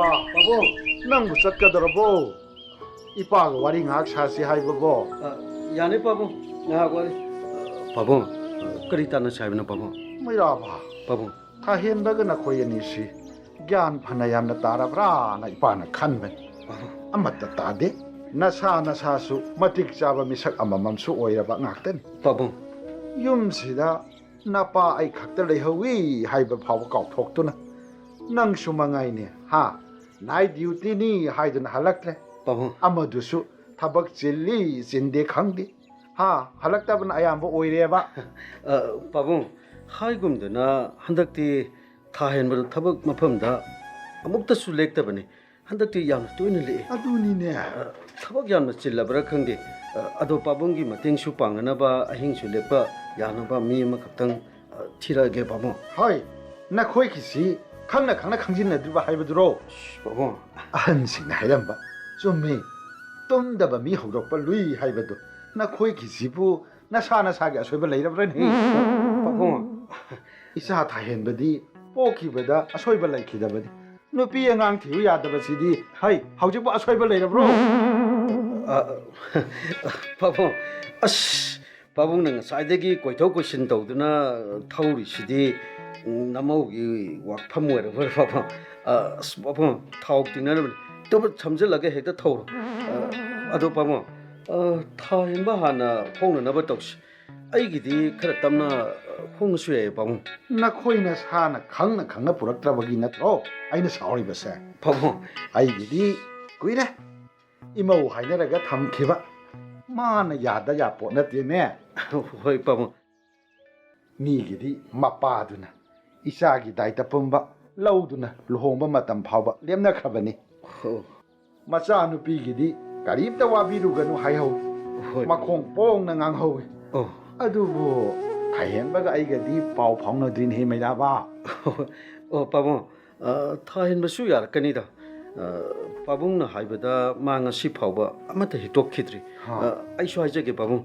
ꯏꯄꯥ ꯄꯥꯕꯨꯡ ꯅꯪꯕꯨ ꯆꯠꯀꯗꯧꯔꯕꯣ ꯏꯄꯥꯒ ꯋꯥꯔꯤ ꯉꯥꯏꯍꯥꯛ ꯁꯥꯁꯤ ꯍꯥꯏꯕꯕꯣ ꯌꯥꯅꯤ ꯄꯥꯕꯨꯡ ꯉꯥꯏꯍꯥꯛ ꯋꯥꯔꯤ ꯄꯥꯕꯨꯡ ꯀꯔꯤ ꯇꯥꯟꯅꯁꯤ ꯍꯥꯏꯕꯅꯣ ꯄꯥꯕꯨꯡ ꯃꯩꯔꯥꯕ ꯄꯥꯕꯨꯡ ꯊꯥꯍꯦꯟꯕꯒ ꯅꯈꯣꯏ ꯑꯅꯤꯁꯤ ꯒ꯭ꯌꯥꯟ ꯐꯅ ꯌꯥꯝꯅ ꯇꯥꯔꯕ꯭ꯔꯥꯅ ꯏꯄꯥꯅ ꯈꯟꯕꯅꯤ ꯑꯃꯠꯇ ꯇꯥꯗꯦ ꯅꯁꯥꯁꯨ ꯃꯇꯤꯛ ꯆꯥꯕ ꯃꯤꯁꯛ ꯑꯃꯃꯝꯁꯨ ꯑꯣꯏꯔꯕ ꯉꯥꯛꯇꯅꯤ ꯄꯥꯕꯨꯡ ꯌꯨꯝꯁꯤꯗ ꯅꯄꯥ ꯑꯩ ꯈꯛꯇ ꯂꯩꯍꯧꯏ ꯍꯥꯏꯕ ꯐꯥꯎꯕ ꯀꯥꯎꯊꯣꯛꯇꯨꯅ ꯅꯪꯁꯨ ꯃꯉꯥꯏꯅꯦ ꯅꯥꯏꯠ ꯗ꯭ꯌꯨꯇꯤꯅꯤ ꯍꯥꯏꯗꯨꯅ ꯍꯜꯂꯛꯇ꯭ꯔꯦ ꯄꯥꯕꯨꯡ ꯑꯃꯗꯨꯁꯨ ꯊꯕꯛ ꯆꯤꯜꯂꯤ ꯆꯤꯟꯗꯦ ꯈꯪꯗꯦ ꯍꯜꯂꯛꯇꯕꯅ ꯑꯌꯥꯝꯕ ꯑꯣꯏꯔꯦꯕ ꯄꯥꯕꯨꯡ ꯍꯥꯏꯒꯨꯝꯗꯅ ꯍꯟꯗꯛꯇꯤ ꯊꯥ ꯍꯦꯟꯕꯗ ꯊꯕꯛ ꯃꯐꯝꯗ ꯑꯃꯨꯛꯇꯁꯨ ꯂꯦꯛꯇꯕꯅꯤ ꯍꯟꯗꯛꯇꯤ ꯌꯥꯝꯅ ꯇꯣꯏꯅ ꯂꯦꯛꯏ ꯑꯗꯨꯅꯤꯅꯦ ꯊꯕꯛ ꯌꯥꯝꯅ ꯆꯤꯜꯂꯕ꯭ꯔꯥ ꯈꯪꯗꯦ ꯑꯗꯣ ꯄꯥꯕꯨꯡꯒꯤ ꯃꯇꯦꯡꯁꯨ ꯄꯥꯡꯅꯅꯕ ꯑꯍꯤꯡꯁꯨ ꯂꯦꯞꯄ ꯌꯥꯅꯕ ꯃꯤ ꯑꯃꯈꯛꯇꯪ ꯊꯤꯔꯛꯑꯒꯦ ꯄꯥꯕꯨꯡ ꯍꯣꯏ ꯅꯈꯣꯏꯒꯤꯁꯤ ꯈꯪꯅ ꯈꯪꯖꯤꯟꯅꯗ꯭ꯔꯤꯕ ꯍꯥꯏꯕꯗꯨꯔꯣ ꯄꯥꯕꯨꯡ ꯑꯍꯟꯁꯤꯡꯅ ꯍꯥꯏꯔꯝꯕ ꯆꯨꯝꯃꯤ ꯇꯨꯝꯗꯕ ꯃꯤ ꯍꯧꯗꯣꯛꯄ ꯂꯨꯏ ꯍꯥꯏꯕꯗꯨ ꯅꯈꯣꯏꯒꯤꯁꯤꯕꯨ ꯅꯁꯥꯒꯤ ꯑꯁꯣꯏꯕ ꯂꯩꯔꯕ꯭ꯔꯅꯤ ꯄꯥꯕꯨꯡ ꯏꯆꯥ ꯊꯥꯍꯦꯟꯕꯗꯤ ꯄꯣꯛꯈꯤꯕꯗ ꯑꯁꯣꯏꯕ ꯂꯩꯈꯤꯗꯕꯅꯤ ꯅꯨꯄꯤ ꯑꯉꯥꯡ ꯊꯤꯌꯨ ꯌꯥꯗꯕꯁꯤꯗꯤ ꯍꯧꯖꯤꯛꯄꯨ ꯑꯁꯣꯏꯕ ꯂꯩꯔꯕ꯭ꯔோ ꯄꯥꯕꯨꯡ ꯄꯥꯕꯨꯡꯅ ꯉꯁꯥꯏꯗꯒꯤ ꯀꯣꯏꯊꯣꯛ ꯀꯣꯏꯁꯤꯟ ꯇꯧꯗꯨꯅ ꯊꯧꯔꯤꯁꯤꯗꯤ ꯅꯃꯧꯒꯤ ꯋꯥꯐꯝ ꯑꯣꯏꯔꯕ꯭ꯔꯥ ꯄꯥꯕꯨꯡ ꯄꯥꯕꯨꯡ ꯊꯥꯎ ꯇꯤꯡꯅꯅꯕꯅꯤ ꯑꯇꯣꯞꯄ ꯁꯝꯖꯤꯜꯂꯒ ꯍꯦꯛꯇ ꯊꯧꯔꯣ ꯑꯗꯣ ꯄꯥꯕꯨꯡ ꯊꯥ ꯍꯦꯟꯕ ꯍꯥꯟꯅ ꯍꯣꯡꯅꯅꯕ ꯇꯧꯁꯤ ꯑꯩꯒꯤꯗꯤ ꯈꯔ ꯇꯞꯅ ꯍꯣꯡꯉꯁꯨ ꯌꯥꯏ ꯄꯥꯕꯨꯡ ꯅꯈꯣꯏꯅ ꯁꯥꯅ ꯈꯪꯅ ꯄꯨꯔꯛꯇ꯭ꯔꯕꯒꯤ ꯅꯠꯇ꯭ꯔꯣ ꯑꯩꯅ ꯁꯥꯎꯔꯤꯕꯁꯦ ꯄꯥꯕꯨꯡ ꯑꯩꯒꯤꯗꯤ ꯀꯨꯏꯔꯦ ꯏꯃꯧ ꯍꯥꯏꯅꯔꯒ ꯊꯝꯈꯤꯕ ꯃꯥꯅ ꯌꯥꯗ ꯌꯥꯄꯣꯠ ꯅꯠꯇꯦꯅꯦ ꯍꯣꯏ ꯄꯥꯕꯨꯡ ꯃꯤꯒꯤꯗꯤ ꯃꯄꯥꯗꯨꯅ ꯏꯆꯥꯒꯤ ꯗꯥꯏꯇ ꯄꯨꯝꯕ ꯂꯧꯗꯨꯅ ꯂꯨꯍꯣꯡꯕ ꯃꯇꯝ ꯐꯥꯎꯕ ꯂꯦꯝꯅꯈ꯭ꯔꯕꯅꯤ ꯃꯆꯥꯅꯨꯄꯤꯒꯤꯗꯤ ꯀꯔꯤꯝꯇ ꯋꯥꯕꯤꯔꯨꯒꯅꯨ ꯍꯥꯏꯍꯧꯏ ꯃꯈꯣꯡ ꯄꯣꯡꯅ ꯉꯥꯡꯍꯧꯏ ꯑꯗꯨꯕꯨ ꯊꯥꯍꯦꯟꯕꯒ ꯑꯩꯒꯗꯤ ꯄꯥꯎ ꯐꯥꯎꯅꯗ꯭ꯔꯤꯅꯦ ꯃꯩꯔꯥꯕ ꯄꯥꯕꯨꯡ ꯊꯥꯍꯦꯟꯕꯁꯨ ꯌꯥꯔꯛꯀꯅꯤꯗ ꯄꯥꯕꯨꯡꯅ ꯍꯥꯏꯕꯗ ꯃꯥ ꯉꯁꯤ ꯐꯥꯎꯕ ꯑꯃꯠꯇ ꯍꯤꯛꯇꯣꯛꯈꯤꯗ꯭ꯔꯤ ꯑꯩꯁꯨ ꯍꯥꯏꯖꯒꯦ ꯄꯥꯕꯨꯡ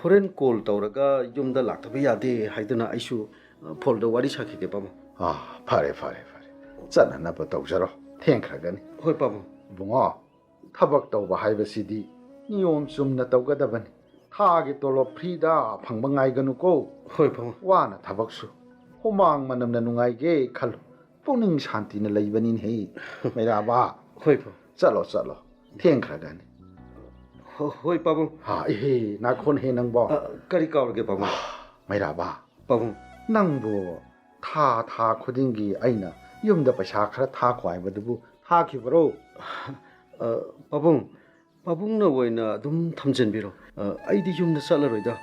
ꯍꯣꯔꯦꯟ ꯀꯣꯜ ꯇꯧꯔꯒ ꯌꯨꯝꯗ ꯂꯥꯛꯇꯕ ꯌꯥꯗꯦ haiduna aishu ꯐꯣꯜꯗ ꯋꯥꯔꯤ ꯁꯥꯈꯤꯒꯦ ꯄꯥꯕꯨꯡ ꯐꯔꯦ ꯆꯠꯅꯅꯕ ꯇꯧꯖꯔꯣ ꯊꯦꯡꯈ꯭ꯔꯒꯅꯤ ꯍꯣꯏ ꯄꯥꯕꯨꯡ ꯕꯨꯡꯉꯣ ꯊꯕꯛ ꯇꯧꯕ ꯍꯥꯏꯕꯁꯤꯗꯤ ꯅꯤꯌꯣꯝ ꯆꯨꯝꯅ ꯇꯧꯒꯗꯕꯅꯤ ꯊꯥꯒꯤ ꯇꯣꯂꯣꯞ ꯐ꯭ꯔꯤꯗ ꯐꯪꯕ ꯉꯥꯏꯒꯅꯨꯀꯣ ꯍꯣꯏ ꯄꯥꯕꯨꯡ ꯋꯥꯅ ꯊꯕꯛꯁꯨ ꯍꯨꯃꯥꯡ ꯃꯅꯝꯅ ꯅꯨꯡꯉꯥꯏꯒꯦ ꯈꯜꯂꯨ ꯄꯨꯛꯅꯤꯡ ꯁꯥꯟꯇꯤꯅ ꯂꯩꯕꯅꯤꯅꯦ ꯃꯩꯔꯥꯕ ꯍꯣꯏ ꯄꯥꯕꯨꯡ ꯆꯠꯂꯣ ꯊꯦꯡꯈ꯭ꯔꯒꯅꯤ ꯍꯣꯏ ꯄꯥꯕꯨꯡ ꯏꯍꯦ ꯅꯥꯈꯣꯟ ꯍꯦ ꯅꯪꯕꯣ ꯀꯔꯤ ꯀꯥꯎꯔꯒꯦ ꯄꯥꯕꯨꯡ ꯃꯩꯔꯥꯕ ꯄꯥꯕꯨꯡ ꯅꯪꯕꯨ ꯊꯥ ꯈꯨꯗꯤꯡꯒꯤ ꯑꯩꯅ ꯌꯨꯝꯗ ꯄꯩꯁా ꯈꯔ ꯊꯥꯈꯣ ꯍꯥꯏꯕꯗꯨꯕꯨ ꯊꯥꯈꯤꯕ꯭ꯔꯣ ꯄꯥꯕꯨꯡꯅ ꯑꯣꯏꯅ ꯑꯗꯨꯝ ꯊꯝꯖꯟꯕꯤꯔꯣ ꯑꯩꯗꯤ ꯌꯨꯝꯗ ꯆꯠꯂꯔꯣꯏꯗ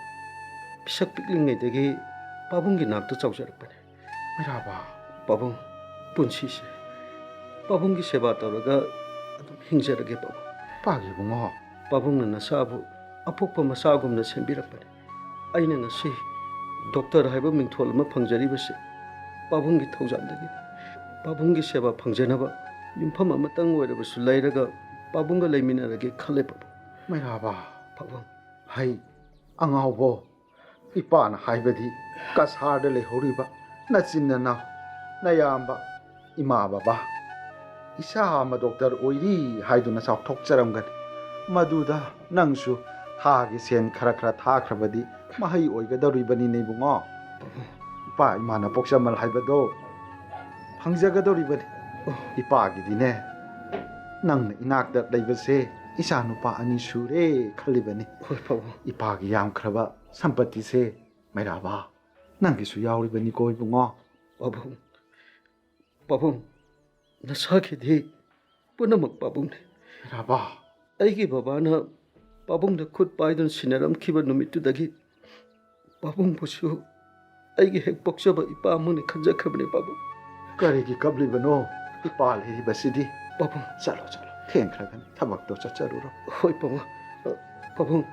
ꯄꯤꯁꯛ ꯄꯤꯛꯂꯤꯉꯩꯗꯒꯤ ꯄꯥꯕꯨꯡꯒꯤ ꯅꯥꯛꯇ ꯆꯥꯎꯖꯔꯛꯄꯅꯦ ꯃꯩꯔꯥꯕ ꯄꯥꯕꯨꯡ ꯄꯨꯟꯁꯤꯁꯦ ꯄꯥꯕꯨꯡꯒꯤ ꯁꯦꯕꯥ ꯇꯧꯔꯒ ꯑꯗꯨꯝ ꯍꯤꯡꯖꯔꯒꯦ ꯄꯥꯕꯨꯡ ꯄꯥꯒꯤ ꯕꯨꯡꯉꯣ ꯄꯥꯕꯨꯡꯅ ꯅꯁꯥꯕꯨ ꯑꯄꯣꯛꯄ ꯃꯆꯥꯒꯨꯝꯅ ꯁꯦꯝꯕꯤꯔꯛꯄꯅꯦ ꯑꯩꯅ ꯉꯁꯤ ꯗꯣꯛꯇꯔ ꯍꯥꯏꯕ ꯃꯤꯡꯊꯣꯜ ꯑꯃ ꯐꯪꯖꯔꯤꯕꯁꯦ ꯄꯥꯕꯨꯡꯒꯤ ꯊꯧꯖꯥꯜꯗꯒꯤꯅꯤ ꯄꯥꯕꯨꯡꯒꯤ ꯁꯦꯕꯥ ꯐꯪꯖꯅꯕ ꯌꯨꯝꯐꯝ ꯑꯃꯇꯪ ꯑꯣꯏꯔꯕꯁꯨ ꯂꯩꯔꯒ ꯄꯥꯕꯨꯡꯒ ꯂꯩꯃꯤꯟꯅꯔꯒꯦ ꯈꯜꯂꯦ ꯄꯥꯕꯨꯡ ꯃꯩꯔꯥꯕ ꯄꯥꯕꯨꯡ ꯑꯉꯥꯎꯕꯣ ꯏꯄꯥꯅ ꯍꯥꯏꯕꯗꯤ ꯀꯁꯥꯔꯗ ꯂꯩꯍꯧꯔꯤꯕ ꯅꯆꯤꯟ ꯅꯅꯥꯎ ꯅꯌꯥꯝꯕ ꯏꯃꯥ ꯕꯕꯥ ꯏꯆꯥ ꯑꯃ ꯗꯣꯛꯇꯔ ꯑꯣꯏꯔꯤ ꯍꯥꯏꯗꯨꯅ ꯆꯥꯎꯊꯣꯛꯆꯔꯝꯒꯅꯤ ꯃꯗꯨꯗ ꯅꯪꯁꯨ ꯊꯥꯒꯤ ꯁꯦꯟ ꯈꯔ ꯊꯥꯈ꯭ꯔꯕꯗꯤ ꯃꯍꯩ ꯑꯣꯏꯒꯗꯧꯔꯤꯕꯅꯤꯅꯦ ꯏꯕꯨꯡꯉꯣ ꯏꯄꯥ ꯏꯃꯥꯅ ꯄꯣꯛꯆꯃꯜ ꯍꯥꯏꯕꯗꯣ ꯐꯪꯖꯒꯗꯧꯔꯤꯕꯅꯤ ꯏꯄꯥꯒꯤꯗꯤꯅꯦ ꯅꯪꯅ ꯏꯅꯥꯛꯇ ꯂꯩꯕꯁꯦ ꯏꯆꯥ ꯅꯨꯄꯥ 2 ꯁꯨꯔꯦ ꯈꯜꯂꯤꯕꯅꯤ ꯏꯄꯥꯒꯤ ꯌꯥꯝꯈ꯭ꯔꯕ ꯁꯝꯄꯇꯤꯁꯦ ꯃꯩꯔꯥꯕ ꯅꯪꯒꯤꯁꯨ ꯌꯥꯎꯔꯤꯕꯅꯤꯀꯣ ꯏꯕꯨꯡꯉꯣ ꯄꯥꯕꯨꯡ ꯅꯁꯥꯒꯤꯗꯤ ꯄꯨꯝꯅꯃꯛ ꯄꯥꯕꯨꯡꯅꯤ ꯃꯩꯔꯥꯕ ꯑꯩꯒꯤ ꯕꯕꯥꯅ ꯄꯥꯕꯨꯡꯗ ꯈꯨꯠ ꯄꯥꯏꯗꯨꯅ ꯁꯤꯟꯅꯔꯝꯈꯤꯕ ꯅꯨꯃꯤꯠꯇꯨꯗꯒꯤ ꯄꯥꯕꯨꯡꯕꯨꯁꯨ ꯑꯩꯒꯤ ꯍꯦꯛ ꯄꯣꯛꯆꯕ ꯏꯄꯥ ꯑꯃꯅꯤ ꯈꯟꯖꯈ꯭ꯔꯕꯅꯤ ꯄꯥꯕꯨꯡ ꯀꯔꯤꯒꯤ ꯀꯞꯂꯤꯕꯅꯣ ꯏꯄꯥ ꯂꯩꯔꯤꯕꯁꯤꯗꯤ ꯄꯥꯕꯨꯡ ꯆꯠꯂꯣ ꯊꯦꯡꯈ꯭ꯔꯒꯅꯤ ꯊꯕꯛꯇꯣ ꯆꯠꯆꯔꯨꯔꯣ ꯍꯣꯏ ꯄꯥꯕꯨꯡ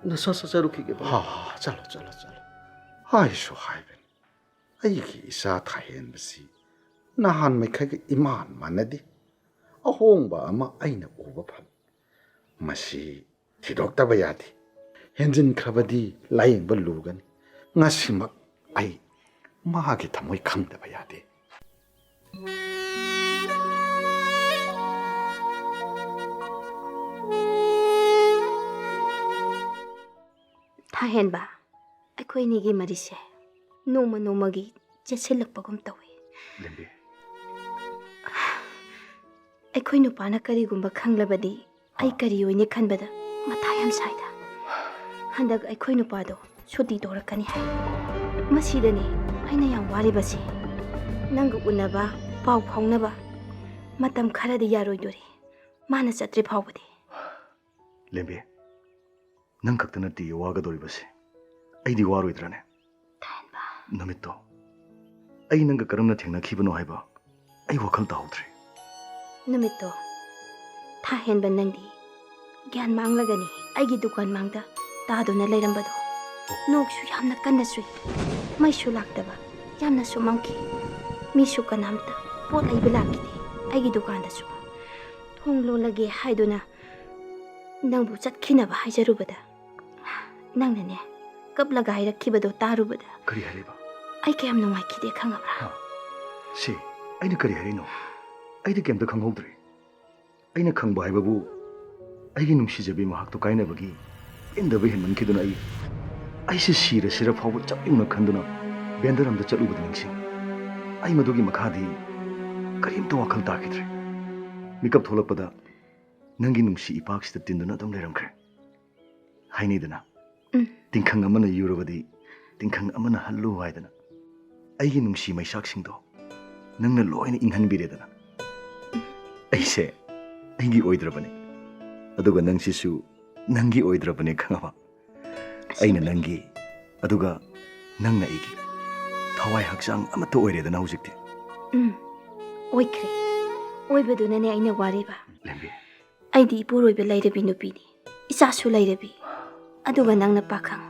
ꯅꯁꯥ ꯆꯠꯆꯔꯨꯈꯤꯒꯦ ꯆꯠꯂꯣ ꯍꯥꯏꯁꯨ ꯍꯥꯏꯕꯅꯤ ꯑꯩꯒꯤ ꯏꯆꯥ ꯊꯥꯍꯦꯟꯕꯁꯤ ꯅꯍꯥꯟ ꯃꯩꯈꯩꯒ ꯏꯃꯥꯟ ꯃꯥꯟꯅꯗꯦ ꯑꯍꯣꯡꯕ ꯑꯃ ꯑꯩꯅ ꯎꯕ ꯐꯪꯏ ꯃꯁꯤ ꯊꯤꯗꯣꯛꯇꯕ ꯌꯥꯗꯦ ꯍꯦꯟꯖꯤꯟꯈ꯭ꯔꯕꯗꯤ ꯂꯥꯌꯦꯡꯕ ꯂꯨꯒꯅꯤ ꯉꯁꯤꯃꯛ ꯑꯩ ꯃꯥꯒꯤ ꯊꯃꯣꯏ ꯈꯪꯗꯕ ꯌꯥꯗꯦ ꯊꯥꯍꯦꯟꯕ ꯑꯩꯈꯣꯏꯅꯤꯒꯤ ꯃꯔꯤꯁꯦ ꯅꯣꯡꯃ ꯅꯣꯡꯃꯒꯤ ꯆꯦꯠꯁꯤꯜꯂꯛꯄꯒꯨꯝ ꯇꯧꯏ ꯂꯦꯝꯕꯤ ꯑꯩꯈꯣꯏ ꯅꯨꯄꯥꯅ ꯀꯔꯤꯒꯨꯝꯕ ꯈꯪꯂꯕꯗꯤ ꯑꯩ ꯀꯔꯤ ꯑꯣꯏꯅꯤ ꯈꯟꯕꯗ ꯃꯊꯥ ꯌꯥꯝ ꯁꯥꯏꯗ ꯍꯟꯗꯛ ꯑꯩꯈꯣꯏ ꯅꯨꯄꯥꯗꯣ ꯁꯨꯇꯤ ꯇꯧꯔꯛꯀꯅꯤ ꯍꯥꯏ ꯃꯁꯤꯗꯅꯤ ꯑꯩꯅ ꯌꯥꯝ ꯋꯥꯔꯤꯕꯁꯦ ꯅꯪꯒ ꯎꯅꯕ ꯄꯥꯎ ꯐꯥꯎꯅꯕ ꯃꯇꯝ ꯈꯔꯗꯤ ꯌꯥꯔꯣꯏꯗꯣꯔꯤ ꯃꯥꯅ ꯆꯠꯇ꯭ꯔꯤ ꯐꯥꯎꯕꯗꯤ ꯂꯦꯝꯕꯤ ꯅꯪ ꯈꯛꯇ ꯅꯠꯇꯦ ꯋꯥꯒꯗꯧꯔꯤꯕꯁꯦ ꯑꯩꯗꯤ ꯋꯥꯔꯣꯏꯗ꯭ꯔꯥꯅꯦ ꯊꯥꯍꯦꯟꯕ ꯅꯨꯃꯤꯠꯇꯣ ꯑꯩ ꯅꯪꯒ ꯀꯔꯝꯅ ꯊꯦꯡꯅꯈꯤꯕꯅꯣ ꯍꯥꯏꯕ ꯑꯩ ꯋꯥꯈꯜ ꯇꯥꯍꯧꯗ꯭ꯔꯦ ꯅꯨꯃꯤꯠꯇꯣ ꯊꯥꯍꯦꯟꯕ ꯅꯪꯗꯤ ꯒ꯭ꯌꯥꯟ ꯃꯥꯡꯂꯒꯅꯤ ꯑꯩꯒꯤ ꯗꯨꯀꯥꯟ ꯃꯥꯡꯗ ꯇꯥꯗꯨꯅ ꯂꯩꯔꯝꯕꯗꯣ ꯅꯣꯡꯁꯨ ꯌꯥꯝꯅ ꯀꯟꯅ ꯆꯨꯏ ꯃꯩꯁꯨ ꯂꯥꯛꯇꯕ ꯌꯥꯝꯅꯁꯨ ꯃꯝꯈꯤ ꯃꯤꯁꯨ ꯀꯅꯥꯝꯇ ꯄꯣꯠ ꯂꯩꯕ ꯂꯥꯛꯈꯤꯗꯦ ꯑꯩꯒꯤ ꯗꯨꯀꯥꯟꯗꯁꯨ ꯊꯣꯡ ꯂꯣꯜꯂꯒꯦ ꯍꯥꯏꯗꯨꯅ ꯅꯪꯕꯨ ꯆꯠꯈꯤꯅꯕ ꯍꯥꯏꯖꯔꯨꯕꯗ ꯅꯪꯅꯅꯦ ꯀꯞꯂꯒ ꯍꯥꯏꯔꯛꯈꯤꯕꯗꯣ ꯇꯥꯔꯨꯕꯗ ꯀꯔꯤ ꯍꯥꯏꯔꯤꯕ ꯑꯩ ꯀꯌꯥꯝ ꯅꯨꯡꯉꯥꯏꯈꯤꯗꯦ ꯈꯪꯉꯕ꯭ꯔꯥ ꯁꯤ ꯑꯩꯅ ꯀꯔꯤ ꯍꯥꯏꯔꯤꯅꯣ ꯑꯩꯗꯤ ꯀꯩꯝꯇ ꯈꯪꯍꯧꯗ꯭ꯔꯦ ꯑꯩꯅ ꯈꯪꯕ ꯍꯥꯏꯕꯕꯨ ꯑꯩꯒꯤ ꯅꯨꯡꯁꯤꯖꯕꯤ ꯃꯍꯥꯛꯇꯣ ꯀꯥꯏꯅꯕꯒꯤ ꯄꯦꯟꯗꯕ ꯍꯦꯟꯃꯟꯈꯤꯗꯨꯅ ꯑꯩꯁꯦ ꯁꯤꯔ ꯐꯥꯎꯕ ꯆꯞ ꯌꯨꯡꯅ ꯈꯟꯗꯨꯅ ꯕꯦꯟꯗꯔ ꯑꯃꯗ ꯆꯠꯂꯨꯕꯗ ꯅꯤꯡꯁꯤꯡ ꯑꯩ ꯃꯗꯨꯒꯤ ꯃꯈꯥꯗꯤ ꯀꯔꯤꯝꯇ ꯋꯥꯈꯜ ꯇꯥꯈꯤꯗ꯭ꯔꯦ ꯃꯤꯀꯞ ꯊꯣꯛꯂꯛꯄꯗ ꯅꯪꯒꯤ ꯅꯨꯡꯁꯤ ꯏꯄꯥꯛꯁꯤꯗ ꯇꯤꯟꯗꯨꯅ ꯑꯗꯨꯝ ꯂꯩꯔꯝꯈ꯭ꯔꯦ ꯍꯥꯏꯅꯩꯗꯅ ꯇꯤꯡꯈꯪ ꯑꯃꯅ ꯌꯨꯔꯕꯗꯤ ꯇꯤꯡꯈꯪ ꯑꯃꯅ ꯍꯜꯂꯨ ꯍꯥꯏꯗꯅ ꯑꯩꯒꯤ ꯅꯨꯡꯁꯤ ꯃꯩꯁꯥꯛꯁꯤꯡꯗꯣ ꯅꯪꯅ ꯂꯣꯏꯅ ꯏꯪꯍꯟꯕꯤꯔꯦꯗꯅ ꯑꯩꯁꯦ ꯑꯩꯒꯤ ꯑꯣꯏꯗ꯭ꯔꯕꯅꯦ ꯑꯗꯨꯒ ꯅꯪꯁꯤꯁꯨ ꯅꯪꯒꯤ ꯑꯣꯏꯗ꯭ꯔꯕꯅꯦ ꯈꯪꯉꯕ ꯑꯩꯅ ꯅꯪꯒꯤ ꯑꯗꯨꯒ ꯅꯪꯅ ꯑꯩꯒꯤ ꯊꯋꯥꯏ ꯍꯛꯆꯥꯡ ꯑꯃꯠꯇ ꯑꯣꯏꯔꯦꯗꯅ ꯍꯧꯖꯤꯛꯇꯤ ꯑꯣꯏꯈ꯭ꯔꯦ ꯑꯣꯏꯕꯗꯨꯅꯅꯦ ꯑꯩꯅ ꯋꯥꯔꯤꯕ ꯂꯦꯝꯕꯤ ꯑꯩꯗꯤ ꯏꯄꯨꯔꯣꯏꯕ ꯂꯩꯔꯕꯤ ꯅꯨꯄꯤꯅꯤ ꯏꯆꯥꯁꯨ ꯂꯩꯔꯕꯤ ꯑꯗꯨꯒ ꯅꯪꯅ ꯄꯥꯈꯪ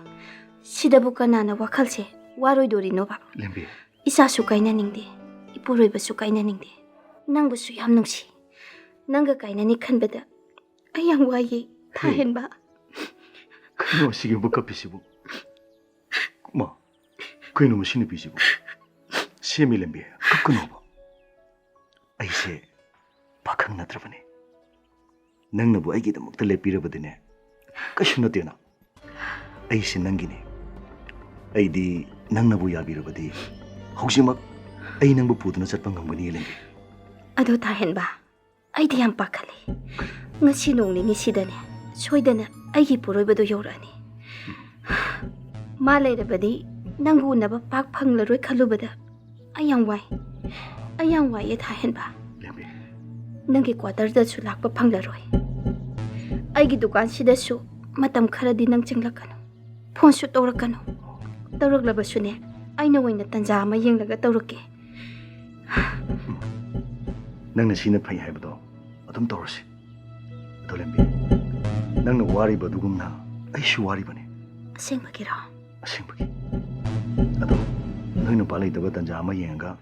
ꯁꯤꯗꯕꯨ ꯀꯅꯥꯅ ꯋꯥꯈꯜꯁꯦ ꯋꯥꯔꯣꯏꯗꯣꯔꯤꯅꯣꯕ ꯂꯦꯝꯕꯤ ꯏꯆꯥꯁꯨ ꯀꯥꯏꯅꯅꯤꯡꯗꯦ ꯏꯄꯨꯔꯣꯏꯕꯁꯨ ꯀꯥꯏꯅꯅꯤꯡꯗꯦ ꯅꯪꯕꯨꯁꯨ ꯌꯥꯝ ꯅꯨꯡꯁꯤ ꯅꯪꯒ ꯀꯥꯏꯅꯅꯤ ꯈꯟꯕꯗ ꯑꯩ ꯌꯥꯝ ꯋꯥꯏꯌꯦ ꯊꯥꯍꯦꯟꯕ ꯀꯩꯅꯣ ꯑꯁꯤꯒꯤꯕꯨ ꯀꯞꯄꯤꯁꯤꯕꯨ ꯃꯥ ꯀꯩꯅꯣ ꯃꯁꯤ ꯅꯨꯄꯤꯁꯤꯕꯨ ꯁꯦꯝꯃꯤ ꯂꯦꯝꯕꯤ ꯀꯞꯀꯅꯣꯕ ꯑꯩꯁꯦ ꯄꯥꯈꯪ ꯅꯠꯇ꯭ꯔꯕꯅꯦ ꯅꯪꯅꯕꯨ ꯑꯩꯒꯤꯗꯃꯛꯇ ꯂꯦꯞꯄꯤꯔꯕꯗꯤꯅꯦ ꯀꯩꯁꯨ ꯅꯠꯇꯦꯅ ꯑꯩꯁꯦ ꯅꯪꯒꯤꯅꯦ ꯑꯩꯗꯤ ꯅꯪꯅꯕꯨ ꯌꯥꯕꯤꯔꯕꯗꯤ ꯍꯧꯖꯤꯛꯃꯛ ꯑꯩ ꯅꯪꯕꯨ ꯄꯨꯗꯨꯅ ꯆꯠꯄ ꯉꯝꯒꯅꯤ ꯂꯦꯝꯕꯤ ꯑꯗꯣ ꯊꯥꯍꯦꯟꯕ ꯑꯩꯗꯤ ꯌꯥꯝ ꯄꯥꯈꯠꯂꯦ ꯉꯁꯤ ꯅꯣꯡ ꯅꯤꯅꯤꯁꯤꯗꯅꯦ ꯁꯣꯏꯗꯅ ꯑꯩꯒꯤ ꯄꯨꯔꯣꯏꯕꯗꯣ ꯌꯧꯔꯛꯑꯅꯤ ꯃꯥ ꯂꯩꯔꯕꯗꯤ ꯅꯪꯕꯨ ꯎꯅꯕ ꯄꯥꯛ ꯐꯪꯂꯔꯣꯏ ꯈꯜꯂꯨꯕꯗ ꯑꯩ ꯌꯥꯝ ꯋꯥꯏꯌꯦ ꯊꯥꯍꯦꯟꯕ ꯂꯦꯝꯕꯤ ꯅꯪꯒꯤ ꯀ꯭ꯋꯥꯇꯔꯗꯁꯨ ꯂꯥꯛꯄ ꯐꯪꯂꯔꯣꯏ ꯑꯩꯒꯤ ꯗꯨꯀꯥꯟꯁꯤꯗꯁꯨ ꯃꯇꯝ ꯈꯔꯗꯤ ꯅꯪ ꯆꯪꯂꯛꯀꯅꯨ ꯐꯣꯟꯁꯨ ꯇꯧꯔꯛꯀꯅꯨ ꯇꯧꯔꯛꯂꯕꯁꯨꯅꯦ ꯑꯩꯅ ꯑꯣꯏꯅ ꯇꯟꯖꯥ ꯑꯃ ꯌꯦꯡꯂꯒ ꯇꯧꯔꯛꯀꯦ ꯅꯪꯅ ꯁꯤꯅ ꯐꯩ ꯍꯥꯏꯕꯗꯣ ꯑꯗꯨꯝ ꯇꯧꯔꯁꯤ ꯑꯗꯣ ꯂꯦꯝꯕꯤ ꯅꯪꯅ ꯋꯥꯔꯤꯕ ꯑꯗꯨꯒꯨꯝꯅ ꯑꯩꯁꯨ ꯋꯥꯔꯤꯕꯅꯤ ꯑꯁꯦꯡꯕꯒꯤꯔꯣ ꯑꯁꯦꯡꯕꯒꯤ ꯑꯗꯣ ꯅꯣꯏ ꯅꯨꯄꯥ ꯂꯩꯇꯕ ꯇꯟꯖꯥ ꯑꯃ ꯌꯦꯡꯉꯒ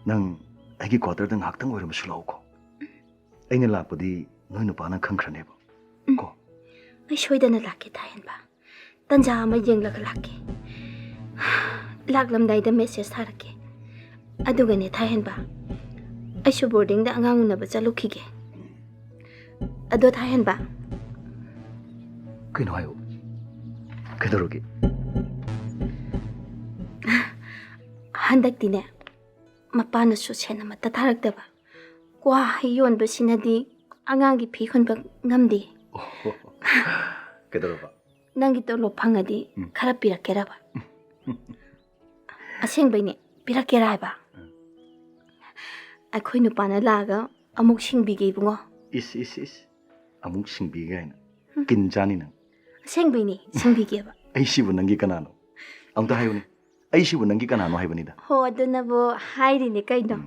ꯅꯪ ꯑꯩꯒꯤ ꯀ꯭ꯋꯥꯇꯔꯗ ꯉꯥꯏꯍꯥꯛꯇꯪ ꯑꯣꯏꯔꯝꯕꯁꯨ ꯂꯥꯛꯎꯀꯣ ꯑꯩꯅ ꯂꯥꯛꯄꯗꯤ ꯅꯣꯏ ꯅꯨꯄꯥꯅ ꯈꯪꯈ꯭ꯔꯅꯦꯕ ꯀꯣ ꯑꯩ ꯁꯣꯏꯗꯅ ꯂꯥꯛꯀꯦ ꯊꯥꯍꯦꯟꯕ ꯇꯟꯖꯥ ꯑꯃ ꯌꯦꯡꯂꯒ ꯂꯥꯛꯀꯦ ꯂꯥꯛꯂꯝꯗꯥꯏꯗ ꯃꯦꯁꯦꯖ ꯊꯥꯔꯛꯀꯦ ꯑꯗꯨꯒꯅꯦ ꯊꯥꯍꯦꯟꯕ ꯑꯩꯁꯨ ꯕꯣꯔꯗꯤꯡꯗ ꯑꯉꯥꯡ ꯎꯅꯕ ꯆꯠꯂꯨꯈꯤꯒꯦ ꯑꯗꯣ ꯊꯥꯍꯦꯟꯕ ꯀꯩꯅꯣ ꯍꯥꯏꯌꯨ ꯀꯩꯗꯧꯔꯒꯦ ꯍꯟꯗꯛꯇꯤꯅꯦ ꯃꯄꯥꯅꯁꯨ ꯁꯦꯟ ꯑꯃꯠꯇ ꯊꯥꯔꯛꯇꯕ ꯀ꯭ꯋꯥ ꯍꯩ ꯌꯣꯟꯕꯁꯤꯅꯗꯤ ꯑꯉꯥꯡꯒꯤ ꯐꯤ ꯍꯨꯟꯕ ꯉꯝꯗꯦ ꯀꯩꯗꯧꯔꯕ ꯅꯪꯒꯤ ꯇꯣꯂꯣꯞ ꯐꯪꯉꯗꯤ ꯈꯔ ꯄꯤꯔꯛꯀꯦꯔꯕ ꯑꯁꯦꯡꯕꯩꯅꯦ ꯄꯤꯔꯛꯀꯦꯔꯥ ꯍꯥꯏꯕ ꯑꯩꯈꯣই ꯅꯨꯄꯥꯅ ꯂꯥꯛꯑꯒ ꯑꯃꯨꯛ ꯁꯤꯡꯕꯤꯒꯦ ꯏꯕꯨꯡꯉꯣ ꯏꯁ ꯑꯃꯨꯛ ꯁꯤꯡꯕꯤꯒꯦ ꯍꯥꯏꯅ ꯀꯤꯟ ꯆꯥꯅꯤ ꯅꯪ ꯑꯁꯦꯡꯕꯩꯅꯦ ꯁꯤꯡꯕꯤꯒꯦꯕ ꯑꯩꯁꯤꯕꯨ ꯅꯪꯒꯤ ꯀꯅꯥꯅꯣ ꯑꯝꯇ ꯍꯥꯏꯌꯨꯅꯦ ꯑꯩꯁꯤꯕꯨ ꯅꯪꯒꯤ ꯀꯅꯥꯅꯣ ꯍꯥꯏꯕꯅꯤꯗ ꯍꯣ ꯑꯗꯨꯅꯕꯨ ꯍꯥꯏꯔꯤꯅꯦ ꯀꯩꯅꯣ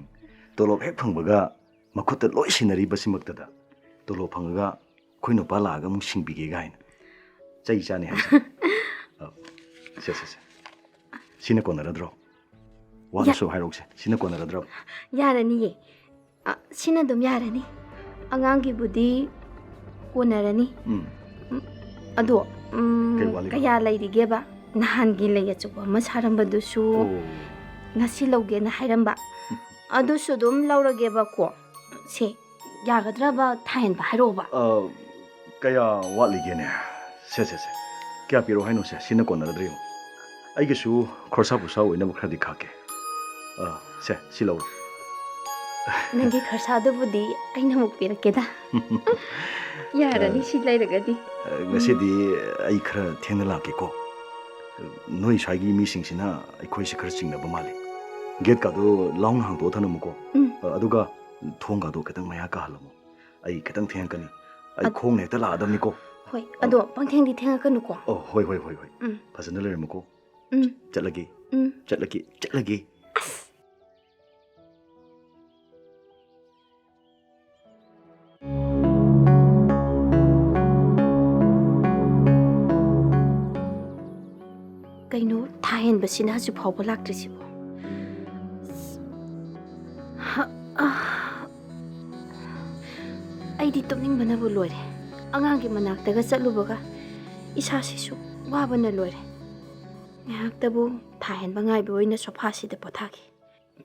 ꯇꯣꯂꯣꯞ ꯍꯦꯛ ꯐꯪꯕꯒ ꯃꯈꯨꯠꯇ ꯂꯣꯏ ꯁꯤꯟꯅꯔꯤꯕꯁꯤꯃꯛꯇꯗ ꯇꯣꯂꯣꯞ ꯐꯪꯉꯒ ꯑꯩꯈꯣꯏ ꯅꯨꯄꯥ ꯂꯥꯛꯑꯒ ꯑꯃꯨꯛ ꯁꯤꯡꯕꯤꯒꯦ ꯍꯥꯏꯅ ꯆꯩ ꯆꯥꯅꯤ ꯍꯥꯏꯁꯦ ꯁꯦ ꯁꯤꯅ ꯀꯣꯟꯅꯔꯗ꯭ꯔꯣ ꯋꯥꯗꯁꯨ ꯍꯥꯏꯔꯧꯁꯦ ꯁꯤꯅ ꯀꯣꯟꯅꯔꯗ꯭ꯔꯣ ꯌꯥꯔꯅꯤꯌꯦ ꯁꯤꯅ ꯑꯗꯨꯝ ꯌꯥꯔꯅꯤ ꯑꯉꯥꯡꯒꯤꯕꯨꯗꯤ ꯀꯣꯟꯅꯔꯅꯤ ꯑꯗꯣ ꯀꯌꯥ ꯂꯩꯔꯤꯒꯦꯕ ꯅꯍꯥꯟꯒꯤ ꯂꯩ ꯑꯆꯧꯕ ꯑꯃ ꯁꯥꯔꯝꯕꯗꯨꯁꯨ ꯉꯁꯤ ꯂꯧꯒꯦꯅ ꯍꯥꯏꯔꯝꯕ ꯑꯗꯨꯁꯨ ꯑꯗꯨꯝ ꯂꯧꯔꯒꯦꯕꯀꯣ ꯁꯦ ꯌꯥꯒꯗ꯭ꯔꯕ ꯊꯥꯍꯦꯟꯕ ꯍꯥꯏꯔꯛꯑꯣꯕ ꯀꯌꯥ ꯋꯥꯠꯂꯤꯒꯦꯅꯦ ꯁꯦ kya piro haino se sina kona radri ai ge su khorsa busa oina ba khradi khake se silo Nangi kharsa budi aina muk pirakeda. Yarani si lairagadi. ngasi di ai khra thengna la ke ko noi saigi mi sing sina ai khoi se khar chingna ba male get ka do long hang do thana muko aduga thong ga do ketang maya ka halamo ai ketang theng kani ai khong ne ta la adam ni ko Hoi, ado pangtheng di thenga kanu ko. oh hoi phasana le muko chatlagi Kaino thahen basina ju phawba lakri sibo. Aidi tumning bana bu loire. Angang gi manak daga chatlubaga isa sisu wabana loire. Ngak tabu thahen bangai bu oina sofa si de pothaki.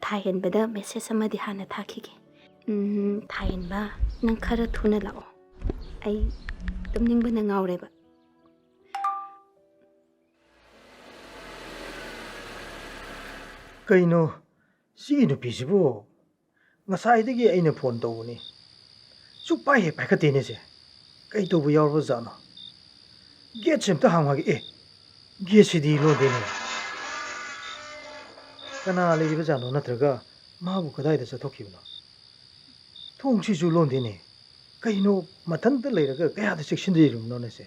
Thahen bada message amadi hana thaki ge. Thahen ba nang khara thuna lao. Ai tumning bana ngaure ba. Kaino si nupisibo ngasai aina phone tawuni supai he paikate ne se kai to bu yaw jano get sem ta hangwa ge ge sidi lo de ne kana le ba jano natraga ma bu kadai da sa thokibna thong si ju lon de ne kaino mathan ta leiraga kaya da section de rum no ne se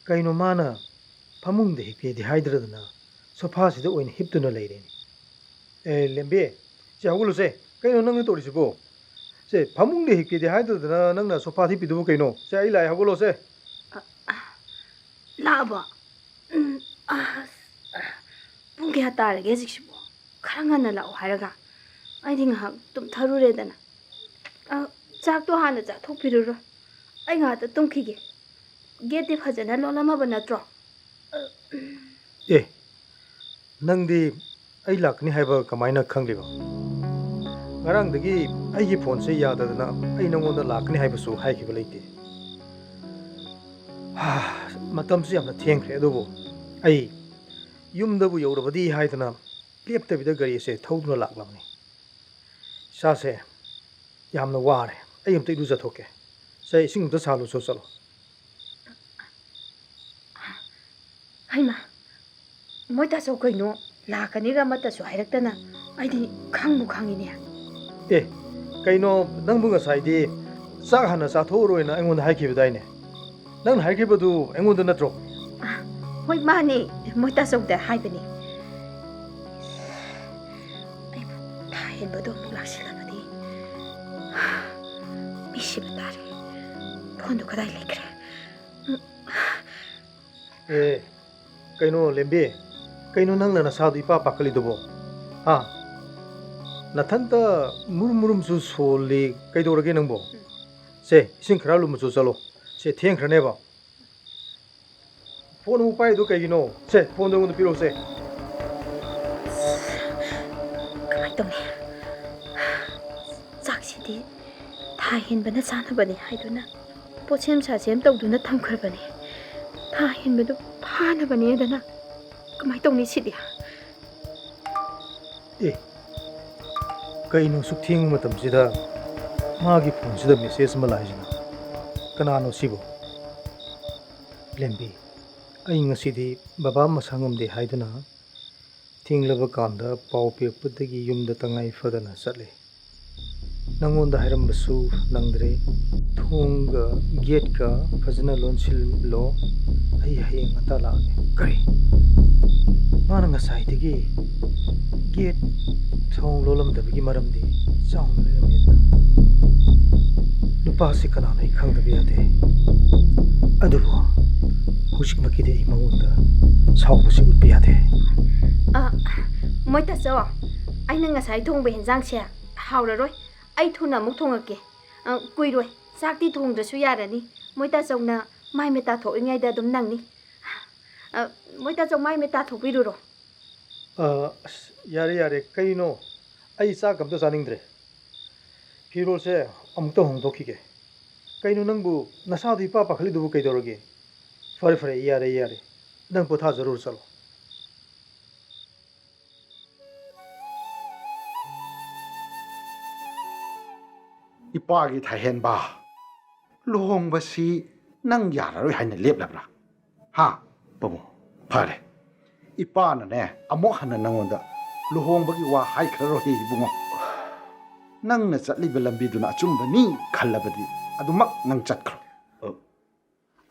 kaino mana Pamung de hipye di hydradana sofa sida oin hiptuna leireni lembe se hawulu se kaino nang to risibo se pamung de hipye di hydradana nang na sofa hipidu kaino se ai lai hawulu se Laba. Pungge hatare ge sibo. Kharanga lao haraga. Ai ding ha tum tharu re dana. Chak to hana cha thokpiru ro. Ai nga ta tum khige. Ge te phajana lolama banatro. nangdi ai lakni haiba kamaina khangliba ngarang dagi ai gi phone se yadadana ai nangonda lakni haiba su haikiba leite matam se amna thengkhre adubo ai yumdabu yorabadi haidana leptabida gari se thawduna laklamni sa se yamna ware ai amte idu jathoke sai sing ta salu so chalo Haima. Moita so kaino lakani ga mata so hairaktana. Ai di khangbu khangine. kaino nangbu ngasai di sak hana sa thoroina aingon haikibadaine nang haikibadu aingon natro Hoi mani moita so da haibani. Ai thahen bado laksilabadi. Mishi batare. Phondo kadai lekre. kaino lembe kaino nangna na sadu ipa pakali dobo nathanta murum su soli kaidorage nangbo se ising khara lu mu chalo se theng khrane ba phone mu pai do kaigino se phone do piro se Kamai tong. Saksidi thahen bana sana bani haiduna. Pochem sa chem tawduna thamkharbani. Thahen badu phana bani dana. Kamai tong ni sidi. kaino suk thing matam sida magi phone sida message ma laijina kanano sibo lembi ai ngasidi baba masangam de haiduna thinglaba kanda pau pekpudagi yumda tangai fadana chatle nangonda hairambasu nangdre thonga gate ka fajana lonsil lo ai hayeng atala kari mana ngasai digi gate thong lolam dabigi maramdi chaung le medna nupa se kana nai khangda biate adubo husik makide imangonda chaung se utbiate Moita so. Ai nang ngasai thong be henzang se. Hauraroi. Ai thuna muk thongake. Kuiroi. Sakti thongdrasu yarani. Moita chongna mai meta thoingai da dum nangni. Moita chong mai meta thopiruro. yare kaino ai sa kam to saningdre firol se amukta hongdokige ꯀꯩꯅꯣ ꯅꯪꯕꯨ ꯅꯁꯥꯗꯨ ꯏꯄꯥ ꯄꯥꯈꯠꯂꯤꯗꯨꯕꯨ ꯀꯩꯗꯧꯔꯒꯦ ꯐꯔꯦ ꯐꯔꯦ ꯌꯥꯔꯦ ꯌꯥꯔꯦ ꯅꯪ ꯄꯣꯊꯥꯖꯔꯨꯔ ꯆꯠꯂꯣ ꯏꯄꯥꯒꯤ ꯊꯥꯏꯍꯦꯟꯕ ꯂꯨꯍꯣꯡꯕꯁꯤ ꯅꯪ ꯌꯥꯔꯔꯣꯏ ꯍꯥꯏꯅ ꯂꯦꯞꯂꯕ꯭ꯔꯥ ꯍꯥ ꯄꯥꯕꯨꯡ ꯐꯔꯦ ꯏꯄꯥꯅꯅꯦ ꯑꯃꯨꯛ ꯍꯟꯅ ꯅꯪꯉꯣꯟꯗ ꯂꯨꯍꯣꯡꯕꯒꯤ ꯋꯥ ꯍꯥꯏꯈ꯭ꯔꯔꯣꯏ ꯏꯕꯨꯡꯉꯣ ꯅꯪꯅ ꯆꯠꯂꯤꯕ ꯂꯝꯕꯤꯗꯨꯅ ꯑꯆꯨꯝꯕꯅꯤ ꯈꯜꯂꯕꯗꯤ ꯑꯗꯨꯃꯛ ꯅꯪ ꯆꯠꯈ꯭ꯔꯣ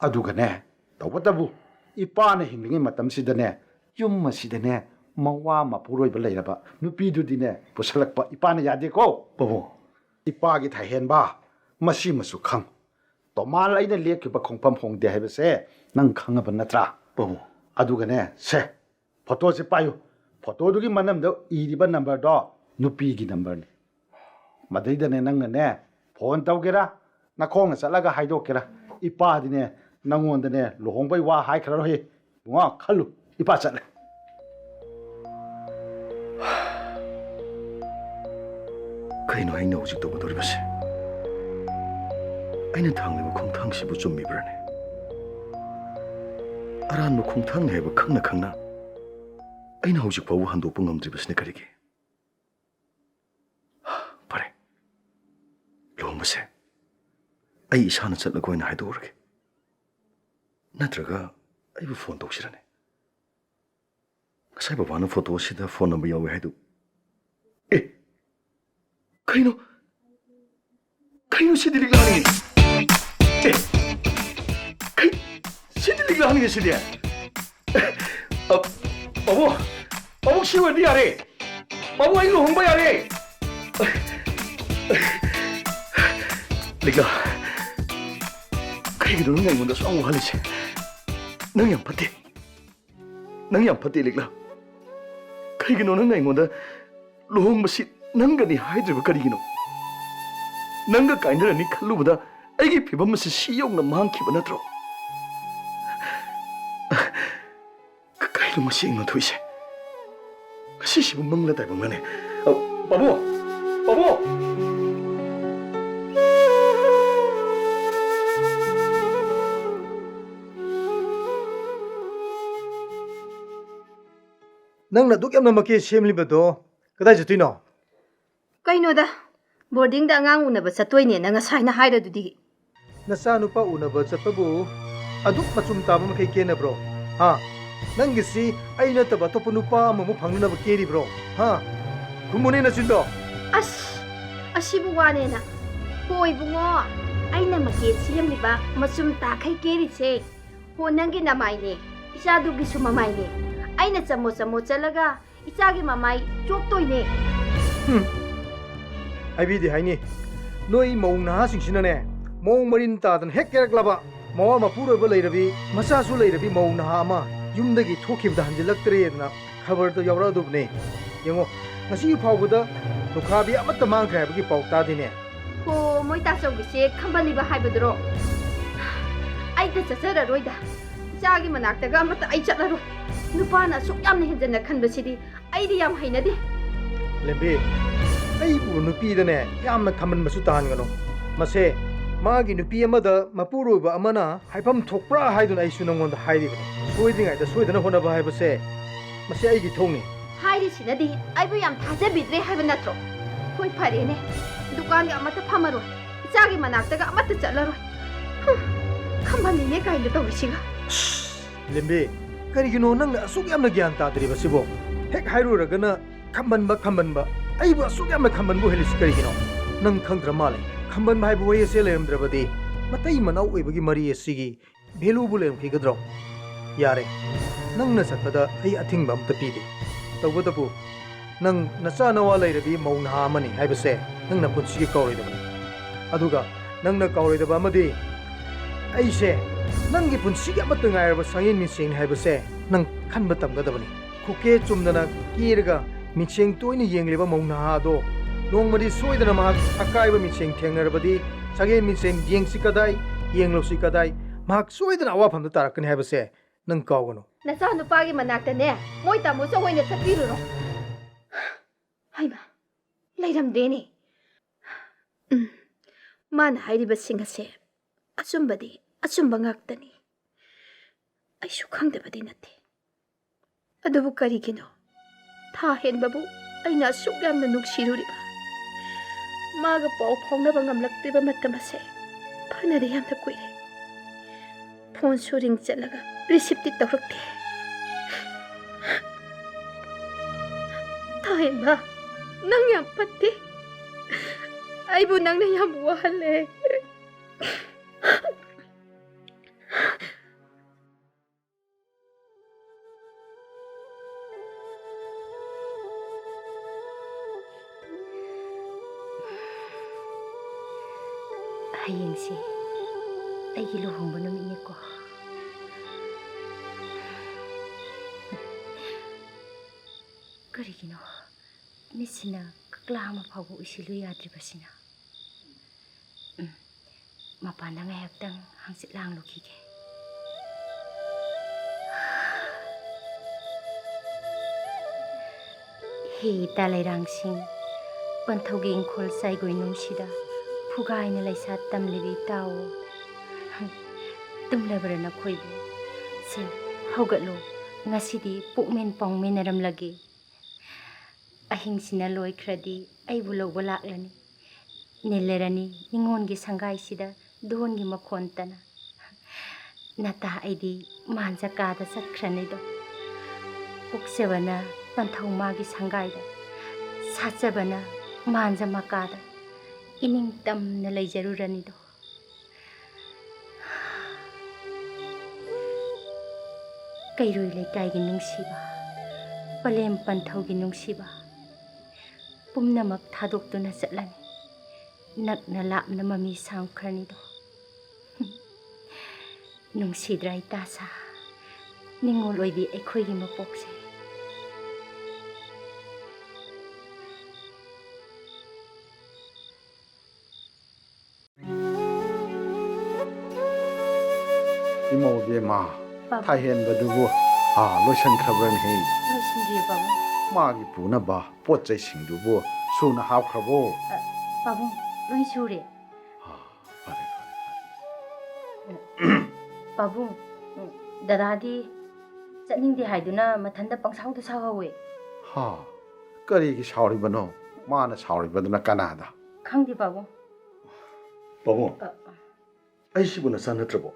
ꯑꯗꯨꯒꯅꯦ ꯇꯧꯕꯇꯕꯨ ꯏꯄꯥꯅ ꯍꯤꯡꯂꯤꯉꯩ ꯃꯇꯝꯁꯤꯗꯅꯦ ꯌꯨꯝ ꯑꯁꯤꯗꯅꯦ ꯃꯋꯥ ꯃꯄꯨꯔꯣꯏꯕ ꯂꯩꯔꯕ ꯅꯨꯄꯤꯗꯨꯗꯤꯅꯦ ꯄꯨꯁꯜꯂꯛꯄ ꯏꯄꯥꯅ ꯌꯥꯗꯦꯀꯣ ꯄꯥꯕꯨꯡ ꯏꯄꯥꯒꯤ ꯊꯥꯏꯍꯦꯟꯕ ꯃꯁꯤꯃꯁꯨ ꯈꯪ ꯇꯣꯃꯥꯜ ꯑꯩꯅ ꯂꯦꯞꯈꯤꯕ ꯈꯣꯡꯐꯝ ꯍꯣꯡꯗꯦ ꯍꯥꯏꯕꯁꯦ ꯅꯪ ꯈꯪꯉꯕ ꯅꯠꯇ꯭ꯔꯥ ꯄꯥꯕꯨꯡ ꯑꯗꯨꯒꯅꯦ ꯁꯦ ꯐꯣꯇꯣꯁꯦ ꯄꯥꯏꯌꯨ ꯐꯣꯇꯣꯗꯨꯒꯤ ꯃꯅꯝꯗ ꯏꯔꯤꯕ ꯅꯝꯕꯔꯗꯣ ꯅꯨꯄꯤꯒꯤ ꯅꯝꯕꯔꯅꯤ ꯃꯗꯩꯗꯅꯦ ꯅꯪꯅꯅꯦ ꯐꯣꯟ ꯇꯧꯒꯦꯔꯥ ꯅꯈꯣꯡꯅ ꯆꯠꯂꯒ ꯍꯥꯏꯗꯣꯛꯀꯦꯔꯥ ꯏꯄꯥꯗꯤꯅꯦ ꯅꯪꯉꯣꯟꯗꯅꯦ ꯂꯨꯍꯣꯡꯕꯩ ꯋꯥ ꯍꯥꯏꯈ꯭ꯔꯔꯣꯏ ꯏꯕꯨꯡꯉꯣ ꯈꯜꯂꯨ ꯏꯄꯥ ꯆꯠꯂꯦ ꯀꯩꯅꯣ ꯑꯩꯅ ꯍꯧꯖꯤꯛ ꯇꯧꯒꯗꯧꯔꯤꯕꯁꯦ ꯑꯩꯅ ꯊꯥꯡꯂꯤꯕ ꯈꯣꯡꯊꯥꯡꯁꯤꯕꯨ ꯆꯨꯝꯃꯤꯕ꯭ꯔꯅꯦ ꯑꯔꯥꯟꯕ ꯈꯣꯡꯊꯥꯡꯅꯤ ꯍꯥꯏꯕ ꯈꯪꯅ ꯈꯪꯅ ꯑꯩꯅ ꯍꯧꯖꯤꯛ ꯐꯥꯎꯕ ꯍꯟꯗꯣꯛꯄ ꯉꯝꯗ꯭ꯔꯤꯕꯁꯤꯅ ꯀꯔꯤꯒꯤ ꯐꯔꯦ ꯂꯨꯍꯣꯡꯕꯁꯦ ꯑꯩ ꯏꯁꯥꯅ ꯆꯠꯂꯒ ꯑꯣꯏꯅ ꯍꯥꯏꯗꯣꯛꯎꯔꯒꯦ ꯅꯠꯇ꯭ꯔꯒ ꯑꯩꯕꯨ ꯐꯣꯟ ꯇꯧꯁꯤꯔꯅꯦ ꯉꯁꯥꯏ ꯕꯕꯥꯅ ꯐꯣꯇꯣ ꯑꯁꯤꯗ ꯐꯣꯟ ꯅꯝꯕꯔ ꯌꯥꯎꯋꯦ ꯍꯥꯏꯗꯨ ꯑꯦ ꯀꯩꯅꯣ ꯁꯤꯗꯤ ꯂꯤꯛꯂꯥꯅꯤ ꯁꯤꯗꯤ ꯂꯤꯛꯂꯥꯅꯤ ꯁꯤꯗꯤ ꯄꯥꯕꯨꯡ ꯁꯤ ꯑꯣꯏꯔꯗꯤ ꯌꯥꯔꯦ ꯄꯥꯕꯨꯡ ꯑꯩ ꯂꯨꯍꯣꯡꯕ ꯌꯥꯔꯦ ꯂꯤꯛꯂꯥ ꯀꯩꯒꯤꯅꯣ ꯅꯪ ꯑꯩꯉꯣꯟꯗ ꯁꯨꯝ ꯋꯥꯍꯜꯂꯤꯁꯦ ꯅꯪ ꯌꯥꯝ ꯐꯠꯇꯦ ꯂꯤꯛꯂꯥ ꯀꯩꯒꯤꯅꯣ ꯅꯪ ꯑꯩꯉꯣꯟꯗ ꯂꯨꯍꯣꯡꯕꯁꯤ ꯅꯪꯒꯅꯤ ꯍꯥꯏꯗ꯭ꯔꯤꯕ ꯀꯔꯤꯒꯤꯅꯣ ꯅꯪꯒ ꯀꯥꯏꯅꯔꯅꯤ ꯈꯜꯂꯨꯕꯗ ꯑꯩꯒꯤ ꯐꯤꯕꯝ ꯑꯁꯤ ꯁꯤ ꯌꯧꯅ ꯃꯥꯡꯈꯤꯕ ꯅꯠꯇ꯭ꯔꯣ ꯀꯩꯅꯣ ꯉꯁꯤ ꯑꯩꯉꯣꯟꯗ ꯊꯣꯛꯏꯁꯦ ꯉꯁꯤꯁꯤꯕꯨ ꯃꯪꯂ ꯇꯥꯏꯕꯪꯂꯅꯦ ꯄꯥꯕꯨꯡ ꯅꯪꯅ ꯑꯗꯨꯛ ꯌꯥꯝꯅ ꯃꯀꯦ ꯁꯦꯝꯂꯤꯕꯗꯣ ꯀꯗꯥꯏ ꯆꯠꯇꯣꯏꯅꯣ ꯀꯩꯅꯣꯗ ꯕꯣꯔꯗꯤꯡꯗ ꯑꯉꯥꯡ ꯎꯅꯕ ꯆꯠꯇꯣꯏꯅꯦꯅ ꯉꯁꯥꯏꯅ ꯍꯥꯏꯔꯗꯨꯗꯤ ꯅꯆꯥ ꯅꯨꯄꯥ ꯎꯅꯕ ꯆꯠꯄꯕꯨ ꯑꯗꯨꯛ ꯃꯆꯨꯝ ꯇꯥꯕ ꯃꯈꯩ ꯀꯦꯅꯕ꯭ꯔꯣ ꯍꯥ ꯅꯪꯒꯤꯁꯤ ꯑꯩ ꯅꯠꯇꯕ ꯑꯇꯣꯞꯄ ꯅꯨꯄꯥ ꯑꯃꯃꯨꯛ ꯐꯪꯅꯅꯕ ꯀꯦꯔꯤꯕ꯭ꯔꯣ ꯍꯥ ꯈꯨꯝꯃꯨꯅꯦ ꯅꯆꯤꯟꯗꯣ ꯑꯁꯤꯕꯨ ꯋꯥꯅꯦꯅ ꯍꯣꯏ ꯏꯕꯨꯡꯉꯣ ꯑꯩꯅ ꯃꯀꯦ ꯁꯦꯝꯂꯤꯕ ꯃꯆꯨꯝ ꯇꯥꯈꯩ ꯀꯦꯔꯤꯁꯦ ꯍꯣ ꯅꯪꯒꯤ ꯅꯃꯥꯏꯅꯦ ꯏꯆꯥꯗꯨꯒꯤꯁꯨ ꯃꯃꯥꯏꯅꯦ ꯑꯩꯅ ꯆꯝꯃꯣ ꯆꯠꯂꯒ ꯏꯆꯥꯒꯤ ꯃꯃꯥꯏ ꯆꯣꯞꯇꯣꯏꯅꯦ ꯍꯥꯏꯕꯤꯗꯤ ꯍꯥꯏꯅꯤ ꯅꯣꯏ ꯃꯧ ꯅꯍꯥꯁꯤꯡꯁꯤꯅꯅꯦ ꯃꯑꯣꯡ ꯃꯔꯤꯟ ꯇꯥꯗꯅ ꯍꯦꯛ ꯀꯦꯔꯛꯂꯕ ꯃꯋꯥ ꯃꯄꯨꯔꯣꯏꯕ ꯂꯩꯔꯕꯤ ꯃꯆꯥꯁꯨ ꯂꯩꯔꯕꯤ ꯃꯧ ꯅꯍꯥ ꯑꯃ ꯌꯨꯝꯗꯒꯤ ꯊꯣꯛꯈꯤꯕꯗ ꯍꯟꯖꯤꯜꯂꯛꯇ꯭ꯔꯦꯗꯅ ꯈꯕꯔꯗ ꯌꯥꯎꯔꯛꯑꯗꯨꯕꯅꯦ ꯌꯦꯡꯉꯣ ꯉꯁꯤꯒꯤ ꯐꯥꯎꯕꯗ ꯂꯨꯈ꯭ꯔꯥꯕꯤ ꯑꯃꯠꯇ ꯃꯥꯡꯈ꯭ꯔꯦ ꯍꯥꯏꯕꯒꯤ ꯄꯥꯎ ꯇꯥꯗꯦꯅꯦ ꯍꯣ ꯃꯣꯏ ꯇꯥꯆꯧꯒꯤꯁꯦ ꯈꯝꯕꯜꯂꯤꯕ ꯍꯥꯏꯕꯗꯨꯔꯣ ꯑꯩꯗ ꯆꯠꯆꯔꯔꯣꯏꯗ ꯏꯆꯥꯒꯤ ꯃꯅꯥꯛꯇꯒ ꯑꯃꯠꯇ ꯑꯩ ꯆꯠꯂꯔꯣꯏ ꯅꯨꯄꯥꯅ ꯑꯁꯨꯛ ꯌꯥꯝꯅ ꯍꯦꯟꯖꯟꯅ ꯈꯟꯕꯁꯤꯗꯤ ꯑꯩꯗꯤ ꯌꯥꯝ ꯍꯩꯅꯗꯦ ꯂꯦꯝꯕꯤ ꯑꯩꯕꯨ ꯅꯨꯄꯤꯗꯅꯦ ꯌꯥꯝꯅ ꯈꯝꯕꯟꯕꯁꯨ ꯇꯥꯍꯟꯒꯅꯨ ꯃꯁꯦ ꯃꯥꯒꯤ ꯅꯨꯄꯤ ꯑꯃꯗ ꯃꯄꯨꯔꯣꯏꯕ ꯑꯃꯅ ꯍꯥꯏꯐꯝ ꯊꯣꯛꯄ꯭ꯔꯥ ꯍꯥꯏꯗꯨꯅ ꯑꯩꯁꯨ ꯅꯉꯣꯟꯗ ꯍꯥꯏꯔꯤꯕꯅꯤ ꯁꯣꯏꯗ꯭ꯔꯤꯉꯩꯗ ꯁꯣꯏꯗꯅ ꯍꯣꯠꯅꯕ ꯍꯥꯏꯕꯁꯦ ꯃꯁꯤ ꯑꯩꯒꯤ ꯊꯧꯅꯤ ꯍꯥꯏꯔꯤꯁꯤꯅꯗꯤ ꯑꯩꯕꯨ ꯌꯥꯝ ꯊꯥꯖꯕꯤꯗ꯭ꯔꯦ ꯍꯥꯏꯕ ꯅꯠꯇ꯭ꯔꯣ ꯍꯣꯏ ꯐꯔꯦꯅꯦ ꯗꯨꯀꯥꯟꯒ ꯑꯃꯠꯇ ꯐꯝꯃꯔꯣꯏ ꯏꯆꯥꯒꯤ ꯃꯅꯥꯛꯇꯒ ꯑꯃꯠꯇ ꯆꯠꯂꯔꯣꯏ ꯈꯝꯕꯜꯂꯤꯅꯦ ꯀꯥꯏꯅ ꯇꯧꯔꯤꯁꯤꯒ ꯂꯦꯝꯕꯤ ꯀꯔꯤꯒꯤꯅꯣ ꯅꯪꯅ ꯑꯁꯨꯛ ꯌꯥꯝꯅ ꯒ꯭ꯌꯥꯟ ꯇꯥꯗ꯭ꯔꯤꯕꯁꯤꯕꯣ ꯍꯦꯛ ꯍꯥꯏꯔꯨꯔꯒꯅ ꯈꯝꯕꯟꯕ ꯑꯩꯕꯨ ꯑꯁꯨꯛ ꯌꯥꯝꯅ ꯈꯝꯕꯟꯕꯨ ꯍꯦꯜꯂꯤꯁꯤ ꯀꯔꯤꯒꯤꯅꯣ ꯅꯪ ꯈꯪꯗ꯭ꯔ ꯃꯥꯜꯂꯦ ꯈꯝꯕꯟꯕ ꯍꯥꯏꯕ ꯋꯥꯍꯩ ꯑꯁꯤ ꯂꯩꯔꯝꯗ꯭ꯔꯕꯗꯤ ꯃꯇꯩ ꯃꯅꯥꯎ ꯑꯣꯏꯕꯒꯤ ꯃꯔꯤ ꯑꯁꯤꯒꯤ ꯚꯦꯂꯨꯕꯨ ꯂꯩꯔꯝꯈꯤꯒꯗ꯭ꯔꯣ ꯌꯥꯔꯦ ꯅꯪꯅ ꯆꯠꯄꯗ ꯑꯩ ꯑꯊꯤꯡꯕ ꯑꯝꯇ ꯄꯤꯗꯦ ꯇꯧꯕꯇꯕꯨ ꯅꯪ ꯅꯆꯥ ꯅꯋꯥ ꯂꯩꯔꯕꯤ ꯃꯧ ꯅꯍꯥ ꯑꯃꯅꯤ ꯍꯥꯏꯕꯁꯦ ꯅꯪꯅ ꯄꯨꯟꯁꯤꯒꯤ ꯀꯥꯎꯔꯣꯏꯗꯕꯅꯤ ꯑꯗꯨꯒ ꯅꯪꯅ ꯀꯥꯎꯔꯣꯏꯗꯕ ꯑꯃꯗꯤ ꯑꯩꯁꯦ ꯅꯪꯒꯤ ꯄꯨꯟꯁꯤꯒꯤ ꯑꯃꯠꯇ ꯉꯥꯏꯔꯕ ꯁꯥꯡꯌꯦꯟ ꯃꯤꯠꯁꯦꯡꯅꯤ ꯍꯥꯏꯕꯁꯦ ꯅꯪ ꯈꯟꯕ ꯇꯝꯒꯗꯕꯅꯤ ꯈꯨꯀꯦ ꯆꯨꯝꯗꯅ ꯀꯦꯔꯒ ꯃꯤꯠꯁꯦꯡ ꯇꯣꯏꯅ ꯌꯦꯡꯂꯤꯕ ꯃꯧ ꯅꯍꯥ ꯑꯗꯣ ꯅꯣꯡꯃꯗꯤ ꯁꯣꯏꯗꯅ ꯃꯍꯥꯛ ꯑꯀꯥꯏꯕ ꯃꯤꯠꯁꯦꯡ ꯊꯦꯡꯅꯔꯕꯗꯤ ꯁꯥꯡꯌꯦꯟ ꯃꯤꯠꯁꯦꯡ ꯌꯦꯡꯁꯤ ꯀꯗꯥꯏ ꯌꯦꯡꯂꯨꯁꯤ ꯀꯗꯥꯏ ꯃꯍꯥꯛ ꯁꯣꯏꯗꯅ ꯑꯋꯥꯐꯝꯗ ꯇꯥꯔꯛꯀꯅꯤ ꯍꯥꯏꯕꯁꯦ ꯅꯪ ꯀꯥꯎꯒꯅꯨ ꯅꯆꯥ ꯅꯨꯄꯥꯒꯤ ꯃꯅꯥꯛꯇꯅꯦ ꯃꯣꯏ ꯇꯥꯃꯣꯆꯧ ꯑꯣꯏꯅ ꯆꯠꯄꯤꯔꯨꯔꯣ ꯍꯩꯃꯥ ꯂꯩꯔꯝꯗꯦꯅꯦ ꯃꯥꯅ ꯍꯥꯏꯔꯤꯕꯁꯤꯡ ꯑꯁꯦ ꯑꯆꯨꯝꯕꯗꯤ ꯑꯆꯨꯝꯕ ꯉꯥꯛꯇꯅꯤ ꯑꯩꯁꯨ ꯈꯪꯗꯕꯗꯤ ꯅꯠꯇꯦ ꯑꯗꯨꯕꯨ ꯀꯔꯤꯒꯤꯅꯣ ꯊꯥ ꯍꯦꯟꯕꯕꯨ ꯑꯩꯅ ꯑꯁꯨꯛ ꯌꯥꯝꯅ ꯅꯨꯡꯁꯤꯔꯨꯔꯤꯕ ꯃꯥꯒ ꯄꯥꯎ ꯐꯥꯎꯅꯕ ꯉꯝꯂꯛꯇ꯭ꯔꯤꯕ ꯃꯇꯝ ꯑꯁꯦ ꯐꯅꯗꯤ ꯌꯥꯝꯅ ꯀꯨꯏꯔꯦ ꯐꯣꯟꯁꯨ ꯔꯤꯡ ꯆꯠꯂꯒ ꯔꯤꯁꯤꯞꯇꯤ ꯇꯧꯔꯛꯇꯦ ꯊꯥ ꯍꯦꯟꯕ ꯅꯪ ꯌꯥꯝ ꯐꯠꯇꯦ ꯑꯩꯕꯨ ꯅꯪꯅ ꯌꯥꯝ ꯋꯥꯍꯜꯂꯦ ꯍꯌꯦꯡꯁꯦ ꯑꯩꯒꯤ ꯂꯨꯍꯣꯡꯕ ꯅꯨꯃꯤꯠꯅꯤꯀꯣ ꯀꯔꯤꯒꯤꯅꯣ ꯃꯤꯠꯁꯤꯅ ꯀꯛꯂꯥ ꯑꯃ ꯐꯥꯎꯕ ꯎꯏꯁꯤꯜꯂꯨ ꯌꯥꯗ꯭ꯔꯤꯕꯁꯤꯅ ꯃꯄꯥꯟꯗ ꯉꯥꯏꯍꯥꯛꯇꯪ ꯍꯪꯆꯤꯠ ꯂꯥꯡꯂꯨꯈꯤꯒꯦ ꯍꯦ ꯏꯇꯥ ꯂꯩꯔꯥꯡꯁꯤꯡ ꯄꯟꯊꯧꯒꯤ ꯏꯪꯈꯣꯜ ꯆꯥꯏꯒꯣꯏꯅꯨꯡꯁꯤꯗ ꯐꯨꯒꯥꯏꯅ ꯂꯩꯁꯥ ꯇꯝꯂꯤꯕꯤ ꯇꯥꯎ ꯇꯨꯝꯂꯕꯔ ꯅꯈꯣꯏꯕꯨ ꯁꯤ ꯍꯧꯒꯠꯂꯣ ꯉꯁꯤꯗꯤ ꯄꯨꯛꯃꯦꯟ ꯄꯥꯎꯃꯤꯟꯅꯔꯝꯂꯒꯦ ꯑꯍꯤꯡꯁꯤꯅ ꯂꯣꯏꯈ꯭ꯔꯗꯤ ꯑꯩꯕꯨ ꯂꯧꯕ ꯂꯥꯛꯂꯅꯤ ꯅꯤꯜꯂꯔꯅꯤ ꯅꯤꯉꯣꯟꯒꯤ ꯁꯪꯒꯥꯏꯁꯤꯗ ꯙꯣꯟꯒꯤ ꯃꯈꯣꯟꯇꯅ ꯅꯇꯥ ꯑꯩꯗꯤ ꯃꯥꯟꯖ ꯀꯥꯗ ꯆꯠꯈ꯭ꯔꯅꯤꯗꯣ ꯄꯣꯛꯆꯕꯅ ꯄꯟꯊꯧ ꯃꯥꯒꯤ ꯁꯪꯒꯥꯏꯗ ꯁꯥꯠꯆꯕꯅ ꯃꯥꯟꯖ ꯃꯀꯥꯗ ꯏꯅꯤꯡ ꯇꯝꯅ ꯂꯩꯖꯔꯨꯔꯅꯤꯗꯣ ꯀꯩꯔꯣꯏ ꯂꯩꯀꯥꯏꯒꯤ ꯅꯨꯡꯁꯤꯕ ꯄꯂꯦꯝ ꯄꯟꯊꯧꯒꯤ ꯅꯨꯡꯁꯤꯕ ꯄꯨꯝꯅꯃꯛ ꯊꯥꯗꯣꯛꯇꯨꯅ ꯆꯠꯂꯅꯤ ꯅꯛꯅ ꯂꯥꯞꯅ ꯃꯃꯤ ꯁꯥꯝꯈ꯭ꯔꯅꯤꯗꯣ ꯅꯨꯡꯁꯤꯗ꯭ꯔꯥ ꯏꯇꯥꯁꯥ ꯅꯤꯡꯉꯣꯜ ꯑꯣꯏꯕꯤ ꯑꯩꯈꯣꯏꯒꯤ ꯃꯄꯣꯛꯁꯦ ꯏꯃꯧ ꯏꯕꯦꯝꯃ ꯊꯥ ꯍꯦꯟꯕꯗꯨꯕꯨ ꯂꯣꯏꯁꯤꯟꯈ꯭ꯔꯕ꯭ꯔꯅꯦ ꯂꯣꯏꯁꯤꯟꯗ꯭ꯔꯤꯌꯦ ꯄꯥꯕꯨꯡ ꯃꯥꯒꯤ ꯄꯨꯅꯕ ꯄꯣꯠ ꯆꯩꯁꯤꯡꯗꯨꯕꯨ ꯁꯨꯅ ꯍꯥꯞꯈ꯭ꯔꯕꯣ ꯄꯥꯕꯨꯡ ꯂꯣꯏ ꯁꯨꯔꯦ ꯐꯔꯦ ꯄꯥꯕꯨꯡ ꯗꯗꯥꯗꯤ ꯆꯠꯅꯤꯡꯗꯦ ꯍꯥꯏꯗꯨꯅ ꯃꯊꯟꯇ ꯄꯪꯁꯥꯎꯗ ꯁꯥꯎꯍꯧꯋꯦ ꯀꯔꯤꯒꯤ ꯁꯥꯎꯔꯤꯕꯅꯣ ꯃꯥꯅ ꯁꯥꯎꯔꯤꯕꯗꯨꯅ ꯀꯅꯥꯗ ꯈꯪꯗꯦ ꯄꯥꯕꯨꯡ ꯄꯥꯕꯨꯡ ꯑꯩꯁꯤꯕꯨ ꯅꯆꯥ ꯅꯠꯇ꯭ꯔꯕꯣ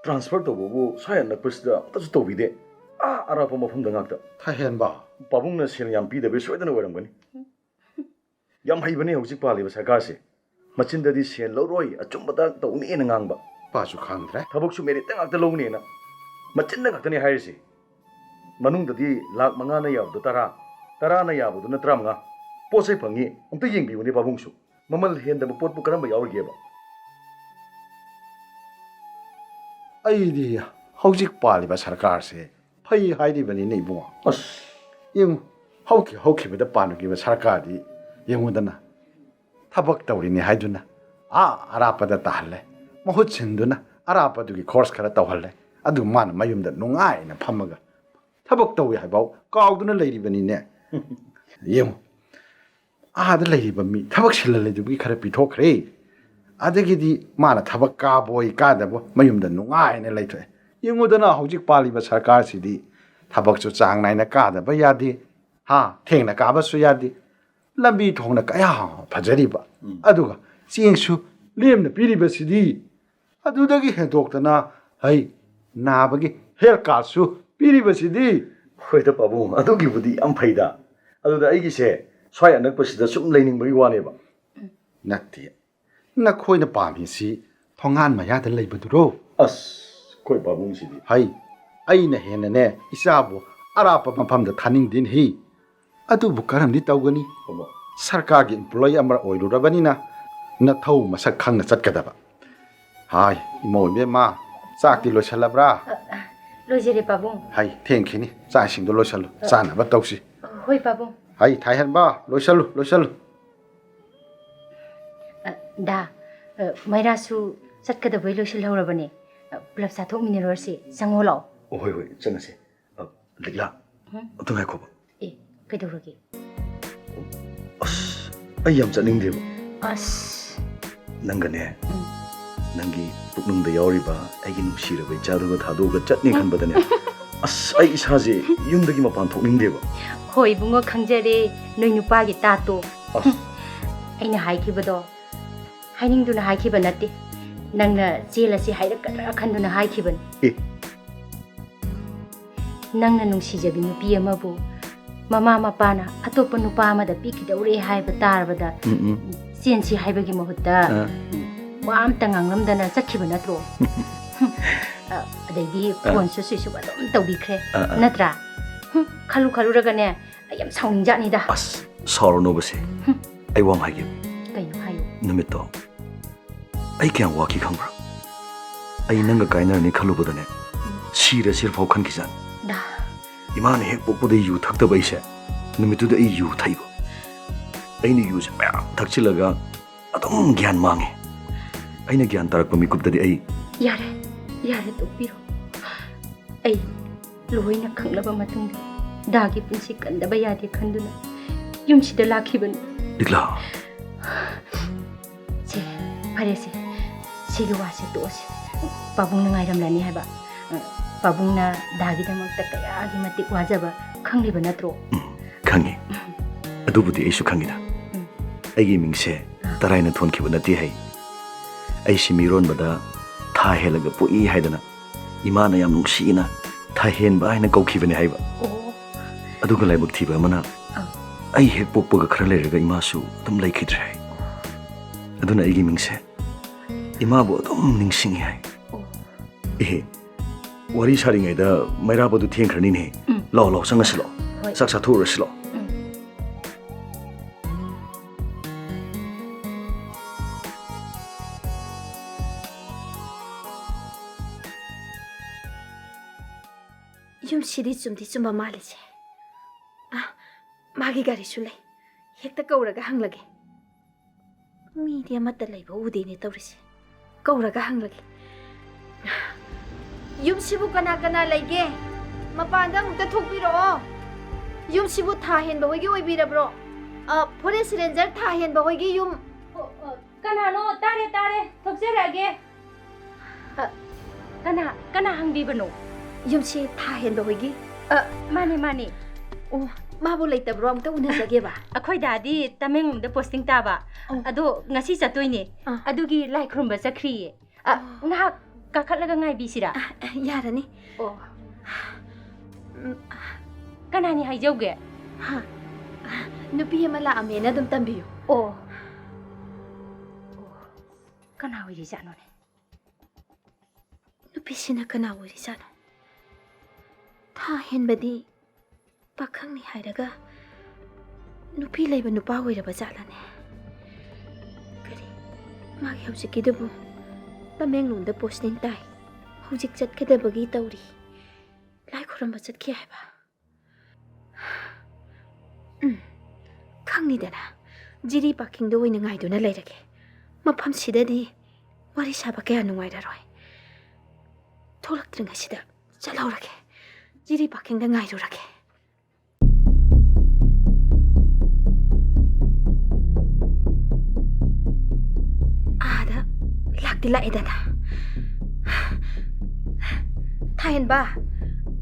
ꯇ꯭ꯔꯥꯟꯁꯐꯔ ꯇꯧꯕꯕꯨ ꯁ꯭ꯋꯥꯏ ꯑꯅꯛꯄꯁꯤꯗ ꯑꯃꯇꯁꯨ ꯇꯧꯕꯤꯗꯦ ꯑꯔꯥꯞꯄ ꯃꯐꯝꯗ ꯉꯥꯛꯇ ꯊꯥꯍꯦꯟꯕ ꯄꯥꯕꯨꯡꯅ ꯁꯦꯜ ꯌꯥꯝ ꯄꯤꯗꯕꯩ ꯁꯣꯏꯗꯅ ꯑꯣꯏꯔꯝꯒꯅꯤ ꯌꯥꯝ ꯍꯩꯕꯅꯦ ꯍꯧꯖꯤꯛ ꯄꯥꯜꯂꯤꯕ ꯁꯔꯀꯥꯔꯁꯦ ꯃꯆꯤꯟꯗꯗꯤ ꯁꯦꯜ ꯂꯧꯔꯣꯏ ꯑꯆꯨꯝꯕꯗ ꯇꯧꯅꯦꯅ ꯉꯥꯡꯕ ꯄꯥꯁꯨ ꯈꯪꯗ꯭ꯔꯦ ꯊꯕꯛꯁꯨ ꯃꯦꯔꯤꯠꯇ ꯉꯥꯛꯇ ꯂꯧꯅꯦꯅ ꯃꯆꯤꯟꯗ ꯉꯥꯛꯇꯅꯦ ꯍꯥꯏꯔꯤꯁꯦ ꯃꯅꯨꯡꯗꯗꯤ ꯂꯥꯛ 5ꯅ ꯌꯥꯕꯗꯣ 10 10ꯅ ꯌꯥꯕꯗꯨꯅ 15 ꯄꯣꯠ ꯆꯩ ꯐꯪꯉꯤ ꯑꯝꯇ ꯌꯦꯡꯕꯤꯌꯨꯅꯦ ꯄꯥꯕꯨꯡꯁꯨ ꯃꯃꯜ ꯍꯦꯟꯗꯕ ꯄꯣꯠꯄꯨ ꯀꯔꯝꯕ ꯌꯥꯎꯔꯤꯒꯦꯕ ꯑꯩꯗꯤ ꯍꯧꯖꯤꯛ ꯄꯥꯜꯂꯤꯕ ꯁꯔꯀꯥꯔꯁꯦ ꯐꯩ ꯍꯥꯏꯔꯤꯕꯅꯤꯅꯦ ꯏꯕꯨꯡꯉꯣ ꯑꯁ ꯌꯦꯡꯉꯨ ꯍꯧꯈꯤꯕꯗ ꯄꯥꯟꯈꯤꯕ ꯁꯔꯀꯥꯔꯗꯤ ꯌꯦꯡꯉꯨꯗꯅ ꯊꯕꯛ ꯇꯧꯔꯤꯅꯤ ꯍꯥꯏꯗꯨꯅ ꯑꯔꯥꯞꯄꯗ ꯇꯥꯍꯜꯂꯦ ꯃꯍꯨꯠ ꯁꯤꯟꯗꯨꯅ ꯑꯔꯥꯞꯄꯗꯨꯒꯤ ꯈꯣꯔꯁ ꯈꯔ ꯇꯧꯍꯜꯂꯦ ꯑꯗꯨ ꯃꯥꯅ ꯃꯌꯨꯝꯗ ꯅꯨꯡꯉꯥꯏꯅ ꯐꯝꯃꯒ ꯊꯕꯛ ꯇꯧꯋꯤ ꯍꯥꯏꯐꯥꯎ ꯀꯥꯎꯗꯨꯅ ꯂꯩꯔꯤꯕꯅꯤꯅꯦ ꯌꯦꯡꯉꯨ ꯑꯥꯗ ꯂꯩꯔꯤꯕ ꯃꯤ ꯊꯕꯛ ꯁꯤꯜꯍꯜꯂꯤꯗꯨꯒꯤ ꯈꯔ ꯄꯤꯊꯣꯛꯈ꯭ꯔꯦ ꯑꯗꯒꯤꯗꯤ ꯃꯥꯅ ꯊꯕꯛ ꯀꯥꯕꯣꯏ ꯀꯥꯗꯕꯣ ꯃꯌꯨꯝꯗ ꯅꯨꯡꯉꯥꯏꯅ ꯂꯩꯊꯣꯛꯑꯦ ꯌꯦꯡꯉꯨꯗꯅ ꯍꯧꯖꯤꯛ ꯄꯥꯜꯂꯤꯕ ꯁꯔꯀꯥꯔꯁꯤꯗꯤ ꯊꯕꯛꯁꯨ ꯆꯥꯡ ナꯏꯅ ꯀꯥꯗꯕ ꯌꯥꯗꯦ ꯊꯦꯡꯅ ꯀꯥꯕꯁꯨ ꯌꯥꯗꯦ ꯂꯝꯕꯤ ꯊꯣꯡꯅ ꯀꯌꯥ ꯐꯖꯔꯤꯕ ꯑꯗꯨꯒ ꯆꯦꯡꯁꯨ ꯂꯦꯝꯅ ꯄꯤꯔꯤꯕꯁꯤꯗꯤ ꯑꯗꯨꯗꯒꯤ ꯍꯦꯟꯗꯣꯛꯇꯅ ꯅꯥꯕꯒꯤ ꯍꯦꯜꯊ ꯀꯥꯔꯗꯁꯨ ꯄꯤꯔꯤꯕꯁꯤꯗꯤ ꯍꯣꯏꯗ ꯄꯥꯕꯨꯡ ꯑꯗꯨꯒꯤꯕꯨꯗꯤ ꯌꯥꯝ ꯐꯩꯗ ꯑꯗꯨꯗ ꯑꯩꯒꯤꯁꯦ ꯁ꯭ꯋꯥꯏ ꯑꯅꯛꯄꯁꯤꯗ ꯁꯨꯝ ꯂꯩꯅꯤꯡꯕꯒꯤ ꯋꯥꯅꯦꯕ ꯅꯠꯇꯦ ꯅꯈꯣꯏꯅ ꯄꯥꯝꯃꯤꯁꯤ ꯊꯣꯡꯒꯥꯟ ꯃꯌꯥꯗ ꯂꯩꯕꯗꯨꯔꯣ ꯑꯁ ꯑꯩꯈꯣꯏ ꯄꯥꯕꯨꯡꯁꯤꯗꯤ ꯑꯩꯅ ꯍꯦꯟꯅꯅꯦ ꯏꯆꯥꯕꯨ ꯑꯔꯥꯞꯄ ꯃꯐꯝꯗ ꯊꯥꯅꯤꯡꯗꯦꯅꯦ ꯑꯗꯨꯕꯨ ꯀꯔꯝꯗꯤ ꯇꯧꯒꯅꯤ ꯁꯔꯀꯥꯔꯒꯤ ꯏꯝꯄ꯭ꯂꯣꯌꯤ ꯑꯃ ꯑꯣꯏꯔꯨꯔꯕꯅꯤꯅ ꯅꯊꯧ ꯃꯁꯛ ꯈꯪꯅ ꯆꯠꯀꯗꯕ ꯏꯃꯧ ꯏꯕꯦꯝꯃ ꯆꯥꯛꯇꯤ ꯂꯣꯏꯁꯜꯂꯕ꯭ꯔꯥ ꯂꯣꯏꯖꯔꯦ ꯄꯥꯕꯨꯡ ꯊꯦꯡꯈꯤꯅꯤ ꯆꯥꯛ ꯏꯁꯤꯡꯗꯣ ꯂꯣꯏꯁꯜꯂꯨ ꯆꯥꯅꯕ ꯇꯧꯁꯤ ꯍꯣꯏ ꯄꯥꯕꯨꯡ ꯊꯥꯍꯦꯟꯕ ꯂꯣꯏꯁꯜꯂꯨ ꯗꯥ ꯃꯩꯔꯥꯁꯨ ꯆꯠꯀꯗꯕꯩ ꯂꯣꯏꯁꯤꯜꯍꯧꯔꯕꯅꯦ ꯄꯨꯂꯞ ꯆꯥꯊꯣꯛꯃꯤꯟꯅꯔꯨꯔꯁꯤ ꯆꯪꯉꯣ ꯂꯥꯛꯑꯣ ꯍꯣꯏ ꯆꯪꯉꯁꯦ ꯂꯤꯛꯂꯥ ꯑꯗꯨ ꯉꯥꯏꯈꯣꯕ ꯀꯩꯗꯧꯔꯒꯦ ꯑꯁ ꯑꯩ ꯌꯥꯝ ꯆꯠꯅꯤꯡꯗꯦꯕ ꯑꯁ ꯅꯪꯒꯅꯦ ꯅꯪꯒꯤ ꯄꯨꯛꯅꯨꯡꯗ ꯌꯥꯎꯔꯤꯕ ꯑꯩꯒꯤ ꯅꯨꯡꯁꯤꯔꯕ ꯏꯆꯥꯗꯨꯒ ꯊꯥꯗꯣꯛꯑꯒ ꯆꯠꯅꯤ ꯈꯟꯕꯗꯅꯦ ꯑꯁ ꯑꯩ ꯏꯁꯥꯁꯦ ꯌꯨꯝꯗꯒꯤ ꯃꯄꯥꯟ ꯊꯣꯛꯅꯤꯡꯗꯦꯕ ꯍꯣꯏ ꯏꯕꯨꯡꯉꯣ ꯈꯪꯖꯔꯦ ꯅꯣꯏ ꯅꯨꯄꯥꯒꯤ ꯇꯥꯠꯇꯣ ꯑꯁ ꯑꯩꯅ ꯍꯥꯏꯈꯤꯕꯗꯣ ꯍꯥꯏꯅꯤꯡꯗꯨꯅ ꯍꯥꯏꯈꯤꯕ ꯅꯠꯇꯦ ꯅꯪꯅ ꯆꯦꯜꯂꯁꯤ ꯍꯥꯏꯔꯛꯀꯗ꯭ꯔꯥ ꯈꯟꯗꯨꯅ ꯍꯥꯏꯈꯤꯕꯅꯤ ꯑꯦ ꯅꯪꯅ ꯅꯨꯡꯁꯤꯖꯕꯤ ꯅꯨꯄꯤ ꯑꯃꯕꯨ ꯃꯃꯥ ꯃꯄꯥꯅ ꯑꯇꯣꯞꯄ ꯅꯨꯄꯥ ꯑꯃꯗ ꯄꯤꯈꯤꯗꯧꯔꯦ ꯍꯥꯏꯕ ꯇꯥꯔꯕꯗ ꯆꯦꯟꯁꯤ ꯍꯥꯏꯕꯒꯤ ꯃꯍꯨꯠꯇ ꯋꯥ ꯑꯝꯇ ꯉꯥꯡꯂꯝꯗꯅ ꯆꯠꯈꯤꯕ ꯅꯠꯇ꯭ꯔꯣ ꯑꯗꯩꯗꯤ ꯐꯣꯟꯁꯨ ꯁ꯭ꯋꯤꯆ ꯑꯣꯐ ꯑꯗꯨꯝ ꯇꯧꯕꯤꯈ꯭ꯔꯦ ꯅꯠꯇ꯭ꯔꯥ ꯈꯜꯂꯨꯔꯒꯅꯦ ꯑꯩ ꯌꯥꯝ ꯁꯥꯎꯅꯤꯡꯖꯥꯠꯅꯤꯗ ꯑꯁ ꯁꯥꯎꯔꯅꯣꯕꯁꯦ ꯑꯩ ꯋꯥ ꯑꯃ ꯍꯥꯏꯒꯦ ꯀꯩꯅꯣ ꯍꯥꯏꯌꯨ ꯅꯨꯃꯤꯠꯇꯣ ꯑꯩ ꯀꯌꯥꯝ ꯋꯥꯈꯤ ꯈꯪꯕ꯭ꯔꯥ ꯑꯩ ꯅꯪꯒ ꯀꯥꯏꯅꯔꯅꯤ ꯈꯜꯂꯨꯕꯗꯅꯦ ꯁꯤꯔ ꯁꯤꯔꯐꯥꯎ ꯈꯟꯈꯤꯖꯥꯠꯅꯤ ꯗꯥ 이만에 핵복보다 이유 탁더바 이세 누미뚜다 이유 타이고 아이니 유세 막 닥칠라가 아동 기한 망해 아이나 기한 따락바 미급다디 아이 ꯌꯥꯔꯦ ꯌꯥꯔꯦ ꯇꯣꯛꯄꯤꯔꯣ ꯑꯩ ꯂꯣꯏꯅ ꯈꯪꯂꯕ ꯃꯇꯨꯡꯗ ꯗꯥꯒꯤ ꯄꯨꯟꯁꯤ ꯀꯟꯗꯕ ꯌꯥꯗꯦ ꯈꯟꯗꯨꯅ ꯌꯨꯝꯁꯤꯗ ꯂꯥꯛꯈꯤꯕꯅꯤ ꯅꯤꯛꯂꯥ ꯁꯦ ꯐꯔꯦꯁꯦ ꯁꯤꯒꯤ ꯋꯥꯁꯦ ꯇꯣꯛꯑꯁꯤ ꯄꯥꯕꯨꯡꯅ ꯉꯥꯏꯔꯝꯂꯅꯤ ꯍꯥꯏꯕ ꯄꯥꯕꯨꯡꯅ ꯗꯥꯒꯤꯗꯃꯛꯇ ꯀꯌꯥꯒꯤ ꯃꯇꯤꯛ ꯋꯥꯖꯕ ꯈꯪꯂꯤꯕ ꯅꯠꯇ꯭ꯔꯣ ꯈꯪꯉꯤ ꯑꯗꯨꯕꯨꯗꯤ ꯑꯩꯁꯨ ꯈꯪꯉꯤꯗ ꯑꯩꯒꯤ ꯃꯤꯡꯁꯦ ꯇꯔꯥꯏꯅ ꯊꯣꯟꯈꯤꯕ ꯅꯠꯇꯦ ꯍꯩ ꯑꯩꯁꯤ ꯃꯤꯔꯣꯟꯕꯗ ꯊꯥ ꯍꯦꯜꯂꯒ ꯄꯣꯛꯏ ꯍꯥꯏꯗꯅ ꯏꯃꯥꯅ ꯌꯥꯝ ꯅꯨꯡꯁꯤꯅ ꯊꯥ ꯍꯦꯟꯕ ꯍꯥꯏꯅ ꯀꯧꯈꯤꯕꯅꯤ ꯍꯥꯏꯕ ꯑꯗꯨꯒ ꯂꯥꯏꯕꯛ ꯊꯤꯕ ꯑꯃꯅ ꯑꯩ ꯍꯦꯛ ꯄꯣꯛꯄꯒ ꯈꯔ ꯂꯩꯔꯒ ꯏꯃꯥꯁꯨ ꯑꯗꯨꯝ ꯂꯩꯈꯤꯗ꯭ꯔꯦ ꯍꯥꯏ ꯑꯗꯨꯅ ꯑꯩꯒꯤ ꯃꯤꯡꯁꯦ ꯏꯃꯥꯕꯨ ꯑꯗꯨꯝ ꯅꯤꯡꯁꯤꯡꯉꯤ ꯍꯥꯏ ꯑꯦꯍꯦ ꯋꯥꯔꯤ ꯁꯥꯔꯤꯉꯩꯗ ꯃꯩꯔꯥꯕꯗꯨ ꯊꯦꯡꯈ꯭ꯔꯅꯤꯅꯦ ꯂꯥꯎ ꯂꯥꯎ ꯆꯪꯉꯁꯤ ꯂꯥꯎ ꯆꯥꯛ ꯆꯥꯊꯣꯛꯎꯔꯁꯤ ꯂꯥꯎ ꯌꯨꯝꯁꯤꯗꯤ ꯆꯨꯝꯗꯤ ꯆꯨꯝꯕ ꯃꯥꯜꯂꯤꯁꯦ ꯃꯥꯒꯤ ꯒꯥꯔꯤꯁꯨ ꯂꯩ ꯍꯦꯛꯇ ꯀꯧꯔꯒ ꯍꯪꯂꯒꯦ ꯃꯤꯗꯤ ꯑꯃꯠꯇ ꯂꯩꯕ ꯎꯗꯦꯅꯦ ꯇꯧꯔꯤꯁꯦ ꯀꯧꯔꯒ ꯍꯪꯂꯒꯦ ꯌꯨꯝꯁꯤꯕꯨ ꯀꯅꯥ ꯀꯅꯥ ꯂꯩꯒꯦ ꯃꯄꯥꯟꯗ ꯑꯃꯨꯛꯇ ꯊꯣꯛꯄꯤꯔꯛꯑꯣ ꯌꯨꯝꯁꯤꯕꯨ ꯊꯥ ꯍꯦꯟꯕ ꯍꯣꯏꯒꯤ ꯑꯣꯏꯕꯤꯔꯕ꯭ꯔꯣ ꯐꯣꯔꯦꯁꯠ ꯔꯦꯟꯖꯔ ꯊꯥ ꯍꯦꯟꯕ ꯍꯣꯏꯒꯤ ꯌꯨꯝ ꯀꯅꯥꯅꯣ ꯇꯥꯔꯦ ꯇꯥꯔꯦ ꯊꯣꯛꯆꯔꯛꯑꯒꯦ ꯀꯅꯥ ꯍꯪꯕꯤꯕꯅꯣ ꯌꯨꯝꯁꯤ ꯊꯥ ꯍꯦꯟꯕ ꯍꯣꯏꯒꯤ ꯃꯥꯅꯦ ꯃꯥꯅꯦ ꯑꯣ ꯃꯥꯕꯨ ꯂꯩꯇꯕ꯭ꯔꯣ ꯑꯝꯇ ꯎꯅꯖꯒꯦꯕ ꯑꯩꯈꯣꯏ ꯗꯥꯗꯤ ꯇꯃꯦꯡꯂꯣꯡꯗ ꯄꯣꯁꯇꯤꯡ ꯇꯥꯕ ꯑꯗꯣ ꯉꯁꯤ ꯆꯠꯇꯣꯏꯅꯦ ꯑꯗꯨꯒꯤ ꯂꯥꯏ ꯈꯨꯔꯨꯝꯕ ꯆꯠꯈ꯭ꯔꯤꯌꯦ ꯉꯥꯏꯍꯥꯛ ꯀꯥꯈꯠꯂꯒ ꯉꯥꯏꯕꯤꯁꯤꯔꯥ ꯌꯥꯔꯅꯤ ꯑꯣ ꯀꯅꯥꯅꯤ ꯍꯥꯏꯖꯧꯒꯦ ꯅꯨꯄꯤ ꯑꯃ ꯂꯥꯛꯑꯝꯃꯦꯅ ꯑꯗꯨꯝ ꯇꯝꯕꯤꯌꯨ ꯑꯣ ꯀꯅꯥ ꯑꯣꯏꯔꯤꯖꯥꯠꯅꯣꯅꯦ ꯅꯨꯄꯤꯁꯤꯅ ꯀꯅꯥ ꯑꯣꯏꯔꯤꯖꯥꯠꯅꯣ ꯊꯥ ꯍꯦꯟꯕꯗꯤ ꯄꯥꯈꯪꯅꯤ ꯍꯥꯏꯔꯒ ꯅꯨꯄꯤ ꯂꯩꯕ ꯅꯨꯄꯥ ꯑꯣꯏꯔꯕ ꯖꯥꯠꯂꯅꯦ ꯀꯔꯤ ꯃꯥꯒꯤ ꯍꯧꯖꯤꯛꯀꯤꯗꯨꯕꯨ ꯇꯃꯦꯡꯂꯣꯡꯗ ꯄꯣꯁꯇꯤꯡ ꯇꯥꯏ ꯍꯧꯖꯤꯛ ꯆꯠꯀꯗꯕꯒꯤ ꯇꯧꯔꯤ ꯂꯥꯏ ꯈꯨꯔꯨꯝꯕ ꯆꯠꯈꯤ ꯍꯥꯏꯕ ꯈꯪꯅꯤꯗꯅ ꯖꯤꯔꯤ ꯄꯥꯔꯀꯤꯡꯗ ꯑꯣꯏꯅ ꯉꯥꯏꯗꯨꯅ ꯂꯩꯔꯒꯦ ꯃꯐꯝꯁꯤꯗꯗꯤ ꯋꯥꯔꯤ ꯁꯥꯕ ꯀꯌꯥ ꯅꯨꯡꯉꯥꯏꯔꯔꯣꯏ ꯊꯣꯛꯂꯛꯇ꯭ꯔꯤꯉꯩꯁꯤꯗ ꯆꯠꯍꯧꯔꯒꯦ ꯖꯤꯔꯤ ꯄꯥꯔꯀꯤꯡꯗ ꯉꯥꯏꯔꯨꯔꯒꯦ ꯑꯥꯗ ꯂꯥꯛꯇꯤ ꯂꯥꯛꯑꯦꯗꯅ ꯊꯥꯍꯦꯟꯕ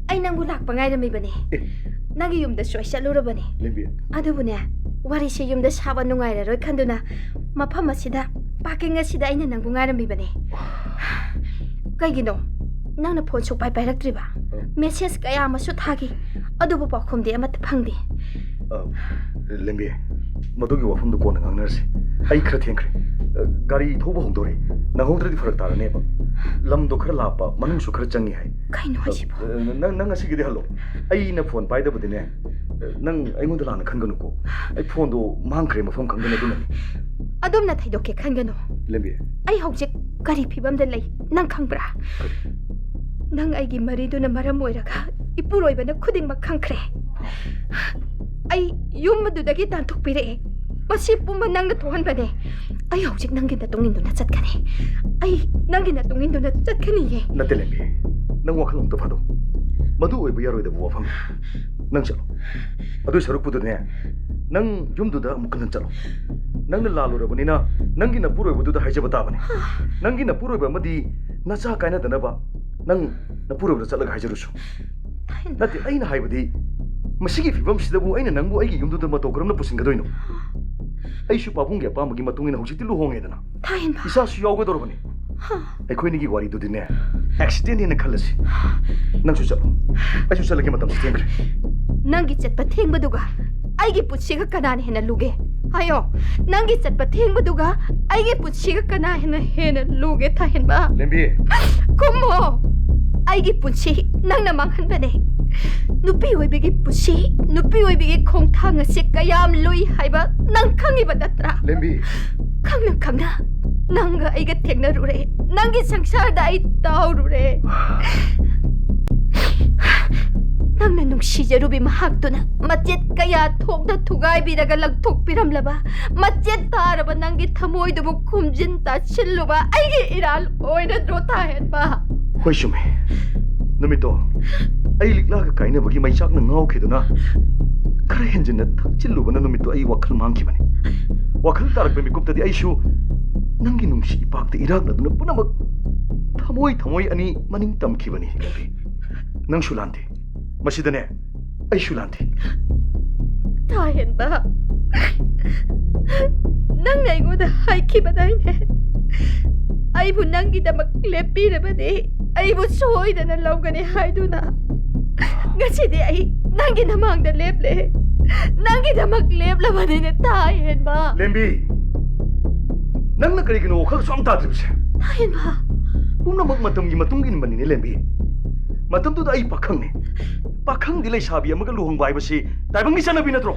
ꯑꯩ ꯅꯪꯕꯨ ꯂꯥꯛꯄ ꯉꯥꯏꯔꯝꯃꯤꯕꯅꯦ ꯅꯪꯒꯤ ꯌꯨꯝꯗ ꯁꯣꯏ ꯆꯠꯂꯨꯔꯕꯅꯦ ꯑꯗꯨꯕꯨꯅꯦ ꯋꯥꯔꯤꯁꯦ ꯌꯨꯝꯗ ꯁꯥꯕ ꯅꯨꯡꯉꯥꯏꯔꯔꯣꯏ ꯈꯟꯗꯨꯅ ꯃꯐꯝ ꯑꯁꯤꯗ ꯄꯥꯔꯀꯤꯡ ꯑꯁꯤꯗ ꯑꯩꯅ ꯅꯪꯕꯨ ꯉꯥꯏꯔꯝꯃꯤꯕꯅꯦ ꯀꯩꯒꯤꯅꯣ ꯅꯪꯅ ꯐꯣꯟ ꯁꯨꯛꯄꯥꯏ ꯄꯥꯏꯔꯛꯇ꯭ꯔꯤꯕ ꯃꯦꯁꯦꯖ ꯀꯌꯥ ꯑꯃꯁꯨ ꯊꯥꯈꯤ ꯑꯗꯨꯕꯨ ꯄꯥꯎꯈꯨꯝꯗꯤ ꯑꯃꯠꯇ ꯐꯪꯗꯦ ꯂꯦꯝꯕꯤ ꯃꯗꯨꯒꯤ ꯋꯥꯐꯝꯗꯨ ꯀꯣꯟꯅ ꯉꯥꯡꯅꯔꯁꯤ ꯑꯩ ꯈꯔ ꯊꯦꯡꯈ꯭ꯔꯦ ꯒꯥꯔꯤ ꯊꯧꯕ ꯍꯧꯗꯣꯔꯦ ꯅꯪꯍꯧꯗ꯭ꯔꯗꯤ ꯐꯔꯛ ꯇꯥꯔꯅꯦꯕ ꯂꯝꯗꯣ ꯈꯔ ꯂꯥꯞꯄ ꯃꯅꯨꯡꯁꯨ ꯈꯔ ꯆꯪꯉꯤ ꯍꯥꯏ ꯀꯩꯅꯣ ꯍꯥꯏꯁꯤꯕꯣ ꯅꯪ ꯉꯁꯤꯒꯤꯗꯤ ꯍꯜꯂꯣ ꯑꯩꯅ ꯐꯣꯟ ꯄꯥꯏꯗꯕꯗꯤꯅꯦ ꯅꯪ ꯑꯩꯉꯣꯟꯗ ꯂꯥꯟꯅ ꯈꯟꯒꯅꯨꯀꯣ ꯑꯩ ꯐꯣꯟꯗꯣ मांख꯭ꯔꯦ मफम खंगने अदुननी अदुमना थैदोके खनगनो लेंबी आई हौजिक करी फिबमदे लै नंग खंगब्रा नंग आइगी मरीदुना मरम ओइरगा इपुरोइबना खुदिंग खंखरे आई युमदुदगी तांथोक पिरे मसी पुम नंग थोहन बने आई हौजिक नंगी न तोंगिंदुना चटकने आई नंगी न तोंगिंदुना चटकनी ये नते लेंबी नंग वखलम तो फदो मदु ओइबो यारोइदबो वफम नंग चलो अदु सरुपुदने ꯅꯪ ꯌꯨꯝꯗꯨꯗ ꯑꯃꯨꯛ ꯍꯟꯅ ꯆꯠꯂꯣ ꯅꯪꯅ ꯂꯥꯜꯂꯨꯔꯕꯅꯤꯅ ꯅꯪꯒꯤ ꯅꯄꯨꯔꯣꯏꯕꯗꯨꯗ ꯍꯥꯏꯖꯕ ꯇꯥꯕꯅꯤ ꯅꯪꯒꯤ ꯅꯄꯨꯔꯣꯏꯕ ꯑꯃꯗꯤ ꯅꯆꯥ ꯀꯥꯏꯅꯗꯅꯕ ꯅꯪ ꯅꯄꯨꯔꯣꯏꯕꯗ ꯆꯠꯂꯒ ꯍꯥꯏꯖꯔꯨꯁꯨ ꯅꯠꯇꯦ ꯑꯩꯅ ꯍꯥꯏꯕꯗꯤ ꯃꯁꯤꯒꯤ ꯐꯤꯕꯝꯁꯤꯗꯕꯨ ꯑꯩꯅ ꯅꯪꯕꯨ ꯑꯩꯒꯤ ꯌꯨꯝꯗꯨꯗ ꯃꯇꯧ ꯀꯔꯝꯅ ꯄꯨꯁꯤꯟꯒꯗꯣꯏꯅꯣ ꯑꯩꯁꯨ ꯄꯥꯕꯨꯡꯒꯤ ꯑꯄꯥꯝꯕꯒꯤ ꯃꯇꯨꯡ ꯏꯟꯅ ꯍꯧꯖꯤꯛꯇꯤ ꯂꯨꯍꯣꯡꯉꯦꯗꯅ ꯏꯆꯥꯁꯨ ꯌꯥꯎꯒꯗꯧꯔꯕꯅꯤ ꯑꯩꯈꯣꯏꯅꯤꯒꯤ ꯋꯥꯔꯤꯗꯨꯗꯤꯅꯦ ꯑꯦꯛꯁꯤꯗꯦꯟꯅꯦꯅ ꯈꯜꯂꯁꯤ ꯅꯪꯁꯨ ꯆꯠꯂꯣ ꯑꯩꯁꯨ ꯆꯠꯂꯒꯦ ꯃꯇꯝꯁꯤ ꯊꯦꯡꯈ꯭ꯔꯦ ꯅꯪꯒꯤ ꯆꯠꯄ ꯊꯦꯡꯕꯗꯨꯒ ꯑꯩꯒꯤ ꯄꯨꯟꯁꯤꯒ ꯀꯅꯥꯅ ꯍꯦꯟꯅ ꯂꯨꯒꯦ ꯍꯥꯏꯌꯣ ꯅꯪꯒꯤ ꯆꯠꯄ ꯊꯦꯡꯕꯗꯨꯒ ꯑꯩꯒꯤ ꯄꯨꯟꯁꯤꯒ ꯀꯅꯥ ꯍꯦꯟꯅ ꯂꯨꯒꯦ ꯊꯥꯍꯦꯟꯕ ꯂꯦꯝꯕꯤ ꯀꯨꯝꯃꯣ ꯑꯩꯒꯤ ꯄꯨꯟꯁꯤ ꯅꯪꯅ ꯃꯥꯡꯍꯟꯕꯅꯦ ꯅꯨꯄꯤ ꯑꯣꯏꯕꯒꯤ ꯄꯨꯟꯁꯤ ꯅꯨꯄꯤ ꯑꯣꯏꯕꯒꯤ ꯈꯣꯡꯊꯥꯡ ꯑꯁꯤ ꯀꯌꯥꯝ ꯂꯨꯏ ꯍꯥꯏꯕ ꯅꯪ ꯈꯪꯉꯤꯕ ꯅꯠꯇ꯭ꯔꯥ ꯂꯦꯝꯕꯤ ꯈꯪꯅ ꯈꯪꯅ ꯅꯪꯒ ꯑꯩꯒ ꯊꯦꯡꯅꯔꯨꯔꯦ ꯅꯪꯒꯤ ꯁꯪꯁꯥꯔꯗ ꯑꯩ ꯇꯥꯎꯔꯨꯔꯦ ꯅꯪꯅ ꯅꯨꯡꯁꯤꯖꯔꯨꯕꯤ ꯃꯍꯥꯛꯇꯨꯅ ꯃꯆꯦꯠ ꯀꯌꯥ ꯊꯣꯛꯅ ꯊꯨꯒꯥꯏꯕꯤꯔꯒ ꯂꯪꯊꯣꯛꯄꯤꯔꯝꯂꯕ ꯃꯆꯦꯠ ꯇꯥꯔꯕ ꯅꯪꯒꯤ ꯊꯃꯣꯏꯗꯨꯕꯨ ꯈꯨꯝꯖꯤꯟ ꯇꯥꯁꯤꯜꯂꯨꯕ ꯑꯩꯒꯤ ꯏꯔꯥꯜ ꯑꯣꯏꯔꯗ꯭ꯔꯣ ꯊꯥꯍꯦꯟꯕ ꯍꯣꯏ ꯆꯨꯝꯃꯦ ꯅꯨꯃꯤꯠꯇꯣ ꯑꯩ ꯂꯤꯛꯂꯥꯒ ꯀꯥꯏꯅꯕꯒꯤ ꯃꯩꯆꯥꯛꯅ ꯉꯥꯎꯈꯤꯗꯨꯅ ꯈꯔ ꯍꯦꯟꯖꯤꯟꯅ ꯊꯛꯆꯤꯜꯂꯨꯕꯅ ꯅꯨꯃꯤꯠꯇꯣ ꯑꯩ ꯋꯥꯈꯜ ꯃꯥꯡꯈꯤꯕꯅꯤ ꯋꯥꯈꯜ ꯇꯥꯔꯛꯄ ꯃꯤꯀꯨꯞꯇꯗꯤ ꯑꯩꯁꯨ ꯅꯪꯒꯤ ꯅꯨꯡꯁꯤ ꯏꯄꯥꯛꯇ ꯏꯔꯥꯛꯅꯗꯨꯅ ꯄꯨꯝꯅꯃꯛ ꯊꯃꯣꯏ ꯑꯅꯤ ꯃꯅꯤꯡ ꯇꯝꯈꯤꯕꯅꯤ ꯂꯦꯝꯕꯤ ꯅꯪꯁꯨ ꯂꯥꯟꯗꯦ ꯃꯁꯤꯗꯅꯦ ꯑꯩꯁꯨ ꯂꯥꯟꯗꯦ ꯊꯥꯍꯦꯟꯕ ꯅꯪꯅ ꯑꯩꯉꯣꯟꯗ ꯍꯥꯏꯈꯤꯕꯗꯥꯏꯅꯦ ꯑꯩꯕꯨ ꯅꯪꯒꯤꯗꯃꯛ ꯂꯦꯞꯄꯤꯔꯕꯗꯤ ꯑꯩꯕꯨ ꯁꯣꯏꯗꯅ ꯂꯧꯒꯅꯤ ꯍꯥꯏꯗꯨꯅ ꯉꯁꯤꯗꯤ ꯑꯩ ꯅꯪꯒꯤ ꯅꯃꯥꯡꯗ ꯂꯦꯞꯂꯦ ꯅꯪꯒꯤꯗꯃꯛ ꯂꯦꯞꯂꯕꯅꯤꯅꯦ ꯊꯥꯍꯦꯟꯕ ꯂꯦꯝꯕꯤ ꯅꯪꯅ ꯀꯔꯤꯒꯤꯅꯣ ꯋꯥꯈꯜ ꯁꯨꯝ ꯇꯥꯗ꯭ꯔꯤꯕꯁꯦ ꯊꯥꯍꯦꯟꯕ ꯄꯨꯝꯅꯃꯛ ꯃꯇꯝꯒꯤ ꯃꯇꯨꯡ ꯏꯟꯕꯅꯤꯅꯦ ꯂꯦꯝꯕꯤ ꯃꯇꯝꯗꯨꯗ ꯑꯩ ꯄꯥꯈꯪꯅꯤ ꯄꯥꯈꯪꯗꯤ ꯂꯩꯁꯥꯕꯤ ꯑꯃꯒ ꯂꯨꯍꯣꯡꯕ ꯍꯥꯏꯕꯁꯤ ꯇꯥꯏꯕꯪꯒꯤ ꯆꯠꯅꯕꯤ ꯅꯠꯇ꯭ꯔꯣ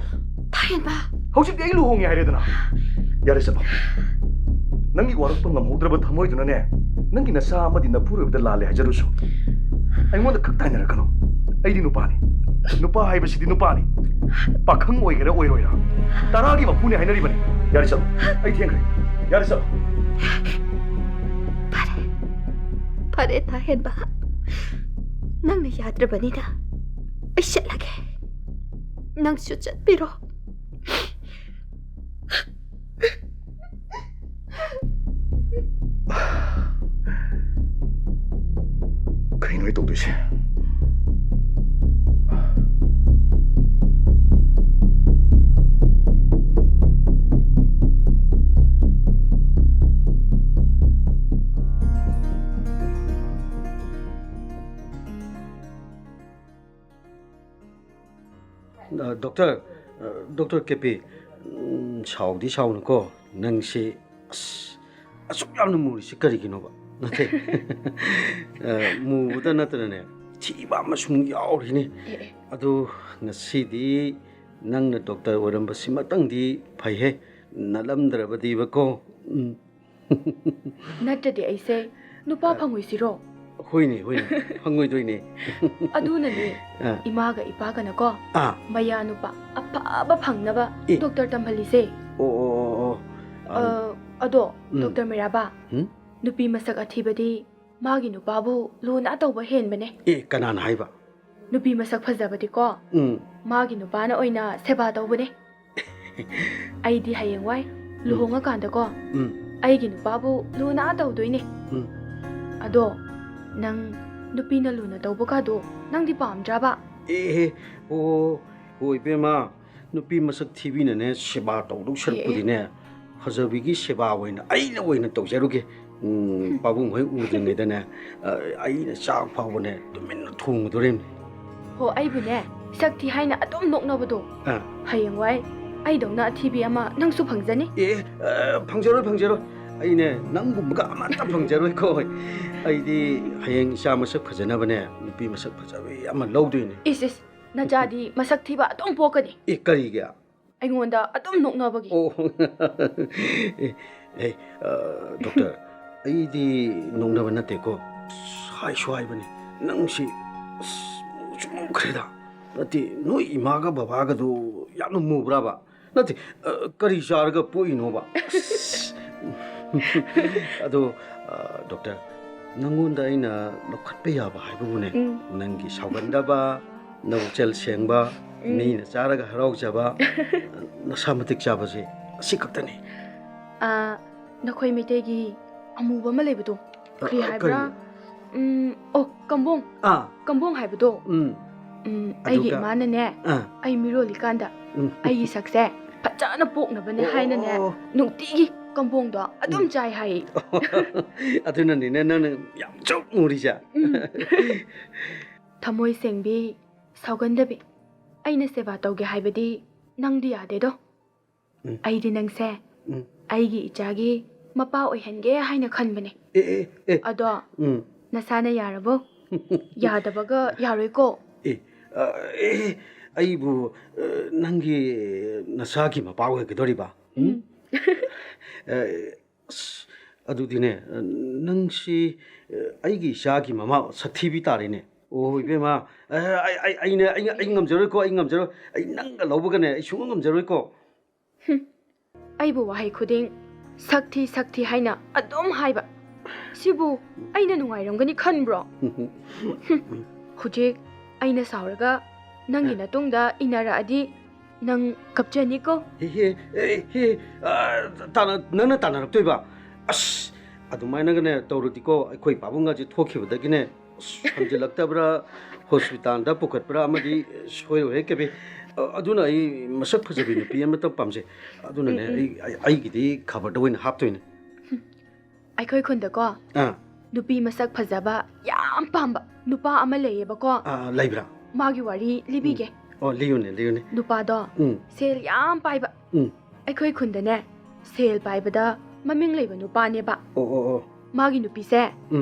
ꯊꯥꯍꯦꯟꯕ ꯍꯧꯖꯤꯛꯇꯤ ꯑꯩ ꯂꯨꯍꯣꯡꯉꯦ ꯍꯥꯏꯔꯦꯗꯅ ꯌꯥꯔꯦ ꯆꯠꯂꯣ ꯅꯪꯒꯤ ꯋꯥꯔꯛꯄ ꯉꯝꯍꯧꯗ꯭ꯔꯕ ꯊꯃꯣꯏꯗꯨꯅꯅꯦ ꯅꯪꯒꯤ ꯅꯆꯥ ꯑꯃꯗꯤ ꯅꯄꯨꯔꯣꯏꯕꯗ ꯂꯥꯜꯂꯦ ꯍꯥꯏꯖꯔꯨꯁꯨ ꯑꯩꯉꯣꯟꯗ ꯈꯛ ꯇꯥꯏꯅꯔꯛꯀꯅꯣ ꯑꯩꯗꯤ ꯅꯨꯄꯥꯅꯤ ꯅꯨꯄꯥ ꯍꯥꯏꯕꯁꯤꯗꯤ ꯅꯨꯄꯥꯅꯤ ꯄꯥꯈꯪ ꯑꯣꯏꯒꯦꯔꯥ ꯑꯣꯏꯔꯣꯏꯔꯥ ꯇꯔꯥꯒꯤ ꯃꯄꯨꯅꯤ ꯍꯥꯏꯅꯔꯤꯕꯅꯤ ꯌꯥꯔꯦ ꯆꯠꯂꯣ ꯑꯩ ꯊꯦꯡꯈ꯭ꯔꯦ ꯌꯥꯔꯦ ꯆꯠꯂꯣ ꯐꯔꯦ ꯊꯥꯍꯦꯟꯕ ꯅꯪꯅ ꯌꯥꯗ꯭ꯔꯕꯅꯤꯅ ꯑꯩ ꯆꯠꯂꯒꯦ ꯅꯪꯁꯨ ꯆꯠꯄꯤꯔꯣ ꯀꯩꯅꯣ ꯑꯩ ꯇꯧꯗꯣꯏꯁꯦ ꯗꯣꯛꯇꯔ ꯀꯦꯄꯤ ꯁꯥꯎꯗꯤ ꯁꯥꯎꯅꯨꯀꯣ ꯅꯪꯁꯤ ꯑꯁꯨꯛ ꯌꯥꯝꯅ ꯃꯨꯔꯤꯁꯤ ꯀꯔꯤꯒꯤꯅꯣꯕ ꯅꯠꯇꯦ ꯃꯨꯕꯗ ꯅꯠꯇꯅꯅꯦ ꯊꯤꯕ ꯑꯃꯁꯨꯡ ꯌꯥꯎꯔꯤꯅꯤ ꯑꯗꯨ ꯉꯁꯤꯗꯤ ꯅꯪꯅ ꯗꯣꯛꯇꯔ ꯑꯣꯏꯔꯝꯕꯁꯤꯃꯇꯪꯗꯤ ꯐꯩꯍꯦ ꯅꯠꯂꯝꯗ꯭ꯔꯕꯗꯤꯕꯀꯣ ꯅꯠꯇ꯭ꯔꯗꯤ ꯑꯩꯁꯦ ꯅꯨꯄꯥ ꯐꯪꯉꯣꯏꯁꯤꯔꯣ ꯍꯣꯏꯅꯦ ꯐꯪꯉꯣꯏꯗꯣꯏꯅꯦ ꯑꯗꯨꯅꯅꯦ ꯏꯃꯥꯒ ꯏꯄꯥꯒꯅꯀꯣ ꯃꯌꯥ ꯅꯨꯄꯥ ꯑꯐꯕ ꯐꯪꯅꯕ ꯗꯣꯛꯇꯔ ꯇꯝꯍꯜꯂꯤꯁꯦ ꯑꯗꯣ ꯗꯣꯛꯇꯔ ꯃꯩꯔꯥꯕ ꯅꯨꯄꯤ ꯃꯁꯛ ꯑꯊꯤꯕꯗꯤ ꯃꯥꯒꯤ ꯅꯨꯄꯥꯕꯨ ꯂꯨꯅ ꯇꯧꯕ ꯍꯦꯟꯕꯅꯦ ꯀꯅꯥꯅ ꯍꯥꯏꯕ ꯅꯨꯄꯤ ꯃꯁꯛ ꯐꯖꯕꯗꯤꯀꯣ ꯃꯥꯒꯤ ꯅꯨꯄꯥꯅ ꯑꯣꯏꯅ ꯁꯦꯕꯥ ꯇꯧꯕꯅꯦ ꯑꯩꯗꯤ ꯍꯌꯦꯡꯋꯥꯏ ꯂꯨꯍꯣꯡꯉꯀꯥꯟꯗꯀꯣ ꯑꯩꯒꯤ ꯅꯨꯄꯥꯕꯨ ꯂꯨꯅ ꯇꯧꯗꯣꯏꯅꯦ ꯑꯗꯣ ꯅꯪ ꯅꯨꯄꯤꯅ ꯂꯨꯅ ꯇꯧꯕꯒꯗꯣ ꯅꯪꯗꯤ ꯄꯥꯝꯗ꯭ꯔꯕ ꯏꯕꯦꯝꯃ ꯅꯨꯄꯤ ꯃꯁꯛ ꯊꯤꯕꯤꯅꯅꯦ ꯁꯦꯕꯥ ꯇꯧꯗꯧ ꯁꯔꯨꯛꯄꯨꯗꯤꯅꯦ ꯐꯖꯕꯤꯒꯤ ꯁꯦꯕꯥ ꯑꯩꯅ ꯑꯣꯏꯅ ꯇꯧꯖꯔꯨꯒꯦ ꯄꯥꯕꯨꯡ ꯍꯣꯏ ꯎꯗ꯭ꯔꯤꯉꯩꯗꯅꯦ ꯑꯩꯅ ꯆꯥꯛ ꯐꯥꯎꯕꯅꯦ ꯇꯨꯃꯤꯟꯅ ꯊꯣꯡꯒꯗꯣꯔꯤꯕꯅꯤ ꯍꯣ ꯑꯩꯕꯨꯅꯦ ꯁꯛꯊꯤ ꯍꯥꯏꯅ ꯑꯗꯨꯝ ꯅꯣꯛꯅꯕꯗꯣ ꯍꯌꯦꯡꯋꯥꯏ ꯑꯩꯗꯧꯅ ꯑꯊꯤꯕꯤ ꯑꯃ ꯅꯪꯁꯨ ꯐꯪꯖꯅꯤ ꯐꯪꯖꯔꯣꯏ ꯑꯩꯅꯦ ꯅꯪꯒꯨꯝꯕꯒ ꯑꯃꯠꯇ ꯐꯪꯖꯔꯣꯏꯀꯣ ꯑꯩꯗꯤ ꯍꯌꯦꯡ ꯏꯆꯥ ꯃꯁꯛ ꯐꯖꯅꯕꯅꯦ ꯅꯨꯄꯤ ꯃꯁꯛ ꯐꯖꯕꯤ ꯑꯃ ꯂꯧꯗꯣꯏꯅꯦ ꯏꯁ ꯅꯆꯥꯗꯤ ꯃꯁꯛ ꯊꯤꯕ ꯑꯗꯨꯝ ꯄꯣꯛꯀꯅꯤ ꯀꯔꯤꯒꯤ ꯑꯩꯉꯣꯟꯗ ꯑꯗꯨꯝ ꯅꯣꯛꯅꯕꯒꯤ ꯗꯣꯛꯇꯔ ꯑꯩꯗꯤ ꯅꯣꯛꯅꯕ ꯅꯠꯇꯦꯀꯣ ꯍꯥꯏꯁꯨ ꯍꯥꯏꯕꯅꯤ ꯅꯪꯁꯤ ꯃꯨꯈ꯭ꯔꯦꯗ ꯅꯠꯇꯦ ꯅꯣꯏ ꯏꯃꯥꯒ ꯕꯕꯥꯒꯗꯣ ꯌꯥꯝꯅ ꯃꯨꯕ꯭ꯔꯕ ꯅꯠꯇꯦ ꯀꯔꯤ ꯆꯥꯔꯒ ꯄꯣꯛꯏꯅꯣꯕ ꯑꯗꯣ ꯗꯣꯛꯇꯔ ꯅꯪꯉꯣꯟꯗ ꯑꯩꯅ ꯂꯧꯈꯠꯄ ꯌꯥꯕ ꯍꯥꯏꯕꯕꯨꯅꯦ ꯅꯪꯒꯤ ꯁꯥꯎꯒꯟꯗꯕ ꯅꯕꯨꯛꯆꯦꯜ ꯁꯦꯡꯕ ꯃꯤꯅ ꯆꯥꯔꯒ ꯍꯔꯥꯎꯖꯕ ꯅꯁꯥ ꯃꯇꯤꯛ ꯆꯥꯕꯁꯦ ꯑꯁꯤ ꯈꯛꯇꯅꯤ ꯅꯈꯣꯏ ꯃꯩꯇꯩꯒꯤ ꯑꯃꯨꯕ ꯑꯃ ꯂꯩꯕꯗꯣ ꯀꯔꯤ ꯍꯥꯏꯕ꯭ꯔꯥ ꯑꯣ ꯀꯝꯕꯣꯡ ꯀꯝꯕꯣꯡ ꯍꯥꯏꯕꯗꯣ ꯑꯩꯒꯤ ꯏꯃꯥꯅꯅꯦ ꯑꯩ ꯃꯤꯔꯣꯜꯂꯤꯀꯥꯟꯗ ꯑꯩꯒꯤ ꯁꯛꯁꯦ ꯐꯖꯅ ꯄꯣꯛꯅꯕꯅꯦ ꯍꯥꯏꯅꯅꯦ ꯅꯨꯡꯇꯤꯒꯤ ꯀꯝꯕꯣꯡꯗꯣ ꯑꯗꯨꯝ ꯆꯥꯏ ꯍꯥꯏꯌꯦ ꯑꯗꯨꯅꯅꯤꯅꯦ ꯅꯪꯅ ꯌꯥꯝ ꯆꯣꯛ ꯃꯨꯔꯤꯁꯦ ꯊꯃꯣꯏ ꯁꯦꯡꯕꯤ ꯁꯥꯎꯒꯟꯗꯕꯤ ꯑꯩꯅ ꯁꯦꯕꯥ ꯇꯧꯒꯦ ꯍꯥꯏꯕꯗꯤ ꯅꯪꯗꯤ ꯌꯥꯗꯦꯗꯣ ꯑꯩꯗꯤ ꯅꯪꯁꯦ ꯑꯩꯒꯤ ꯏꯆꯥꯒꯤ ꯃꯄꯥ ꯑꯣꯏꯍꯟꯒꯦ ꯍꯥꯏꯅ ꯈꯟꯕꯅꯦ ꯑꯗꯣ ꯅꯁꯥꯅ ꯌꯥꯔꯕꯣ ꯌꯥꯗꯕꯒ ꯌꯥꯔꯣꯏꯀꯣ ꯑꯩꯕꯨ ꯅꯪꯒꯤ ꯅꯁꯥꯒꯤ ꯃꯄꯥ ꯑꯣꯏꯒꯗꯧꯔꯤꯕ ꯑꯗꯨꯗꯤꯅꯦ ꯅꯪꯁꯤ ꯑꯩꯒꯤ ꯏꯆꯥꯒꯤ ꯃꯃꯥ ꯁꯛꯊꯤꯕꯤ ꯇꯥꯔꯦꯅꯦ ꯑꯣ ꯏꯕꯦꯝꯃ ꯑꯩ ꯉꯝꯖꯔꯣꯏꯀꯣ ꯑꯩ ꯉꯝꯖꯔꯣꯏ ꯑꯩ ꯅꯪꯒ ꯂꯧꯕꯒꯅꯦ ꯑꯩ ꯁꯨꯡꯉꯝ ꯉꯝꯖꯔꯣꯏꯀꯣ ꯑꯩꯕꯨ ꯋꯥꯍꯩ ꯈꯨꯗꯤꯡ ꯁꯛꯊꯤ ꯁꯛꯊꯤ ꯍꯥꯏꯅ ꯑꯗꯨꯝ ꯍꯥꯏꯕ ꯁꯤꯕꯨ ꯑꯩꯅ ꯅꯨꯡꯉꯥꯏꯔꯝꯒꯅꯤ ꯈꯟꯕ꯭ꯔꯣ ꯍꯧꯖꯤꯛ ꯑꯩꯅ ꯁꯥꯎꯔꯒ ꯅꯪꯒꯤ ꯃꯇꯨꯡꯗ ꯏꯟꯅꯔꯛꯑꯗꯤ ꯅꯪ ꯀꯞꯆꯅꯤꯀꯣ ꯅꯪꯅ ꯇꯥꯟꯅꯔꯛꯇꯣꯏꯕ ꯑꯁ ꯑꯗꯨꯃꯥꯏꯅꯒꯅꯦ ꯇꯧꯔꯗꯤꯀꯣ ꯑꯩꯈꯣꯏ ꯄꯥꯕꯨꯡꯒꯁꯦ ꯊꯣꯛꯈꯤꯕꯗꯒꯤꯅꯦ ꯍꯟꯖꯤꯜꯂꯛꯇꯕ꯭ꯔꯥ ꯍꯣꯁꯄꯤꯇꯥꯜꯗ ꯄꯨꯈꯠꯄ꯭ꯔꯥ ꯑꯃꯗꯤ ꯁꯣꯏꯔꯣꯏ ꯀꯦꯕꯤ ꯑꯗꯨꯅ ꯑꯩ ꯃꯁꯛ ꯐꯖꯕꯤ ꯅꯨꯄꯤ ꯑꯃꯇ ꯄꯥꯝꯖꯩ ꯑꯗꯨꯅꯅꯦ ꯑꯩꯒꯤꯗꯤ ꯈꯕꯔꯗ ꯑꯣꯏꯅ ꯍꯥꯞꯇꯣꯏꯅꯦ ꯑꯩꯈꯣꯏ ꯈꯨꯟꯗꯀꯣ ꯅꯨꯄꯤ ꯃꯁꯛ ꯐꯖꯕ ꯌꯥꯝ ꯄꯥꯝꯕ ꯅꯨꯄꯥ ꯑꯃ ꯂꯩꯌꯦꯕꯀꯣ ꯂꯩꯕ꯭ꯔꯥ ꯃꯥꯒꯤ ꯋꯥꯔꯤ ꯂꯤꯕꯤꯒꯦ ꯑꯣ ꯂꯤꯌꯨꯅꯦ ꯂꯤꯌꯨꯅꯦ ꯅꯨꯄꯥꯗꯣ ꯁꯦꯜ ꯌꯥꯝ ꯄꯥꯏꯕ ꯑꯩꯈꯣꯏ ꯈꯨꯟꯗꯅꯦ ꯁꯦꯜ ꯄꯥꯏꯕꯗ ꯃꯃꯤꯡ ꯂꯩꯕ ꯅꯨꯄꯥꯅꯦꯕ ꯃꯥꯒꯤ ꯅꯨꯄꯤꯁꯦ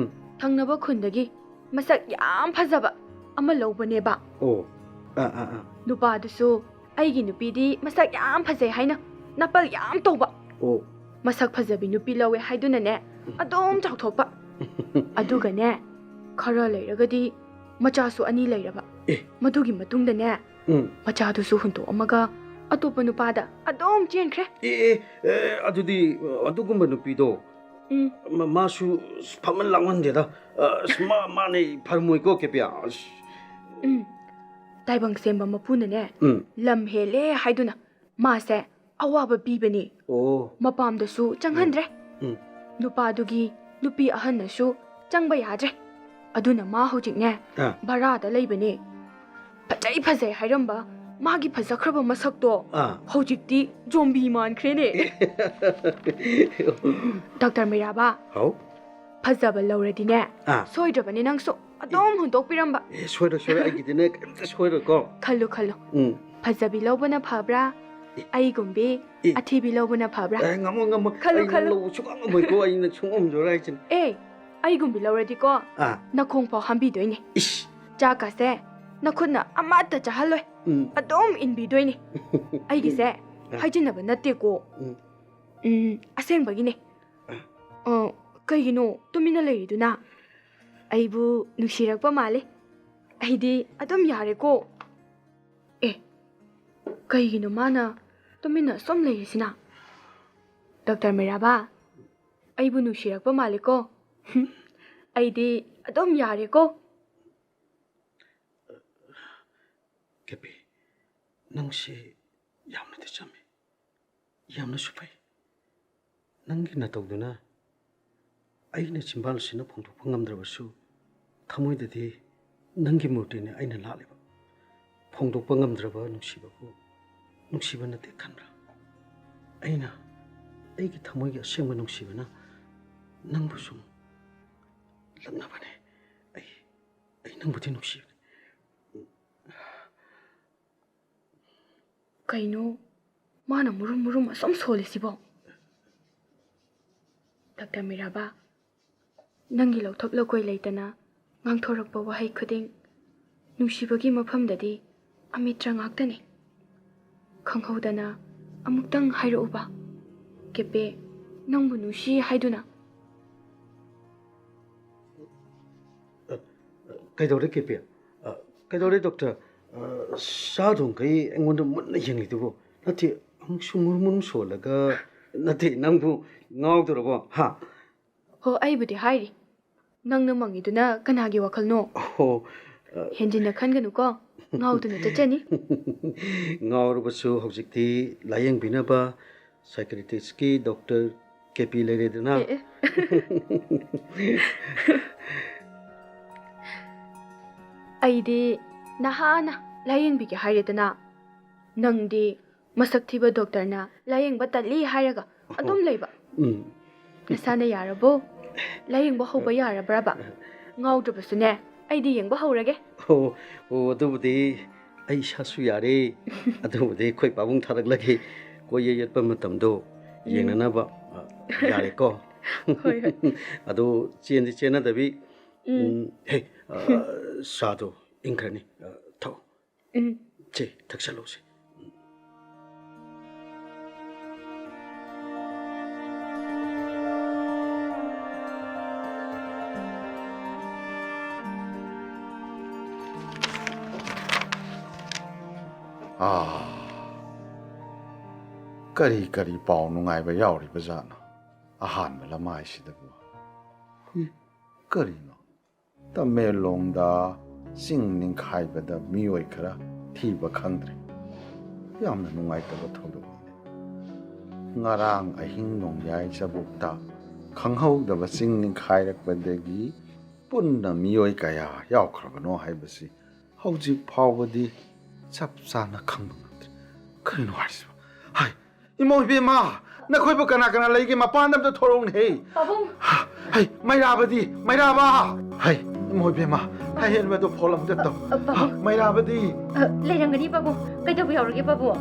ꯊꯪꯅꯕ ꯈꯨꯟꯗꯒꯤ ꯃꯁꯛ ꯌꯥꯝ ꯐꯖꯕ ꯑꯃ ꯂꯧꯕꯅꯦꯕ ꯅꯨꯄꯥꯗꯨꯁꯨ ꯑꯩꯒꯤ ꯅꯨꯄꯤꯗꯤ ꯃꯁꯛ ꯌꯥꯝ फजै हाइना नपल याम तौबा मसक फजबी नुपी लवे हाइदुनने अदोम चाउथोपा अदुगने खरा लैरगदी मचासु अनि लैरबा मदुगी मतुंगदने मचादुसु हुंतो अमगा अतोप नुपादा अदोम चेनख्रे अदुदी अदुगुम नुपीदो मासु फमन लांगनदेदा माने फरमोइको केपिया ताइबंग सेम्बा मपुनने लम हेले हाइदुना मासे अवाबा पीबनी मपामदसु चंगहनद्रे नुपादुगी नुपी अहन्नसु चंगबा याद्रे अदुना मा होजिकने बरादा लैबनी फजै फजै हाइरंबा मागी फजखरबा मसक्तो होजिकती जोंबी मानख्रेने डॉक्टर मिराबा हाउ फजबा लौरदिने सोइद्रबने नंगसु अदोम हुंदोक पिरंबा सोइरो सोइरो आइगिदिने केमता सोइरो को खल्लो खल्लो फजबी लौबना फब्रा आई गुम्बी अथीबी लौबना फब्रा ngamo ngamo खल्लो खल्लो सुगम मोइ को आइना सुगम जोराइ छिन ए आई गुम्बी लौरदि को नखोंग पा हम्बी दोइने इस चाकासे नखुना अमात चाहलोय अदोम इनबी दोइने आइगिसे हाइजिनबा नत्ते को असेंग बगिने कइगिनो तुमिना लेरिदुना आइबु नुसिरकपा माले आइदि अदम यारे को ए कइगिनो माना तुमिना सोम लेरिसिना डॉक्टर मिराबा आइबु नुसिरकपा माले को आइदि अदम यारे को केपी नंगसे यामना ते चमे यामना सुफाई नंगी न तौदुना आइना चिंबाल सिना फोंथोप ngamद्रबसु थमोइददि नंगी मूर्तिने आइना लालेबा फोंथोप ngamद्रबा नुसिबको नुसिबा नते खनरा आइना आइगी थमोइगी असेंबा नुसिबना नंगबुसु लंगनाबने आई नंगबुदि नुसिबने कइनो माना मुरुम मुरुम असम सोलिसिबो डॉक्टर मिराबा नंगी लौथप लकोय लेतना ngang वहाई खुदिंग नुसिबगी मफमददी अमित्र ngaktani खंगहौदना अमुक्तंग हाइरोबा केपे नंगबु नुसि हाइदुना कइदौरे केपे कइदौरे डॉक्टर साधुं कई एंगोंद मुन्ना यंगलिदुबो नते अंगसु मुरमुन सोलगा नते नंगबु ngaudरबो हा हो आइबुदि हाइरि नंगना मंगिदुना कनागी वखलनो हो हेंजिना खनगनु को ꯉꯥꯎꯗꯨꯅ ꯆꯠꯆꯅꯤ ꯉꯥꯎꯔꯕꯁꯨ ꯍꯧꯖꯤꯛꯇꯤ ꯂꯥꯌꯦꯡꯕꯤꯅꯕ ꯁꯥꯏꯀ꯭ꯔꯤꯇꯤꯁꯀꯤ ꯗꯣꯛꯇꯔ KP ꯂꯩꯔꯦꯗꯅ ꯑꯩꯗꯤ ꯅꯍꯥꯟꯅ ꯂꯥꯌꯦꯡꯕꯤꯒꯦ ꯍꯥꯏꯔꯦꯗꯅ ꯅꯪꯗꯤ ꯃꯁꯛ ꯊꯤꯕ ꯗꯣꯛꯇꯔꯅ ꯂꯥꯌꯦꯡꯕ ꯇꯜꯂꯤ ꯍꯥꯏꯔꯒ ꯑꯗꯨꯝ ꯂꯩꯕ ꯅꯁꯥꯅ ꯌꯥꯔꯕꯣ ꯂꯥꯌꯦꯡꯕ ꯍꯧꯕ ꯌꯥꯔꯕ꯭ꯔꯕ ꯉꯥꯎꯗ꯭ꯔꯕꯁꯨꯅꯦ ꯑꯩꯗꯤ ꯌꯦꯡꯕ ꯍꯧꯔꯒꯦ ꯑꯗꯨꯕꯨꯗꯤ ꯑꯩ ꯏꯁꯥꯁꯨ ꯌꯥꯔꯦ ꯑꯗꯨꯕꯨꯗꯤ ꯑꯩꯈꯣꯏ ꯄꯥꯕꯨꯡ ꯊꯥꯔꯛꯂꯒꯦ ꯀꯣꯏ ꯌꯦꯠꯄ ꯃꯇꯝꯗꯣ ꯌꯦꯡꯅꯅꯕ ꯌꯥꯔꯦꯀꯣ ꯍꯣꯏ ꯍꯣꯏ ꯑꯗꯣ ꯆꯦꯟꯗꯤ ꯆꯦꯟꯅꯗꯕꯤ ꯍꯦ ꯆꯥꯗꯣ ꯏꯪꯈ꯭ꯔꯅꯤ ꯊꯛꯑꯣ ꯁꯦ ꯊꯛꯆꯜꯂꯨꯁꯦ ꯀꯔꯤ ꯀꯔꯤ ꯄꯥꯎ ꯅꯨꯡꯉꯥꯏꯕ ꯌꯥꯎꯔꯤꯕꯖꯥꯠꯅꯣ ꯑꯍꯥꯟꯕ ꯂꯃꯥꯏꯁꯤꯗꯕꯨ ꯀꯔꯤꯅꯣ ꯇꯃꯦꯡꯂꯣꯡꯗ ꯆꯤꯡ ꯅꯤꯡꯈꯥꯏꯕꯗ ꯃꯤꯑꯣꯏ ꯈꯔ ꯊꯤꯕ ꯈꯪꯗ꯭ꯔꯦ ꯌꯥꯝꯅ ꯅꯨꯡꯉꯥꯏꯇꯕ ꯊꯧꯗꯣꯛꯅꯤ ꯉꯔꯥꯡ ꯑꯍꯤꯡ ꯅꯣꯡꯌꯥꯏ ꯆꯕꯨꯛꯇ ꯈꯪꯍꯧꯗꯕ ꯆꯤꯡ ꯅꯤꯡꯈꯥꯏꯔꯛꯄꯗꯒꯤ ꯄꯨꯟꯅ ꯃꯤꯑꯣꯏ ꯀꯌꯥ ꯌꯥꯎꯈ꯭ꯔꯕꯅꯣ ꯍꯥꯏꯕꯁꯤ ꯍꯧꯖꯤꯛ ꯐꯥꯎꯕꯗꯤ ꯆꯞ ꯆꯥꯅ ꯈꯪꯕ ꯉꯝꯗ꯭ꯔꯦ ꯀꯔꯤꯅꯣ ꯍꯥꯏꯁꯤꯕ ꯍꯥꯏ ꯏꯃꯧ ꯏꯕꯦꯝꯃ ꯅꯈꯣꯏꯕꯨ ꯀꯅꯥ ꯀꯅꯥ ꯂꯩꯒꯦ ꯃꯄꯥꯟꯗ ꯑꯝꯇ ꯊꯣꯔꯛꯎꯅꯦ ꯄꯥꯕꯨꯡ ꯍꯩ ꯃꯩꯔꯥꯕꯗꯤ ꯃꯩꯔꯥꯕ ꯍꯩ ꯏꯃꯧ ꯏꯕꯦꯝꯃ ꯍꯩꯍꯦꯟꯕꯗꯣ ꯐꯣꯟ ꯑꯝꯇ ꯇꯧ ꯃꯩꯔꯥꯕꯗꯤ ꯂꯩꯔꯝꯒꯅꯤ ꯄꯥꯕꯨꯡ ꯀꯩꯗꯧꯕ ꯌꯥꯎꯔꯒꯦ ꯄꯥꯕꯨꯡ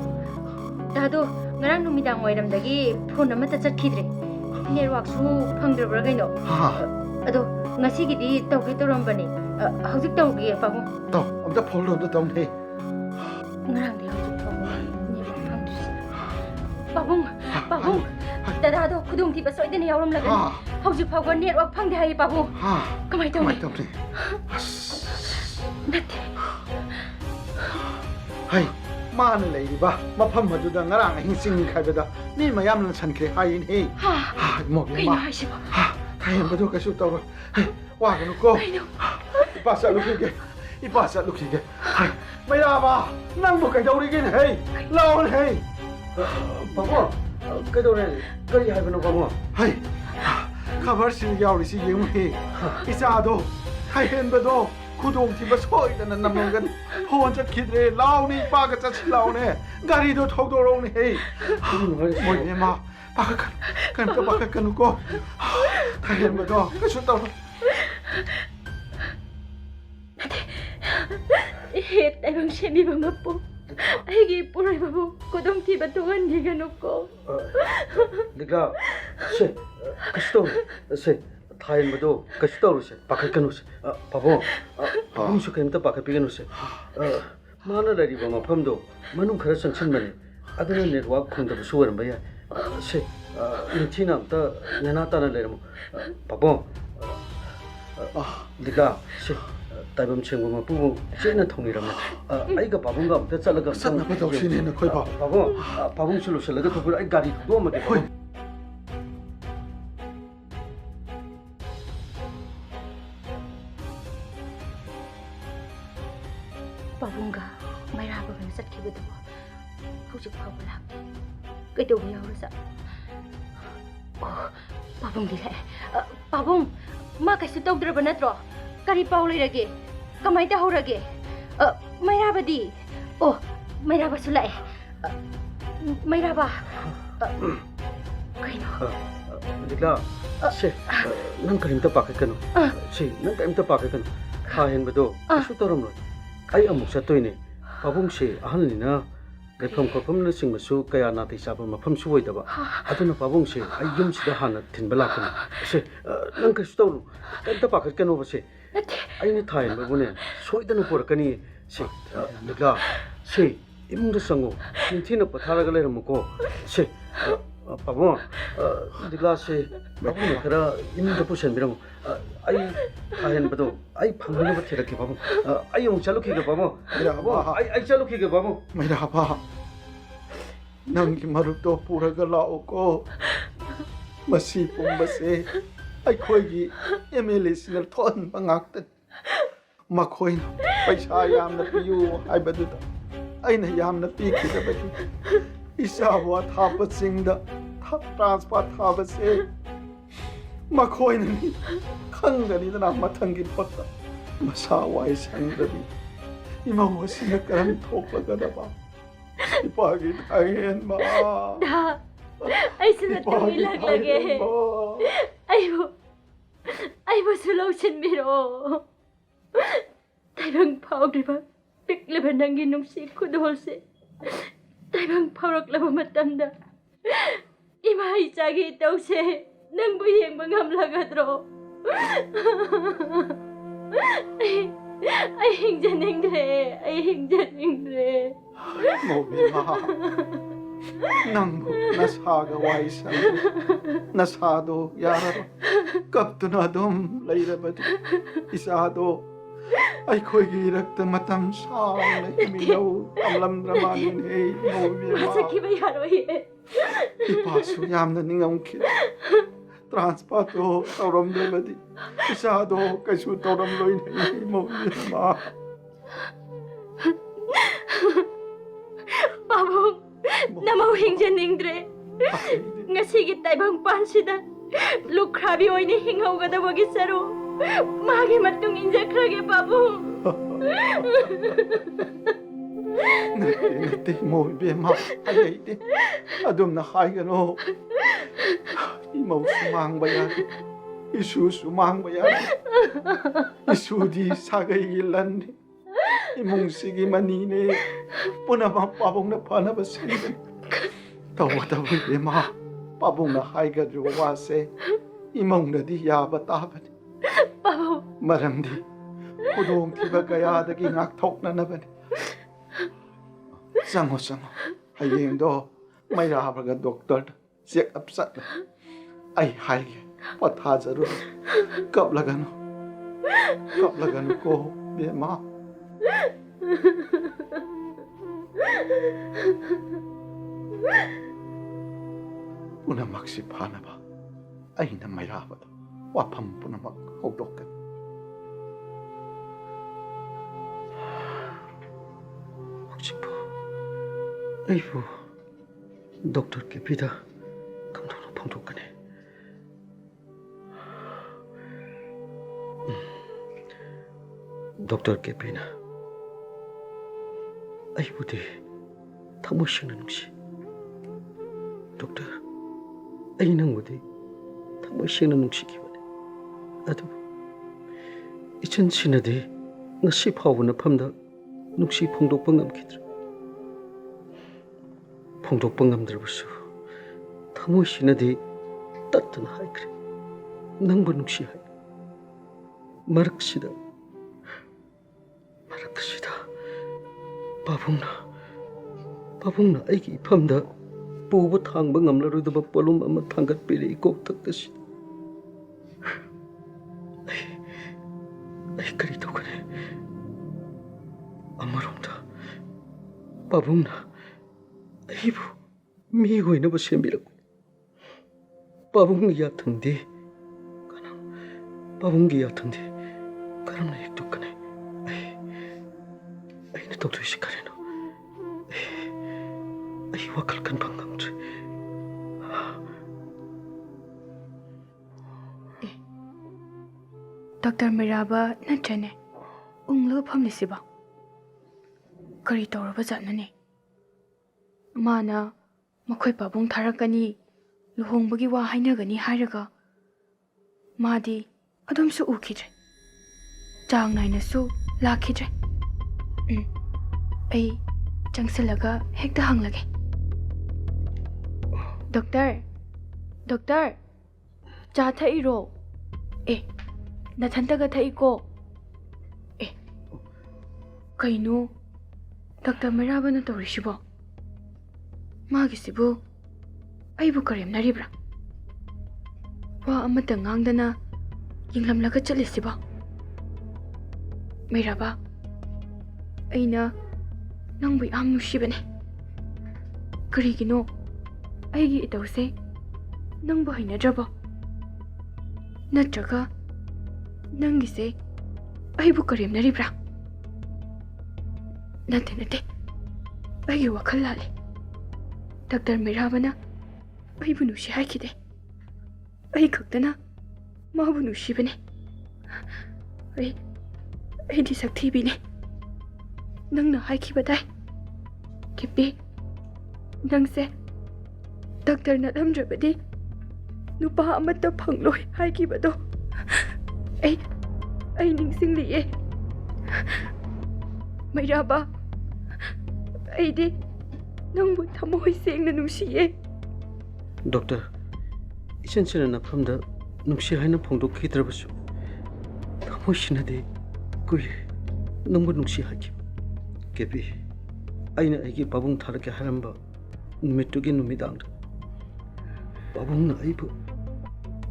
ꯗꯥꯗꯣ ꯉꯔꯥꯡ ꯅꯨꯃꯤꯗꯥꯡ ꯋꯥꯏꯔꯝꯗꯒꯤ ꯐꯣꯟ ꯑꯃꯠꯇ ꯆꯠꯈꯤꯗ꯭ꯔꯦ ꯅꯦꯠꯋꯥꯛꯁꯨ ꯐꯪꯗ꯭ꯔꯕ꯭ꯔꯥ ꯀꯩꯅꯣ ꯑꯗꯣ ꯉꯁꯤꯒꯤꯗꯤ ꯇꯧꯒꯦ ꯇꯧꯔꯝꯕꯅꯤ ꯍꯧꯖꯤꯛ ꯇꯧꯒꯦ ꯄꯥꯕꯨꯡ ꯇꯧ ꯑꯝꯇ ꯐꯣꯟ ꯑꯝꯇ ꯇꯧꯅꯦ ngaraang di hujud pabung ni pangdus pabung pabung dadado kudung tiba soy din yawram lagan hujud pabung network phangde hai pabung kamai tawni natte hai मान लेरिबा मफम मदुदा ngaraang ahing sing khaibada mi mayam lan sankhre hain he mo ma thayen badu kasu tawra wa ganu ko ipasa lukige ipasa lukige mayaba nang mo kai dawri gen he lawn he pabo kaidore kari haibano pabo hai khabar sin yauri si yeng he isa do thayen badu खुदोंग थी बस होई दन नमगन phone चत खिद्रे lavani पाग चत लाउने गाड़ी दो ठोक दो रोंग हे मोय ने मा पाग कन तो पाग कन को थायन बदो कसु तो हे ताइबंग शेमी बंगपो आइगे पुरै बाबू खुदोंग थी बतोगन दिगनो को दिगा से कस्तो से थाइन बदो कस्तो रुसे पाखकनुसे पाबो पाबुंसु केमता पाखपिगनुसे माना लरिबो मफमदो मनु खरा संसन मने अदुना नेटवर्क खुंदबो सुवरम बया से निथिना त नेना ताना लेरमो पाबो दिगा से ताइबम सेंगो मपु सेना थोंगिरम आइगा पाबुंगा अमता चलगा सतना बदौसिने न खोइ पाबो पाबुंसु लुसलगा थोपुर आइ गाडी दो मगे खोइ pabungga mairaba kan satkhibadu hujik phawba lakte kaidobu yaurasa pabung dilai pabung ma kaisu tawdraba natro kari paw leirage kamai ta horage mairabadi oh mairaba sulai mairaba kaino दिखला से नंग करीम तो पाके कनो से नंग करीम तो पाके कनो खाहेन बदो सु तोरम लो आई अमुक सतोइने पाबुंग से अहलनिना लेफम खफम न सिंगसु कया नाति साबा मफम सु होइदबा अदुना पाबुंग से आई युम सिदा हाना थिनबा लाकनो से नंग कइसु तौनु कइम पाके कनो बसे आई ने थाइन बबुने सोइदन पोरकनी से दिखला से इमुंग संगो निथिना पथारगा लेरमुको से पाबुंग दिखला से पाबुंग खरा इमुंग पुसन बिरम आई थाइन बदो आई फंगने बथे रखे बाबू आई उंग चलो खिगे बाबू आई चलो खिगे बाबू मेरा बा नंगी मरुक तो पूरा गलाओ को मसी पुंबसे आई खोगी एमएलए सिनल थोन बंगाक ꯃꯈꯣꯏꯅ ꯄꯩꯁꯥ ꯌꯥꯝꯅ ꯄꯤꯌꯨ ꯍꯥꯏꯕꯗꯨꯗ ꯑꯩꯅ ꯌꯥꯝꯅ ꯄꯤꯈꯤꯗꯕꯒꯤ ꯏꯆꯥꯕꯨ ꯑꯊꯥꯞꯄꯁꯤꯡꯗ ꯇ꯭ꯔꯥꯟꯁꯐꯔ ꯊꯥꯕꯁꯦ ꯃꯈꯣꯏꯅꯅꯤ ꯈꯪꯒꯅꯤꯗꯅ ꯃꯊꯪꯒꯤ ꯄꯣꯠꯇ ꯃꯁꯥ ꯋꯥꯏ ꯁꯪꯗ꯭ꯔꯗꯤ ꯏꯃꯧ ꯑꯁꯤꯅ ꯀꯔꯝ ꯊꯣꯛꯂꯒꯗꯕ ꯏꯄꯥꯒꯤ ꯊꯥꯡꯍꯦꯟꯕ ꯑꯩꯁꯨ ꯅꯠꯇꯧ ꯂꯥꯛꯂꯒꯦ ꯑꯩꯕꯨꯁꯨ ꯂꯧꯁꯤꯟꯕꯤꯔꯛꯑꯣ ꯇꯥꯏꯕꯪ ꯐꯥꯎꯗ꯭ꯔꯤꯕ ꯄꯤꯛꯂꯤꯕ ꯅꯪꯒꯤ ꯅꯨꯡꯁꯤ ꯈꯨꯗꯣꯜꯁꯦ ꯇꯥꯏꯕꯪ ꯐꯥꯎꯔꯛꯂꯕ ꯃꯇꯝꯗ ꯏꯃꯥ ꯏꯆꯥꯒꯤ ꯏꯇꯧꯁꯦ ꯅꯪꯕꯨ ꯌꯦꯡꯕ ꯉꯝꯂꯒꯗ꯭ꯔꯣ ꯑꯩ ꯍꯤꯡꯖꯅꯤꯡꯗ꯭ꯔꯦ ꯃꯧꯕꯦꯝꯃ ꯅꯪꯕꯨ ꯅꯁꯥꯒ ꯋꯥꯏ ꯁꯪꯗ꯭ꯔꯦ ꯅꯁꯥꯗꯣ ꯌꯥꯔꯔꯣꯏ ꯀꯞꯇꯨꯅ ꯑꯗꯨꯝ ꯂꯩꯔꯕꯗꯤ ꯏꯆꯥꯗꯣ ꯑꯩꯈꯣꯏꯒꯤ ꯏꯔꯛꯇ ꯃꯇꯝ ꯁꯥꯡꯅ ꯏꯃꯤꯅꯧ ꯇꯝꯂꯝꯗ꯭ꯔꯃꯥꯅꯤꯅꯦ ꯃꯧꯕꯦꯝꯃ ꯆꯠꯈꯤꯕ ꯌꯥꯔꯣꯏꯌꯦ ꯏꯄꯥꯁꯨ ꯌꯥꯝꯅ ꯅꯤꯡꯉꯝꯈꯤ ꯇ꯭ꯔꯥꯟꯁꯐꯔꯗꯣ ꯇꯧꯔꯝꯗ꯭ꯔꯕꯗꯤ ꯏꯆꯥꯗꯣ ꯀꯩꯁꯨ ꯇꯧꯔꯝꯂꯣꯏꯅꯦ ꯃꯧꯕꯦꯝꯃ ꯄꯥꯕꯨꯡ ꯅꯃꯧ ꯍꯤꯡꯖꯅꯤꯡꯗ꯭ꯔꯦ ꯉꯁꯤꯒꯤ ꯇꯥꯏꯕꯪꯄꯥꯟꯁꯤꯗ ꯂꯨꯈ꯭ꯔꯥꯕꯤ ꯑꯣꯏꯅ ꯍꯤꯡꯍꯧꯒꯗꯕꯒꯤ ꯁꯔꯨꯛ ꯃꯥꯒꯤ ꯃꯇꯨꯡ ꯏꯟꯖꯈ꯭ꯔꯒꯦ ꯄꯥꯕꯨꯡ ꯅꯠꯇꯦ ꯃꯧꯕꯦꯝꯃ ꯍꯥꯏꯔꯩꯗꯦ ꯑꯗꯨꯝꯅ ꯍꯥꯏꯒꯅꯣ ꯏꯃꯧꯁꯨ ꯃꯥꯡꯕ ꯌꯥꯗꯦ ꯏꯁꯨꯁꯨ ꯃꯥꯡꯕ ꯌꯥꯗꯦ ꯏꯁꯨꯗꯤ ꯁꯥꯒꯩꯒꯤ ꯂꯟꯅꯤ ꯏꯃꯨꯡꯁꯤꯒꯤ ꯃꯅꯤꯅꯦ ꯄꯨꯝꯅꯃꯛ ꯄꯥꯕꯨꯡꯅ ꯐꯅꯕ ꯁꯤꯟꯒꯅꯤ ꯇꯧꯒꯗꯕ ꯏꯕꯦꯝꯃ ꯄꯥꯕꯨꯡꯅ ꯍꯥꯏꯒꯗ꯭ꯔꯤꯕ ꯋꯥꯁꯦ ꯏꯃꯧꯅꯗꯤ ꯌꯥꯕ ꯇꯥꯕꯅꯤ ꯃꯔꯝꯗꯤ ꯈꯨꯗꯣꯡꯊꯤꯕ ꯀꯌꯥꯗꯒꯤ ꯉꯥꯛꯊꯣꯛꯅꯅꯕꯅꯤ ꯆꯪꯉꯣ ꯍꯌꯦꯡꯗꯣ ꯃꯩꯔꯥꯕꯒ ꯗꯣꯛꯇꯔꯗ ꯆꯦꯛꯑꯞ ꯆꯠꯂꯦ ꯑꯩ ꯍꯥꯏꯒꯦ ꯄꯣꯊꯥꯖꯔꯨ ꯀꯞꯂꯒꯅꯨꯀꯣ ꯕꯦꯝꯃ ꯄꯨꯝꯅꯃꯛꯁꯤ ꯐꯥꯅꯕ ꯑꯩꯅ ꯃꯩꯔꯥꯕꯗ ꯋꯥꯐꯝ ꯄꯨꯝꯅꯃꯛ ꯍꯧꯗꯣꯛꯀꯅꯤ ꯍꯧꯖꯤꯛꯄꯨ ꯑꯩꯕꯨ ꯗꯣꯛꯇꯔ ꯀꯦꯄꯤꯗ ꯀꯝꯗꯧꯅ ꯐꯣꯡꯗꯣꯛꯀꯅꯤ ꯗꯣꯛꯇꯔ ꯀꯦꯄꯤꯅ ꯑꯩꯕꯨꯗꯤ ꯊꯃꯣꯏ ꯁꯦꯡꯅ ꯅꯨꯡꯁꯤ ꯗꯣꯛꯇꯔ ꯑꯩ ꯅꯪꯕꯨꯗꯤ ꯊꯃꯣꯏ ꯁꯦꯡꯅ ꯅꯨꯡꯁꯤꯈꯤꯕꯅꯤ ꯑꯗꯨꯕꯨ ꯏꯆꯟꯁꯤꯅꯗꯤ ꯉꯁꯤ ꯐꯥꯎꯕ ꯅꯐꯝꯗ ꯅꯨꯡꯁꯤ ꯐꯣꯡꯗꯣꯛꯄ ꯉꯝꯈꯤꯗ꯭ꯔꯦ ꯐꯣꯡꯗꯣꯛꯄ ꯉꯝꯗ꯭ꯔꯕꯁꯨ ꯊꯃꯣꯏꯁꯤꯅꯗꯤ ꯇꯠꯇꯅ ꯍꯥꯏꯈ꯭ꯔꯦ ꯅꯪꯕꯨ ꯅꯨꯡꯁꯤ ꯍꯥꯏ ꯃꯔꯛꯁꯤꯗ ꯄꯥꯕꯨꯡꯅ ꯑꯩꯒꯤ ꯏꯐꯝꯗ ꯄꯨꯕ ꯊꯥꯡꯕ ꯉꯝꯂꯔꯣꯏꯗꯕ ꯄꯣꯠꯂꯨꯝ ꯑꯃ ꯊꯥꯡꯒꯠꯄꯤꯔꯛꯏ ꯀꯣꯛꯊꯛꯇꯁꯤ ꯑꯩ ꯀꯔꯤ ꯇꯧꯒꯅꯤ ꯑꯃꯔꯣꯝꯗ ꯄꯥꯕꯨꯡꯅ ꯑꯩꯕꯨ ꯃꯤ ꯑꯣꯏꯅꯕ ꯁꯦꯝꯕꯤꯔꯛꯄ ꯄꯥꯕꯨꯡꯒꯤ ꯌꯥꯊꯪꯗꯤ ꯀꯔꯝꯅ ꯍꯦꯛꯇꯣꯛꯀꯅꯤ ꯑꯩꯅ ꯇꯧꯗꯣꯏꯁꯤ ꯀꯔꯤꯅꯣ ꯑꯩ ꯋꯥꯈꯜ ꯈꯟꯕ ꯉꯝꯗ꯭ꯔꯦ ꯗꯣꯛꯇꯔ ꯃꯩꯔꯥꯕ ꯅꯠꯇ꯭ꯔꯅꯦ ꯎꯪꯂꯒ ꯐꯝꯂꯤꯁꯤꯕ ꯀꯔꯤ ꯇꯧꯔꯕ ꯖꯥꯠꯅꯅꯦ ꯃꯥꯅ ꯃꯈꯣꯏ ꯄꯥꯕꯨꯡ ꯊꯥꯔꯛꯀꯅꯤ ꯂꯨꯍꯣꯡꯕꯒꯤ ꯋꯥ ꯍꯥꯏꯅꯒꯅꯤ ꯍꯥꯏꯔꯒ ꯃꯥꯗꯤ ꯑꯗꯨꯝꯁꯨ ꯎꯈꯤꯗ꯭ꯔꯦ ꯆꯥꯡ ꯅꯥꯏꯅꯁꯨ ꯂꯥꯛꯈꯤꯗ꯭ꯔꯦ ꯑꯩ ꯆꯪꯁꯤꯜꯂꯒ ꯍꯦꯛꯇ ꯍꯪꯂꯒꯦ ꯗꯣꯛꯇꯔ ꯆꯥ ꯊꯛꯏꯔꯣ ꯅꯊꯟꯇꯒ ꯊꯛꯏꯀꯣ ꯀꯩꯅꯣ ꯗꯣꯛꯇꯔ ꯃꯩꯔꯥꯕꯅ ꯇꯧꯔꯤꯁꯤꯕꯣ ꯃꯥꯒꯤꯁꯤꯕꯨ ꯑꯩꯕꯨ ꯀꯔꯦꯝꯅꯔꯤꯕ꯭ꯔꯥ ꯋꯥ ꯑꯃꯇ ꯉꯥꯡꯗꯅ ꯌꯦꯡꯂꯝꯂꯒ ꯆꯠꯂꯤꯁꯤꯕꯣ ꯃꯩꯔꯥꯕ ꯑꯩꯅ ꯅꯪꯕꯨ ꯌꯥꯝ ꯅꯨꯡꯁꯤꯕꯅꯦ ꯀꯔꯤꯒꯤꯅꯣ ꯑꯩꯒꯤ ꯏꯇꯧꯁꯦ ꯅꯪꯕꯨ ꯍꯩꯅꯗ꯭ꯔꯕꯣ ꯅꯠꯇ꯭ꯔꯒ ꯅꯪꯒꯤꯁꯦ ꯑꯩꯕꯨ ꯀꯔꯦꯝꯅꯔꯤꯕ꯭ꯔꯥ? ꯅꯠꯇꯦ ꯅꯠꯇꯦ, ꯑꯩꯒꯤ ꯋꯥꯈꯜ ꯂꯥꯜꯂꯤ. ꯗꯥꯛꯇꯔ ꯃꯩꯔꯥꯕꯅ ꯑꯩꯕꯨ ꯅꯨꯡꯁꯤ ꯍꯥꯏꯈꯤꯗꯦ. ꯑꯩ ꯈꯛꯇꯅ ꯃꯥꯕꯨ ꯅꯨꯡꯁꯤꯕꯅꯤ. ꯑꯩꯗꯤ ꯁꯛꯊꯤꯕꯤꯅꯤ. ꯅꯪꯅ ꯍꯥꯏꯈꯤꯕ ꯇꯥꯏ. ꯀꯦꯄꯤ, ꯅꯪꯁꯦ ꯗꯥꯛꯇꯔ ꯅꯠꯂꯝꯗ꯭ꯔꯕꯗꯤ ꯅꯨꯄꯥ ꯑꯃꯠꯇ ꯐꯪꯂꯣꯏ ꯍꯥꯏꯈꯤꯕꯗꯣ ꯑꯩ ꯅꯤꯡꯁꯤꯡꯂꯤꯑꯦ. ꯃꯩꯔꯥꯕ, ꯑꯩꯗꯤ ꯅꯪꯕꯨ ꯊꯃꯣꯏ ꯁꯦꯡꯅ ꯅꯨꯡꯁꯤꯌꯦ. ꯗꯣꯛꯇꯔ, 이젠치는 나품다 눅시 하이는 퐁도키드라버쇼. 타모시나데 꾸이 너무 눅시하기. 개비 아이는 애기 바봉 타르게 하는 바 누메뚜기 누미당다. 바봉나 아이부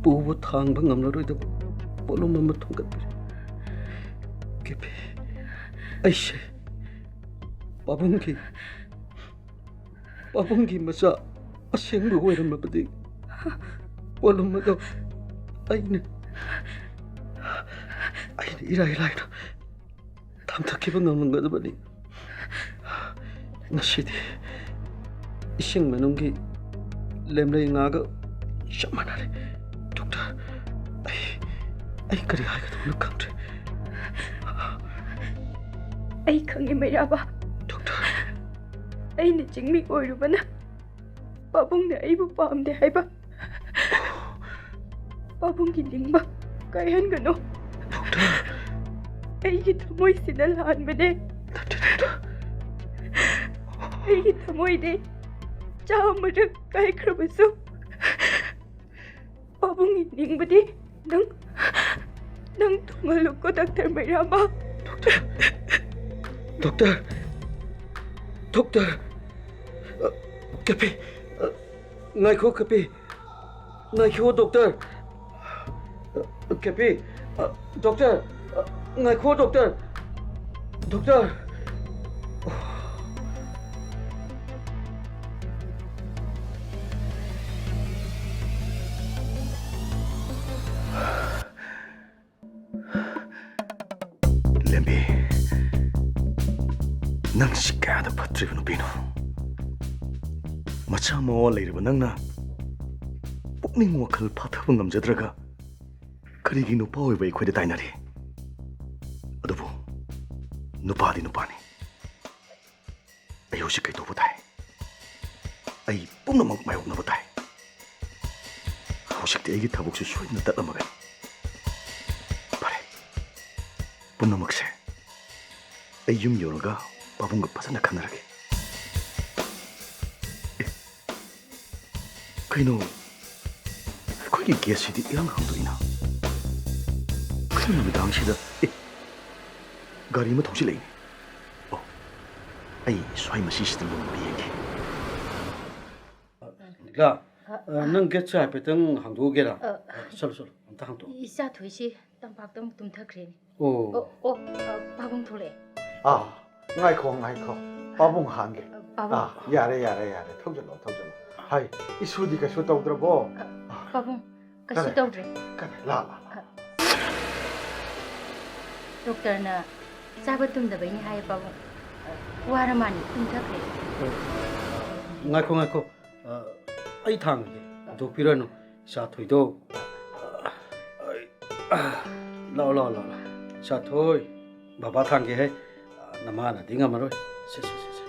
보고 탕방 암나로이다 볼로맘마 통갓비리. 개비 아이씨 바봉기 마사 아생부 오이름마버디 볼로마도 아이는 이라이라 탐탁해본 없는 거다 보니 나시디 이생 만원기 렘레이 나가 샤만하래. 독터 아이 그리 하이가 너무 감tre. ꯑꯩ ꯈꯪꯉꯦ ꯃꯩꯔꯥꯕ. 독터 ꯑꯩꯅ ꯆꯤꯡꯃꯤ ꯑꯣꯏꯔꯨꯕꯅ ꯄꯥꯕꯨꯡꯅ ꯑꯩꯕꯨ ꯄꯥꯝꯗꯦ ꯍꯥꯏꯕ. ꯄꯥꯕꯨꯡꯒꯤ ꯅꯤꯡꯕ ꯀꯥꯏꯍꯟꯒꯅꯨ. ꯑꯩꯒꯤ ꯊꯃꯣꯏꯁꯤꯗ ꯂꯥꯟꯕꯅꯦ. ꯑꯩꯒꯤ ꯊꯃꯣꯏꯗꯤ ꯆꯥꯝꯃꯔꯛ ꯀꯥꯏꯈ꯭ꯔꯕꯁꯨ ꯄꯥꯕꯨꯡꯒꯤ ꯅꯤꯡꯕꯗꯤ ꯅꯪ ꯊꯨꯡꯍꯜꯂꯨꯀꯣ doctor ꯃꯩꯔꯥꯕ. 독터 개피 나이코 개피 나이코 독터 개피 독터 나이코 독터 lembi nang sikada patribu no pino macha mo leiriba nangna pukning wakhal phathabu ngamjadraga karigi nupa oiba ikhoida tainari adubu nupadi nupani ayo sikai tobu tai ai pumnamak mayoknabu tai hausikti aigi thabuksu soina tatlamaga pare pumnamakse ai yum yoraga 바본가 빠져나 가나라게. 그이노 거기 게시디 이런 강도이나. 그놈의 당시다. 가리면 동시레이. 아이 소이마 시스템 놈 비행기. 라 능 게츠 하이페등 항도게라. 솔솔 안타 항도. 이사 도시 땅박동 tumthakhreni. 오. 바봉 돌래. 아, ngaiko pabung hange. 바봉. 아, 야래 턱절로. 하이, 이 수디가 수 떠오더보. 바봉 kasu Kare. tawdre. 그래, 라. doctorna chaba tumdabani hai babu waramani tumthakre. 나이코 아이 탕게 독피라노 샤토이도 라라라 샤토이 바바 탕게 해 나마나 딩아 마로 세세세세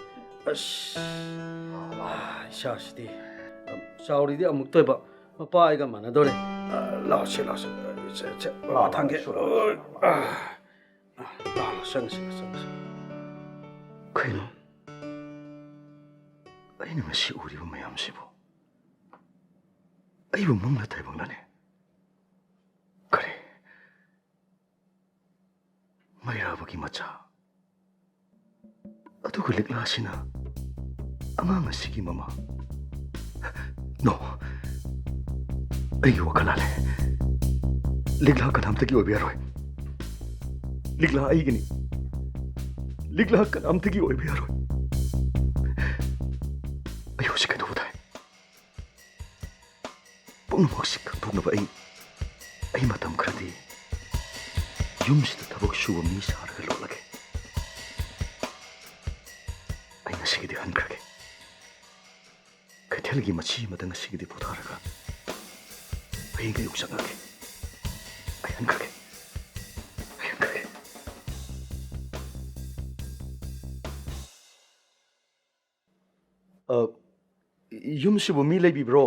아씨 샤시디 샤오리디 아묵도 봐 빠이가 많아도래 라시 제 탕게 생생 그이노 아이는 시 우리부 매암시부 아이부 멍나 대박나네. 그래 마이라버기 맞자 아두그 릭라시나 아마마 시기 마마 노 아이기 와칼라레 릭라 까남뜨기 오비아로이 릭라 아이기니 릭라 까남뜨기 오비아로이 아이고 시kai 누구다 뽕먹식 북나봐 아이 마탐 그라디 ꯌꯨꯝꯁꯤꯗ ꯊꯕꯛ ꯁꯨꯕ ꯃꯤ ꯁꯥꯔꯒ ꯂꯣꯠꯂꯒꯦ ꯑꯩ ꯉꯁꯤꯒꯤꯗꯤ ꯍꯟꯈ꯭ꯔꯒꯦ ꯀꯩꯊꯦꯜꯒꯤ ꯃꯆꯤ ꯑꯃꯗ ꯉꯁꯤꯒꯤꯗꯤ ꯄꯣꯊꯥꯔꯒ ꯍꯌꯦꯡ ꯑꯌꯨꯛ ꯆꯪꯉꯒꯦ ꯑꯩ ꯍꯟꯈ꯭ꯔꯒꯦ ꯑꯩ ꯍꯟꯈ꯭ꯔꯒꯦ ꯌꯨꯝꯁꯤꯕꯨ ꯃꯤ ꯂꯩꯕꯤꯕ꯭ꯔꯣ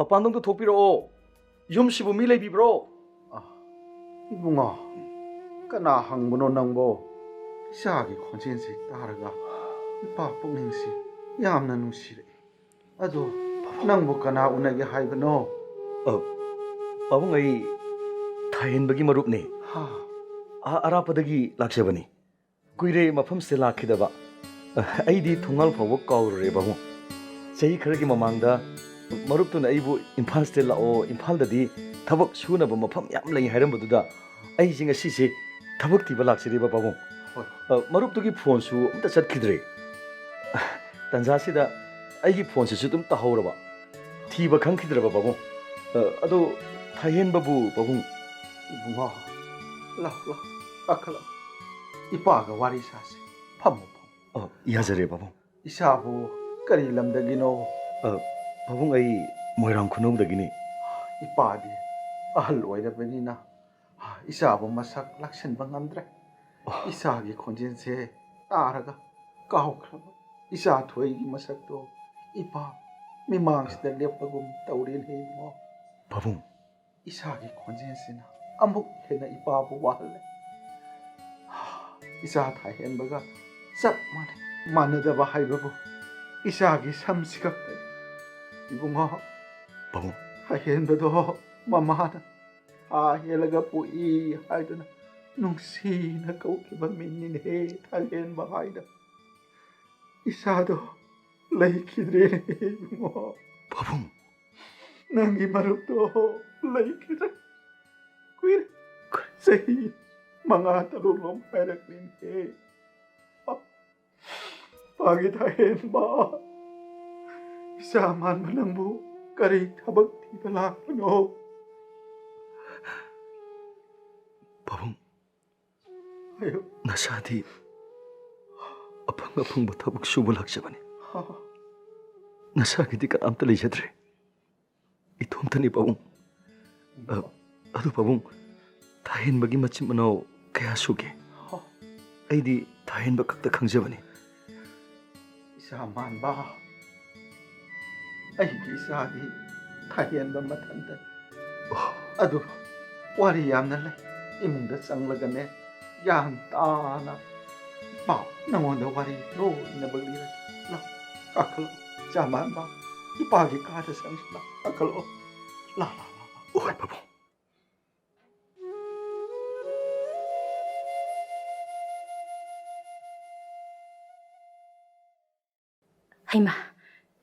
ꯃꯄꯥꯟꯗꯣꯝꯗ ꯊꯣꯛꯄꯤꯔꯛꯑꯣ ꯌꯨꯝꯁꯤꯕꯨ ꯃꯤ ꯂꯩꯕꯤꯕ꯭ꯔꯣ 이봉아, 까나 항문어 낭보 이사하게 콘센시 따라가 이빠 뽕행시 얌나 누시래. 아도 낭보 까나 우나게 하이브노. पाबुंग आई थाहेनबगी मरुपने 하, अरापदगी लाक्सेबनी कुइरे मफम से लाखिदबा अईदी थोंगाल फावो काउरे बाबू चही खरगी ममांगदा मरुपतुन अईबु इम्फाल स्टे लाओ इम्फाल ददी थबक सुनब मफम याम लई हायरमबदुदा अई जिंग सिसे थबक तिबा लाक्सिरेबा बाबू मरुपतुगी फोन सु अमता चटखिद्रे तंजासिदा अईगी फोन से तुम तहौरबा थीबा खंखिद्रबा बाबू अदो थाहेनबबु बाबू 이봉아, 라, 아카라. 이빠가 와리 사세. 파모. याजरे बाबू 이사부 까리 람다기노. बाबू आई मोइरांग खुनौदगिनी 이빠디 ahal 오이다베니나. 이사부 마삭 락션 방암드레. 이사기 콘젠세 따라가 까오크라. 이사 토이기 마삭도 이빠 미망시다 lep바금 따우린 헤이모. बाबू 이사기 콘젠세나 아무 해나 이빠부 와할래. 이사 다 헨버가 싹 마느다바 하이버부 이사기 삼시각대 이봉아 बाबू 하헨버도 마마나 헬라가 보이 하이드나 농시나 거기바 민니네 탈헨바 하이다 이사도 레이키드레 이봉아 बाबू 낭기 마룹도 레이키드레 꾸이레 세히 망아따로롬 하이락린해 Pagi tahin ba? Isaman man lang mo, kari tabag di balak mo. बाबू Ayo, नसादी अपंग थबक सुब लाक्चबनी ha, नसागिदी कनामत लेजद्रे इथोमतनी बाबू अदु बाबू थाहेनबगी मचिम मनाव कया सुगे ha. अईदी थाहेनब खक्ता खंगजबनी Isaman ba? Ay, isa di tahin ba matanda? Ado, wari yam na lay. Imong da sang lagane, yan na. Ba, nangon da wari, no, inabalira. La, kakalo, jaman ba? Ipagi kada sang sila, kakalo. La. ओए बाबू 하이마,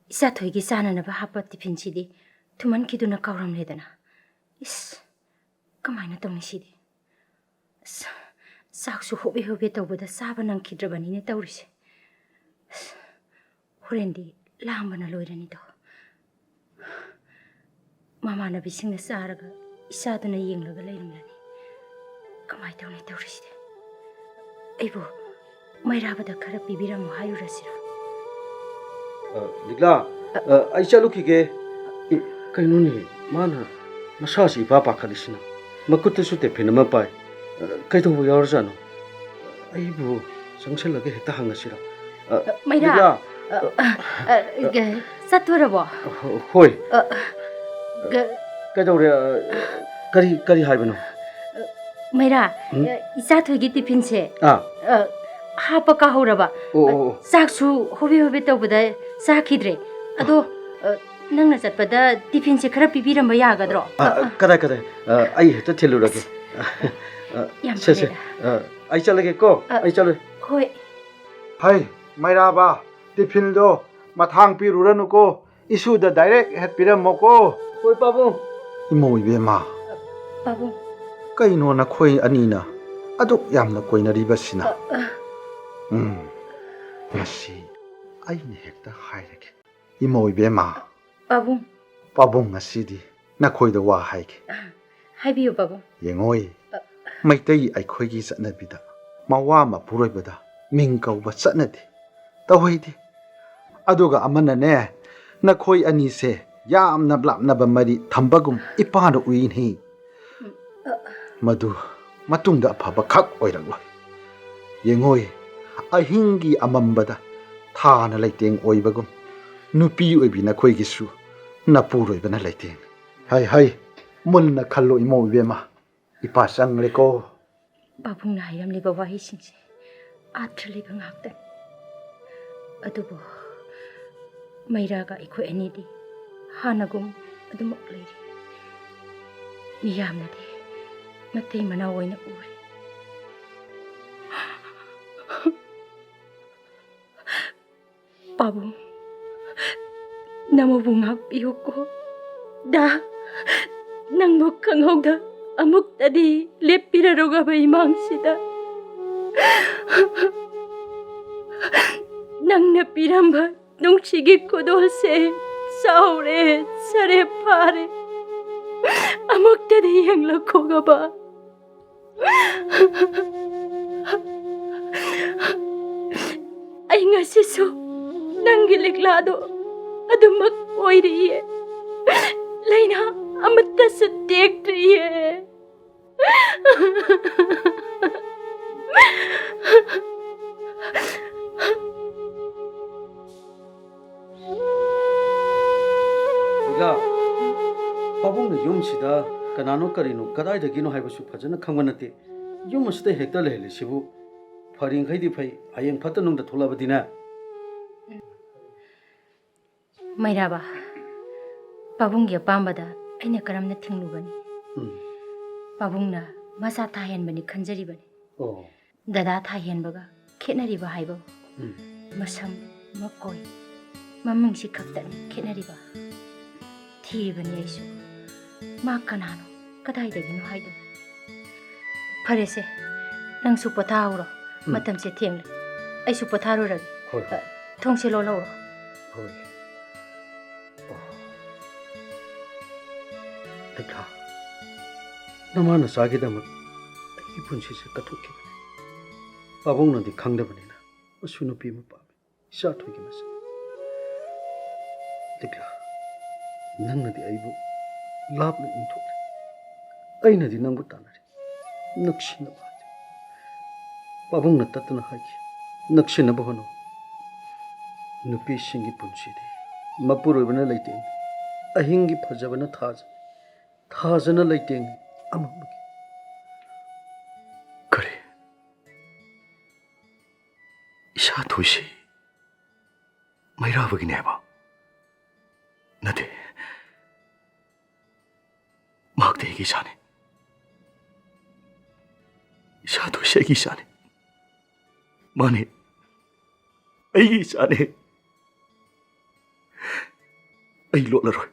이사 토이기 싸나나바 하빠 티핀시디 투만 기두나 까우람레다나. 이스, 까마이나 똥니시디. 싹수 호베 떠보다 싸바난 기드라바니네 떠우리시. 호렌디 라함바나 로이라니도. 마마나 비싱나 싸라가 이사도나 이행라가 레이름라니. 까마이 똥니 떠우리시디. 에이보, 마이라바다 카라 비비라모 하유라시라. लिगला आई चलो की के कहीं नहीं माना मसासी पापा खालिसना मकुत सुते fin म पाए कई तो यार जानो आई बु संगसल लगे हेता हंगसिरा 마이라, 사투라보. होय कदौरे करी हाइबनो 마이라, 이사 토이기 티핀세. आ 하빠 까호라바. ओ 싹수 호베 떠보다 싸키드레. 아도 낭나 잣바다 티핀세 카라 비비람바 야가드로. कदा आई हेता थेलुरगे 얌 से आई चलगे को आई चलो 호이. Hay, mayra tifindo, matang piruranoko, isuda direct het piramoko. होय बाबू Imo ibema, 바보. kaino na koi anina, adok yam na koi na ribasina. Masi, ay ni hekta hayrek. Imo ibema, 바보. pabong asidi, na koi da wa hayke. 하이비요 바보. Yengoy, Meitei ꯑꯩꯈꯣꯏꯒꯤ ꯆꯠꯅꯕꯤꯗ ꯃꯋꯥ ꯃꯄꯨꯔꯣꯏꯕꯗ ꯃꯤꯡ ꯀꯧꯕ ꯆꯠꯅꯗꯦ, ꯇꯧꯍꯩꯗꯦ꯫ ꯑꯗꯨꯒ ꯑꯃꯅꯅꯦ, ꯅꯈꯣꯏ ꯑꯅꯤꯁꯦ ꯌꯥꯝꯅ ꯂꯥꯞꯅꯕ ꯃꯔꯤ ꯊꯝꯕꯒꯨꯝ ꯏꯄꯥꯅ ꯎꯏꯅꯤ꯫ ꯃꯗꯨ ꯃꯇꯨꯡꯗ ꯑꯐꯕ ꯈꯛ ꯑꯣꯏꯔꯛꯂꯣꯏ꯫ ꯌꯦꯡꯉꯣꯏ, ꯑꯍꯤꯡꯒꯤ ꯑꯃꯝꯕꯗ ꯊꯥꯅ ꯂꯩꯇꯦꯡ ꯑꯣꯏꯕꯒꯨꯝ ꯅꯨꯄꯤ ꯑꯣꯏꯕꯤ ꯅꯈꯣꯏꯒꯤꯁꯨ ꯅꯄꯨꯔꯣꯏꯕꯅ ꯂꯩꯇꯦꯡ꯫ ꯍꯩ ꯃꯨꯟꯅ ꯈꯜꯂꯣ ꯏꯃꯧ ꯏꯕꯦꯝꯃ, ꯏꯄꯥ ꯆꯪꯂꯦꯀꯣ꯫ ꯄꯥꯕꯨꯡꯅ ꯍꯥꯏꯔꯝꯂꯤꯕ ꯋꯥꯍꯩꯁꯤꯡꯁꯦ ꯑꯥꯔꯊ ꯂꯩꯕ ꯉꯥꯛꯇꯅꯤ꯫ ꯑꯗꯨꯕꯨ ꯃꯩꯔꯥꯒ ꯑꯩꯈꯣꯏ ꯑꯅꯤꯗꯤ ꯍꯥꯟꯅꯒꯨꯝ ꯑꯗꯨꯃꯛ ꯂꯩꯔꯤ꯫ ꯃꯤꯌꯥꯝꯅꯗꯤ ꯃꯇꯩ ꯃꯅꯥꯎ ꯑꯣꯏꯅ ꯎꯔꯤ꯫ ꯄꯥꯕꯨꯡ, ꯅꯃꯕꯨ ꯉꯥꯛꯄꯤꯌꯨꯀꯣ꯫ ꯅꯪꯕꯨ ꯈꯪꯍꯧꯗ ꯑꯃꯨꯛꯇꯗꯤ ꯂꯦꯞꯄꯤꯔꯔꯨꯒꯕ ꯏꯃꯥꯡꯁꯤꯗ ꯅꯪꯅ ꯄꯤꯔꯝꯕ ꯅꯨꯡꯁꯤꯒꯤ ꯈꯨꯗꯣꯜꯁꯦ ꯆꯥꯎꯔꯦ, ꯁꯔꯦꯞ ꯐꯥꯔꯦ, ꯑꯃꯨꯛꯇꯗꯤ ꯌꯦꯡꯂꯛꯈꯣꯒꯕ꯫ ꯑꯩ ꯉꯁꯤꯁꯨ ꯅꯪꯒꯤ ꯂꯤꯛꯂꯥꯗꯣ ꯑꯗꯨꯃꯛ ꯑꯣꯏꯔꯤꯌꯦ, ꯂꯩꯅꯥ ꯑꯃꯠꯇꯁꯨ ꯇꯦꯛꯇ꯭ꯔꯤꯌꯦ꯫ ꯂꯤꯛꯂꯥ, ꯄꯥꯕꯨꯡꯅ ꯌꯨꯝꯁꯤꯗ ꯀꯅꯥꯅꯣ ꯀꯔꯤꯅꯣ ꯀꯗꯥꯏꯗꯒꯤꯅꯣ ꯍꯥꯏꯕꯁꯨ ꯐꯖꯅ ꯈꯪꯕ ꯅꯠꯇꯦ꯫ ꯌꯨꯝ ꯑꯁꯤꯗ ꯍꯦꯛꯇ ꯂꯩꯍꯜꯂꯤꯁꯤꯕꯨ ꯐꯔꯤꯡꯈꯩꯗꯤ ꯐꯩ, ꯍꯌꯦꯡ ꯐꯠꯇ ꯅꯨꯡꯗ ꯊꯣꯛꯂꯛꯑꯕꯗꯤꯅꯦ꯫ ꯃꯩꯔꯥꯕ, ꯄꯥꯕꯨꯡꯒꯤ ꯑꯄꯥꯝꯕꯗ ꯑꯩꯅ ꯀꯔꯝꯅ ꯊꯤꯡꯂꯨꯒꯅꯤ? ꯄꯥꯕꯨꯡꯅ ꯃꯆꯥ ꯊꯥꯍꯦꯟꯕꯅꯤ ꯈꯟꯖꯔꯤꯕꯅꯤ꯫ ꯗꯗꯥ ꯊꯥꯍꯦꯟꯕꯒ ꯈꯦꯠꯅꯔꯤꯕ ꯍꯥꯏꯕꯕꯨ ꯃꯁꯝ, ꯃꯀꯣꯏ, ꯃꯃꯤꯡꯁꯤ ꯈꯛꯇꯅꯤ ꯈꯦꯠꯅꯔꯤꯕ꯫ ꯊꯤꯔꯤꯕꯅꯤ ꯑꯩꯁꯨ, ꯃꯥ ꯀꯅꯥꯅꯣ ꯀꯗꯥꯏꯗꯒꯤꯅꯣ ꯍꯥꯏꯗꯨꯅ꯫ ꯐꯔꯦꯁꯦ, ꯅꯪꯁꯨ ꯄꯣꯊꯥꯍꯧꯔꯣ, ꯃꯇꯝꯁꯦ ꯊꯦꯡꯂꯦ꯫ ꯑꯩꯁꯨ ꯄꯣꯊꯥꯔꯨꯔꯒꯦ꯫ ꯊꯣꯡꯁꯦ ꯂꯣꯜꯍꯧꯔꯣ꯫ ꯂꯤꯛꯂꯥ, ꯅꯃꯥ ꯅꯆꯥꯒꯤꯗꯃꯛ ꯑꯩꯒꯤ ꯄꯨꯟꯁꯤꯁꯦ ꯀꯠꯊꯣꯛꯈꯤꯕꯅꯤ꯫ ꯄꯥꯕꯨꯡꯅꯗꯤ ꯈꯪꯗꯕꯅꯤꯅ ꯃꯁꯨ ꯅꯨꯄꯤ ꯑꯃ ꯄꯥꯝꯃꯤ, ꯏꯆꯥꯊꯣꯏꯒꯤ ꯃꯆꯥ꯫ ꯂꯤꯛꯂꯥ, ꯅꯪꯅꯗꯤ ꯑꯩꯕꯨ ꯂꯥꯞꯅ ꯏꯟꯊꯣꯛꯂꯦ, ꯑꯩꯅꯗꯤ ꯅꯪꯕꯨ ꯇꯥꯟꯅꯔꯤ, ꯅꯛꯁꯤꯟꯅꯕ ꯍꯥꯏꯖ꯫ ꯄꯥꯕꯨꯡꯅ ꯇꯠꯇꯅ ꯍꯥꯏꯈꯤ, ꯅꯛꯁꯤꯟꯅꯕ ꯍꯣꯠꯅꯧ꯫ ꯅꯨꯄꯤꯁꯤꯡꯒꯤ ꯄꯨꯟꯁꯤꯗꯤ ꯃꯄꯨꯔꯣꯏꯕꯅ ꯂꯩꯇꯦꯡ, ꯑꯍꯤꯡꯒꯤ ꯐꯖꯕꯅ ꯊꯥꯖꯅ ꯂꯩꯇꯦꯡ ꯑꯃꯃꯒꯤ꯫ ꯀꯔꯤ? ꯏꯆꯥꯊꯣꯏꯁꯤ ꯃꯩꯔꯥꯕꯒꯤꯅꯦ ꯍꯥꯏꯕ? ꯅꯠꯇꯦ, ꯃꯍꯥꯛꯇꯤ ꯑꯩꯒꯤ ꯏꯆꯥꯅꯤ꯫ ꯏꯆꯥꯊꯣꯏꯁꯤ ꯑꯩꯒꯤ ꯏꯆꯥꯅꯤ꯫ ꯃꯥꯅꯤ, ꯑꯩꯒꯤ ꯏꯆꯥꯅꯤ꯫ ꯑꯩ ꯂꯣꯠꯂꯔꯣꯏ,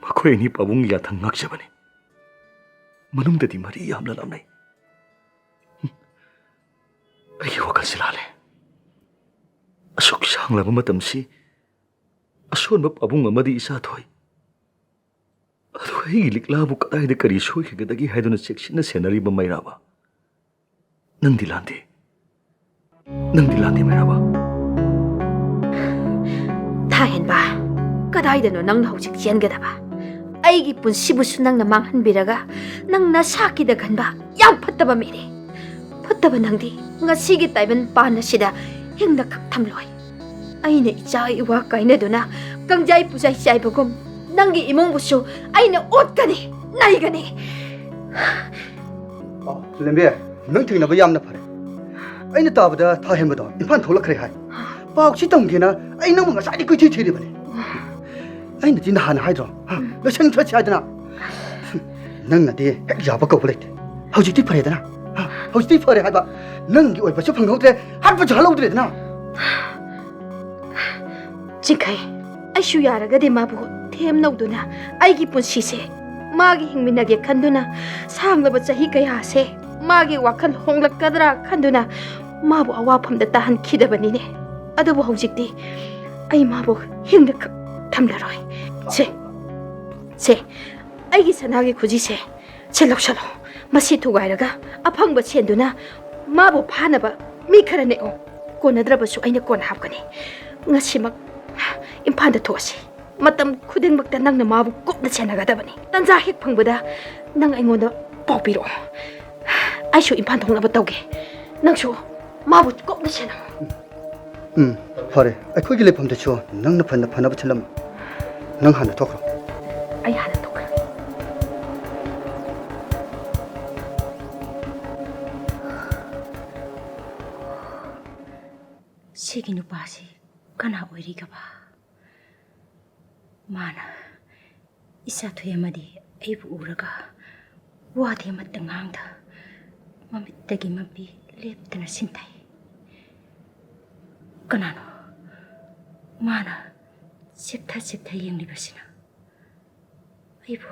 ꯃꯈꯣꯏ ꯑꯅꯤ ꯄꯥꯕꯨꯡꯒꯤ ꯌꯥꯊꯪ ꯉꯥꯛꯆꯕꯅꯤ꯫ ꯃꯅꯨꯡꯗꯗꯤ ꯃꯔꯤ ꯌꯥꯝꯅ ꯂꯥꯞꯅꯩ꯫ ꯑꯩꯒꯤ ꯋꯥꯈꯜꯁꯤ ꯂꯥꯜꯂꯦ꯫ ꯑꯁꯨꯛ ꯁꯥꯡꯂꯕ ꯃꯇꯝꯁꯤ ꯑꯁꯣꯟꯕ ꯄꯥꯕꯨꯡ ꯑꯃꯗꯤ ꯏꯆꯥꯊꯣꯏ, ꯑꯗꯨ ꯑꯩꯒꯤ ꯂꯤꯛꯂꯥꯕꯨ ꯀꯗꯥꯏꯗ ꯀꯔꯤ ꯁꯣꯏꯈꯤꯒꯗꯒꯦ ꯍꯥꯏꯗꯨꯅ ꯆꯦꯛꯁꯤꯟꯅ ꯁꯦꯟꯅꯔꯤꯕ ꯃꯩꯔꯥꯕ, ꯅꯪꯗꯤ ꯂꯥꯟꯗꯦ, ꯅꯪꯗꯤ ꯂꯥꯟꯗꯦ ꯃꯩꯔꯥꯕ꯫ ꯊꯥꯍꯦꯟꯕ, ꯀꯗꯥꯏꯗꯅꯣ ꯅꯪꯅ ꯍꯧꯖꯤꯛ ꯆꯦꯟꯒꯗꯕ? ꯑꯩꯒꯤ ꯄꯨꯟꯁꯤꯕꯨꯁꯨ ꯅꯪꯅ ꯃꯥꯡꯍꯟꯕꯤꯔꯒ ꯅꯪ ꯅꯁꯥꯀꯤꯗ ꯈꯟꯕ ꯌꯥꯝ ꯐꯠꯇꯕ ꯃꯤꯅꯤ꯫ ꯐꯠꯇꯕ ꯅꯪꯗꯤ ꯉꯁꯤꯒꯤ ꯇꯥꯏꯕꯪ ꯄꯥꯟ ꯑꯁꯤꯗ ꯍꯤꯡꯅ ꯈꯛ ꯊꯝꯂꯣꯏ꯫ ꯑꯩꯅ ꯏꯆꯥ ꯏꯋꯥ ꯀꯥꯏꯅꯗꯨꯅ ꯀꯪꯖꯥꯏ ꯄꯨꯖꯥꯏ ꯆꯥꯏꯕꯒꯨꯝ ꯅꯪꯒꯤ ꯏꯃꯨꯡꯕꯨꯁꯨ ꯑꯩꯅ ꯑꯣꯠꯀꯅꯤ, ꯅꯩꯒꯅꯤ꯫ ꯂꯦꯝꯕꯦ, ꯅꯪ ꯊꯦꯡꯅꯕ ꯌꯥꯝꯅ ꯐꯔꯦ꯫ ꯑꯩꯅ ꯇꯥꯕꯗ ꯊꯥꯍꯦꯟꯕꯗꯣ ꯏꯝꯐꯥꯜ ꯊꯣꯛꯂꯛꯈ꯭ꯔꯦ ꯍꯥꯏ꯫ ꯄꯥꯎꯁꯤ ꯇꯝꯒꯦꯅ ꯑꯩ ꯅꯪꯕꯨ ꯉꯁꯥꯏꯗꯤ ꯀꯣꯏꯊꯤ ꯊꯤꯔꯤꯕꯅꯤ꯫ ꯑꯩꯅꯗꯤ ꯅꯍꯥꯟ ꯍꯥꯏꯗ꯭ꯔꯣ, ꯂꯣꯏꯁꯟ ꯆꯠꯁꯤ ꯍꯥꯏꯗꯅ꯫ ꯅꯪꯅꯗꯤ ꯍꯦꯛ ꯌꯥꯕ ꯀꯧꯕ ꯂꯩꯇꯦ꯫ ꯍꯧꯖꯤꯛꯇꯤ ꯐꯔꯦꯗꯅ, ꯍꯧꯖꯤꯛꯇꯤ ꯐꯔꯦ ꯍꯥꯏꯕ꯫ ꯅꯪꯒꯤ ꯑꯣꯏꯕꯁꯨ ꯐꯪꯍꯧꯗ꯭रे, ꯍꯥꯠꯄꯁꯨ ꯍꯜꯍꯧꯗ꯭रेꯗꯅ꯫ ꯆꯤꯡꯈꯩ, ꯑꯩꯁꯨ ꯌꯥꯔꯒꯗꯤ ꯃꯥꯕꯨ ꯊꯦꯝꯅꯧꯗꯨꯅ ꯑꯩꯒꯤ ꯄꯨꯟꯁꯤꯁꯦ ꯃꯥꯒꯤ ꯍꯤꯡꯃꯤꯟꯅꯒꯦ ꯈꯟꯗꯨꯅ ꯁꯥꯡꯂꯕ ꯆꯍꯤ ꯀꯌꯥꯁꯦ ꯃꯥꯒꯤ ꯋꯥꯈꯜ ꯍꯣꯡꯂꯛꯀꯗ꯭ꯔꯥ ꯈꯟꯗꯨꯅ ꯃꯥꯕꯨ ꯑꯋꯥꯐꯝꯗ ꯇꯥꯍꯟꯈꯤꯗꯕꯅꯤꯅꯦ꯫ ꯑꯗꯨꯕꯨ ꯍꯧꯖꯤꯛꯇꯤ ꯑꯩ ꯃꯥꯕꯨ ꯍꯤꯡꯅ ꯈꯛ ꯊꯝꯂꯔꯣꯏ꯫ ꯁꯦ, ꯑꯩꯒꯤ ꯁꯅꯥꯒꯤ ꯈꯨꯖꯤꯁꯦ ꯁꯦ ꯂꯧꯁꯜꯂꯣ, ꯃꯁꯤ ꯊꯨꯒꯥꯏꯔꯒ ꯑꯐꯪꯕ ꯁꯦꯟꯗꯨꯅ ꯃꯥꯕꯨ ꯐꯥꯅꯕ ꯃꯤ ꯈꯔ ꯅꯦꯛꯑꯣ ꯀꯣꯟꯅꯗ꯭ꯔꯕꯁꯨ ꯑꯩꯅ ꯀꯣꯟꯅ ꯍꯥꯞꯀꯅꯤ ꯉꯁꯤꯃꯛ ꯏꯝꯐꯥꯜꯗ ꯊꯣꯛꯑꯁꯤ ꯃꯇꯝ ꯈꯨꯗꯤꯡꯃꯛꯇ ꯅꯪꯅ ꯃꯥꯕꯨ ꯀꯨꯞꯅ ꯁꯦꯟꯅꯒꯗꯕꯅꯤ ꯇꯟꯖꯥ ꯍꯦꯛ ꯐꯪꯕꯗ ꯅꯪ ꯑꯩꯉꯣꯟꯗ ꯄꯥꯎ ꯄꯤꯔꯛꯑꯣ ꯑꯩꯁꯨ ꯏꯝꯐꯥꯜ ꯊꯣꯛꯅꯕ ꯇꯧꯒꯦ ꯅꯪꯁꯨ ꯃꯥꯕꯨ ꯀꯨꯞꯅ ꯁꯦꯟꯅꯧ ꯐꯔꯦ ꯑꯩꯈꯣꯏꯒꯤ ꯂꯩꯐꯝꯗꯁꯨ ꯅꯪꯅ ꯐꯅꯕ ꯊꯤꯜꯂꯝꯃꯨ ꯅꯪ ꯍꯥꯟꯅ ꯊꯣꯛꯈ꯭ꯔꯣ ꯑꯩ ꯍꯥꯟꯅ ꯊꯣꯛꯈ꯭ꯔꯦ ꯁꯤꯒꯤ ꯅꯨꯄꯥꯁꯤ ꯀꯅꯥ ꯑꯣꯏꯔꯤꯒꯕ ꯃꯥꯅ ꯏꯆꯥꯊꯣꯏ ꯑꯃꯗꯤ ꯑꯩꯕꯨ ꯎꯔꯒ ꯋꯥꯗꯤ ꯑꯃꯠꯇ ꯉꯥꯡꯗ ꯃꯃꯤꯠꯇꯒꯤ ꯃꯄꯤ ꯂꯦꯞꯇꯅ ꯁꯤꯟꯊꯩ ꯀꯅꯥꯅꯣ ꯃꯥꯅ ꯆꯦꯞꯊ ꯌꯦꯡꯂꯤꯕꯁꯤꯅ ꯑꯩꯕꯨ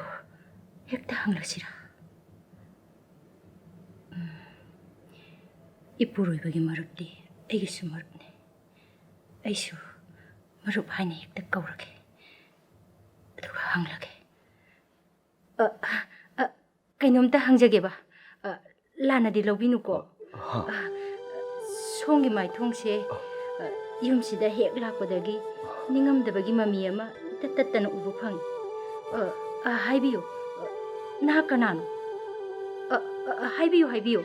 ꯍꯦꯛꯇ ꯍꯪꯂꯛꯁꯤꯔꯥ ꯏꯄꯨꯔꯣꯏꯕꯒꯤ ꯃꯔꯨꯞꯇꯤ ꯑꯩꯒꯤꯁꯨ ꯃꯔꯨꯞꯅꯤ ꯑꯩꯁꯨ ꯃꯔꯨꯞ ꯍꯥꯏꯅ ꯍꯦꯛꯇ ꯀꯧꯔꯒꯦ ꯑꯗꯨꯒ ꯍꯪꯂꯒꯦ ꯀꯩꯅꯣꯝꯇ ꯍꯪꯖꯒꯦꯕ ꯂꯥꯟꯅꯗꯤ ꯂꯧꯕꯤꯅꯨꯀꯣ ꯁꯣꯝꯒꯤ ꯃꯥꯏꯊꯣꯡꯁꯦ ꯌꯨꯝꯁꯤꯗ ꯍꯦꯛ ꯂꯥꯛꯄꯗꯒꯤ ꯅꯤꯡꯉꯝꯗꯕꯒꯤ ꯃꯃꯤ ꯑꯃ ꯇꯠꯇꯅ ꯎꯕ ꯐꯪꯉꯤ ꯍꯥꯏꯕꯤꯌꯨ ꯅꯍꯥꯛ ꯀꯅꯥꯅꯣ ꯍꯥꯏꯕꯤꯌꯨ ꯍꯥꯏꯕꯤꯌꯨ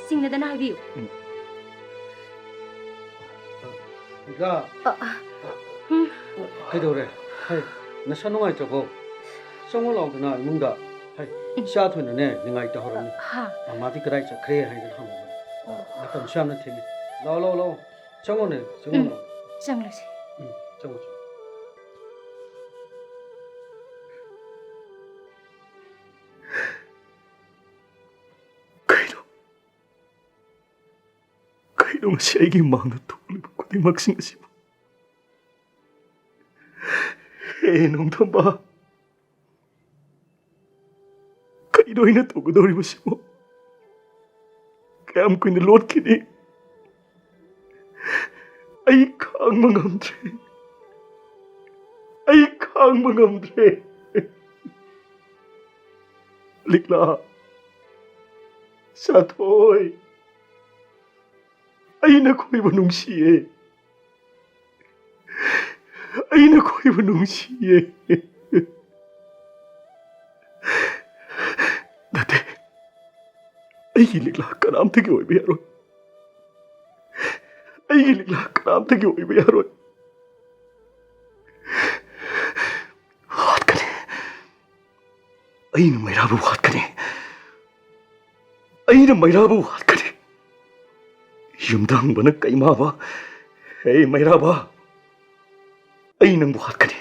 ꯆꯤꯡꯅꯗꯅ ꯍꯥꯏꯕꯤꯌꯨ ꯀꯩꯗꯧꯔꯦ ꯍꯥꯏ ꯅꯁꯥ ꯅꯨꯡꯉꯥꯏꯇ꯭ꯔꯕꯣ ꯆꯪꯉꯣ ꯂꯥꯎꯗꯅ ꯏꯃꯨꯡꯗ ꯍꯥꯏ ꯏꯆꯥ ꯊꯣꯏꯅꯅꯦ ꯅꯤꯡꯉꯥꯏ ꯇꯧꯍꯧꯔꯝꯃꯤ ꯃꯃꯥꯗꯤ ꯀꯗꯥꯏ ꯆꯠꯈ꯭ꯔꯦ ꯍꯥꯏꯗꯅ ꯍꯪꯕꯅꯤ ꯃꯇꯝꯁꯨ ꯌꯥꯝꯅ ꯊꯦꯡꯉꯦ ꯂꯥꯛꯑꯣ ꯆꯪꯉꯣꯅꯦ ꯆꯪꯉꯣ ꯆꯪꯂꯁꯤ ꯆꯪꯉꯣ ꯀꯩꯅꯣ ꯉꯁꯤ ꯑꯩꯒꯤ ꯃꯥꯡꯗ ꯊꯣꯛꯂꯤꯕ ꯈꯨꯗꯤꯡꯃꯛꯁꯤꯡ ꯑꯁꯤꯕꯨ ꯍꯦ ꯅꯣꯡꯊꯝꯕ ꯀꯩꯅꯣ ꯑꯩꯅ ꯇꯧꯒꯗꯧꯔꯤꯕꯁꯤꯕꯨ ꯀꯌꯥꯝ ꯀꯨꯏꯅ ꯂꯣꯠꯈꯤꯅꯤ ꯑꯩ ꯈꯥꯡꯕ ꯉꯝꯗ꯭ꯔꯦ ꯂꯤꯛꯂꯥ ꯁꯥꯊꯣꯏ ꯑꯩꯅ ꯈꯣꯏꯕꯨ ꯅꯨꯡꯁꯤꯌꯦ ꯅꯠꯇꯦ ꯑꯩꯒꯤ ꯂꯤꯛꯂꯥ ꯀꯅꯥꯝꯇꯒꯤ ꯑꯣꯏꯕ ꯌꯥꯔꯣꯏ ꯍꯥꯠꯀꯅꯤ ꯑꯩꯅ ꯃꯩꯔꯥꯕꯨ ꯍꯥꯠꯀꯅꯤ ꯌꯨꯝꯊꯪꯕꯅ ꯀꯩꯃꯥꯕ ꯍꯦ ꯃꯩꯔꯥꯕ ꯑꯩ ꯅꯪꯕꯨ ꯍꯥꯠꯀꯅꯤ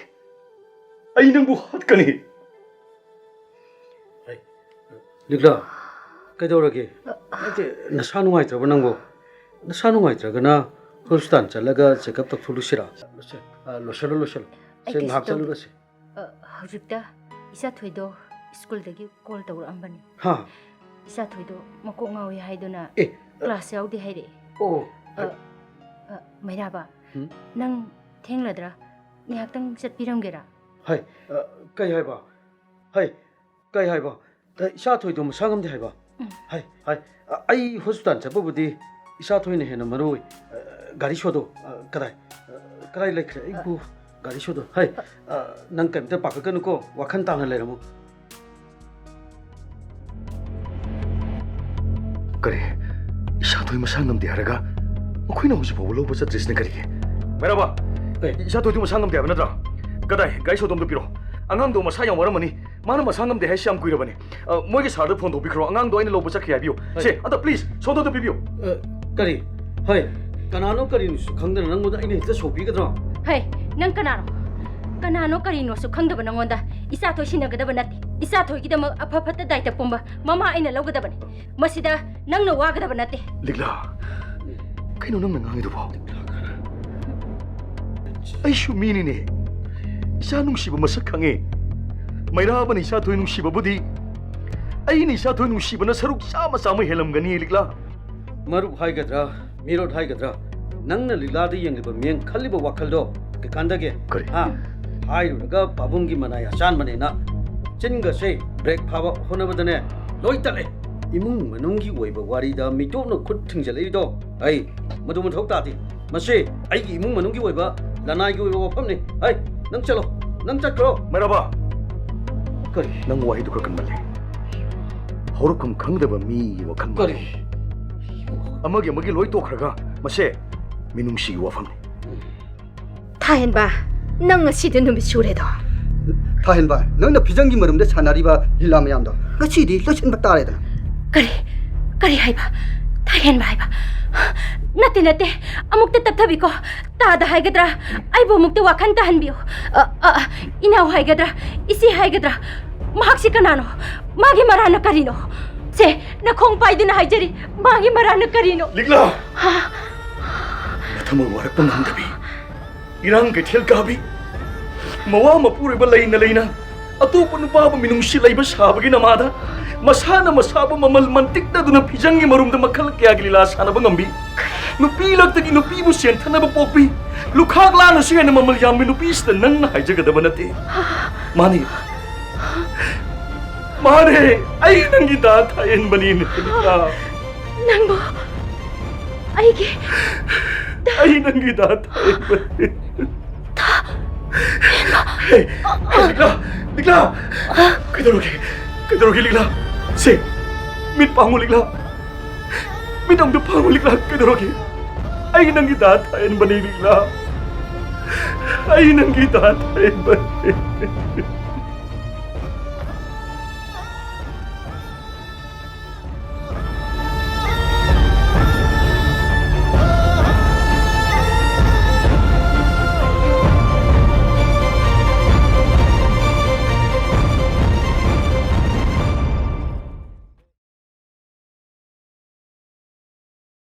ꯂꯤꯛꯂꯥ ꯀꯩꯗꯧꯔꯒꯦ ꯅꯠꯇꯦ ꯅꯁꯥ ꯅꯨꯡꯉꯥꯏꯇ꯭ꯔꯕ ꯅꯪꯕꯣ ꯅꯁꯥ ꯅꯨꯡꯉꯥꯏꯇ꯭ꯔꯒꯅ ꯍꯣꯁꯄꯤꯇꯥꯜ ꯆꯠꯂꯒ ꯆꯦꯛꯑꯞ ꯇꯧꯊꯣꯛꯂꯨꯁꯤꯔꯥ ꯂꯣꯏꯁꯜꯂꯣ ꯁꯦ ꯉꯥꯏꯍꯥꯛ ꯆꯠꯂꯨꯔꯁꯤ ꯍꯧꯖꯤꯛꯇ ꯏꯆꯥꯊꯣꯏꯗꯣ ꯁ꯭ꯀꯨꯜꯗꯒꯤ ꯀꯣꯜ ꯇꯧꯔꯛꯑꯝꯕꯅꯤ ꯍꯥ ꯏꯆꯥꯊꯣꯏꯗꯣ ꯃꯀꯣꯛ ꯉꯥꯎꯏ ꯍꯥꯏꯗꯨꯅ ꯀ꯭ꯂꯥꯁ ꯌꯥꯎꯗꯦ ꯍꯥꯏꯔꯛꯑꯦ ꯑꯣ ꯃꯩꯔꯥꯕ ꯅꯪ ꯊꯦꯡꯂꯗ꯭ꯔꯥ ꯉꯥꯏꯍꯥꯛꯇꯪ ꯆꯠꯄꯤꯔꯝꯒꯦꯔꯥ ꯀꯩ ꯍꯥꯏꯕ ꯏꯆꯥꯊꯣꯏꯗꯣ ꯃꯁꯥ ꯉꯝꯗꯦ ꯍꯥꯏꯕ ꯑꯩ ꯍꯣꯁꯄꯤꯇꯥꯜ ꯆꯠꯄꯕꯨꯗꯤ ꯏꯆꯥꯊꯣꯏꯅ ꯍꯦꯟꯅ ꯃꯔꯨ ꯑꯣꯏ ꯒꯥꯔꯤ ꯁꯣꯗꯣ ꯀꯗꯥꯏ ꯂꯩꯈ꯭ꯔꯦ ꯑꯩꯕꯨ ꯒꯥꯔꯤ ꯁꯣꯗꯣ ꯅꯪ ꯀꯩꯝꯇ ꯄꯥꯈꯠꯀꯅꯨꯀꯣ ꯋꯥꯈꯜ ꯇꯥꯅ ꯂꯩꯔꯝꯃꯨ ꯀꯔꯤ ꯏꯆꯥꯊꯣꯏ ꯃꯁꯥ ꯉꯝꯗꯦ ꯍꯥꯏꯔꯒ ꯃꯈꯣꯏꯅ ꯍꯧꯖꯤꯛꯐꯥꯎꯕ ꯂꯧꯕ ꯆꯠꯇ꯭ꯔꯤꯁꯤꯅ ꯀꯔꯤꯒꯤ ꯃꯩꯔꯥꯕ ꯏꯆꯥꯊꯣꯏꯗꯨ ꯃꯁꯥ ꯉꯝꯗꯦ ꯍꯥꯏꯕ ꯅꯠꯇ꯭ꯔꯥ ꯀꯗꯥꯏ ꯒꯥꯔꯤ ꯁꯣꯗꯣꯝꯗꯣ ꯄꯤꯔꯣ ꯑꯉꯥꯡꯗꯣ ꯃꯁꯥ ꯌꯥꯝ ꯋꯥꯔꯝꯃꯅꯤ ꯃꯥꯅ ꯃꯁꯥ ꯉꯝꯗꯦ ꯍꯥꯏꯁꯤ ꯌꯥꯝ ꯀꯨꯏꯔꯕꯅꯤ ꯃꯣꯏꯒꯤ ꯁꯥꯔꯗ ꯐꯣꯟ ꯇꯧꯕꯤꯈ꯭ꯔꯣ ꯑꯉꯥꯡꯗꯣ ꯑꯩꯅ ꯂꯧꯕ ꯆꯠꯈꯤ ꯍꯥꯏꯕꯤꯌꯨ ꯁꯦ ꯑꯝꯇ ꯄ꯭ꯂꯤꯖ ꯁꯣꯗꯣꯗꯣ ꯄꯤꯕꯤꯌꯨ ꯀꯔꯤ ꯀꯅꯥꯅꯣ ꯀꯔꯤꯅꯣꯁꯨ ꯈꯪꯗꯅ ꯅꯪꯉꯣꯟꯗ ꯑꯩꯅ ꯍꯦꯛꯇ ꯁꯧꯕꯤꯒꯗ꯭ꯔꯣ ꯅꯪ ꯀꯅꯥꯅꯣ ꯀꯔꯤꯅꯣꯁꯨ ꯈꯪꯗꯕ ꯅꯪꯉꯣꯟꯗ ꯏꯆꯥꯊꯣꯏ ꯁꯤꯟꯅꯒꯗꯕ ꯅꯠꯇꯦ ꯏꯆꯥꯊꯣꯏꯒꯤꯗꯃꯛ ꯑꯐ ꯐꯠꯇ ꯗꯥꯏꯇ ꯄꯨꯝꯕ ꯃꯃꯥ ꯑꯩꯅ ꯂꯧꯒꯗꯕꯅꯤ ꯃꯁꯤꯗ ꯅꯪꯅ ꯋꯥꯒꯗꯕ ꯅꯠꯇꯦ ꯂꯤꯛꯂꯥ ꯀꯩꯅꯣ ꯅꯪꯅ ꯉꯥꯡꯉꯤꯗꯨꯕꯣ ꯑꯩꯁꯨ ꯃꯤꯅꯤꯅꯦ ꯏꯆꯥ ꯅꯨꯡꯁꯤꯕ ꯃꯁꯛ ꯈꯪꯉꯦ ꯃꯩꯔꯥꯕꯅ ꯏꯆꯥꯊꯣꯏ ꯅꯨꯡꯁꯤꯕꯕꯨꯗꯤ ꯑꯩꯅ ꯏꯆꯥꯊꯣꯏ ꯅꯨꯡꯁꯤꯕꯅ ꯁꯔꯨꯛ ꯆꯥꯝꯃ ꯍꯦꯜꯂꯝꯒꯅꯤ ꯂꯤꯛꯂꯥ ꯃꯔꯨꯞ ꯍꯥꯏꯒꯗ꯭ꯔꯥ ꯃꯤꯔꯣꯠ ꯍꯥꯏꯒꯗ꯭ꯔꯥ ꯅꯪꯅ ꯂꯤꯛꯂꯥꯗ ꯌꯦꯡꯂꯤꯕ ꯃꯤꯠꯌꯦꯡ ꯈꯜꯂꯤꯕ ꯋꯥꯈꯜꯗꯣ ꯀꯩꯀꯥꯟꯗꯒꯦ ꯀꯔꯤ ꯍꯥꯏꯔꯨꯔꯒ ꯄꯥꯕꯨꯡꯒꯤ ꯃꯅꯥꯏ ꯑꯆꯥꯟꯕꯅꯦꯅ ꯆꯤꯟꯒꯁꯦ 브레이크 파버 호나보다네 로이 딸래 이문 만ung기 오이바 와리다 미토나 콧 튕절이도 아이 모두 모두 톡다디 마시 아이기 이문 만ung기 오이바 라나이기 오이바 와팜네 아이 능 찰로 능 찰크로 말아봐. 거리 ꯅꯪ ꯋꯥꯍꯩꯗꯨ ꯈꯔ ꯀꯟꯃꯜꯂꯦ ꯍꯧꯔꯛꯐꯝ ꯈꯪꯗꯕ ꯃꯤꯒꯤ ꯋꯥꯈꯜ ꯃꯥꯜꯂꯦ ꯑꯃꯒꯤ ꯂꯣꯏ ꯇꯣꯛꯈ꯭ꯔꯒ ꯃꯁꯦ ꯃꯤꯅꯨꯡꯁꯤꯒꯤ ꯋꯥꯐꯝꯅꯤ 타헨바 ꯅꯪ ꯉꯁꯤꯗꯤ ꯅꯨꯃꯤꯠ ꯁꯨꯔꯦꯗꯣ 타헨바 너는 비정기 머름데 사나리바 릴라 ꯃꯌꯥꯝꯗꯣ ꯉꯁꯤꯗꯤ ꯂꯣꯏꯁꯤꯟꯕ ꯇꯥꯔꯦꯗꯅ kari haiba thahen haiba nate amukta tapthabi ko tada haigadra aibo mukta wakhan tahanbiyo inaw haigadra isi haigadra mahaksi kanano magi marana karino se nakhong paiduna haijari magi marana karino 릭라! 나타모 와락방 한다비 이랑 개텔 가비 마와 마푸르바 레이나 अतोप नुपाब मिनुंगसी लैब साबगी नमादा मसाना मसाब ममल मंतिकना दुना फिजंगी मरुमद मखल क्या गिला सानब ngамbi नुपी लक्तगी नुपी बु सेंथनब पोपी लुखाग लाना सिगन ममल यामि नुपी स्त नंग हाइजगदब नते माने आई नंगी दा थायन बनी निका nangbo aigi आई नंगी दा थायन बनी लिखला किधर लिखला से मिट पांगु लिखला मिट अंग पांगु लिखला किधर आई नंगी दात आयन बनी लिखला आई नंगी दात आयन बनी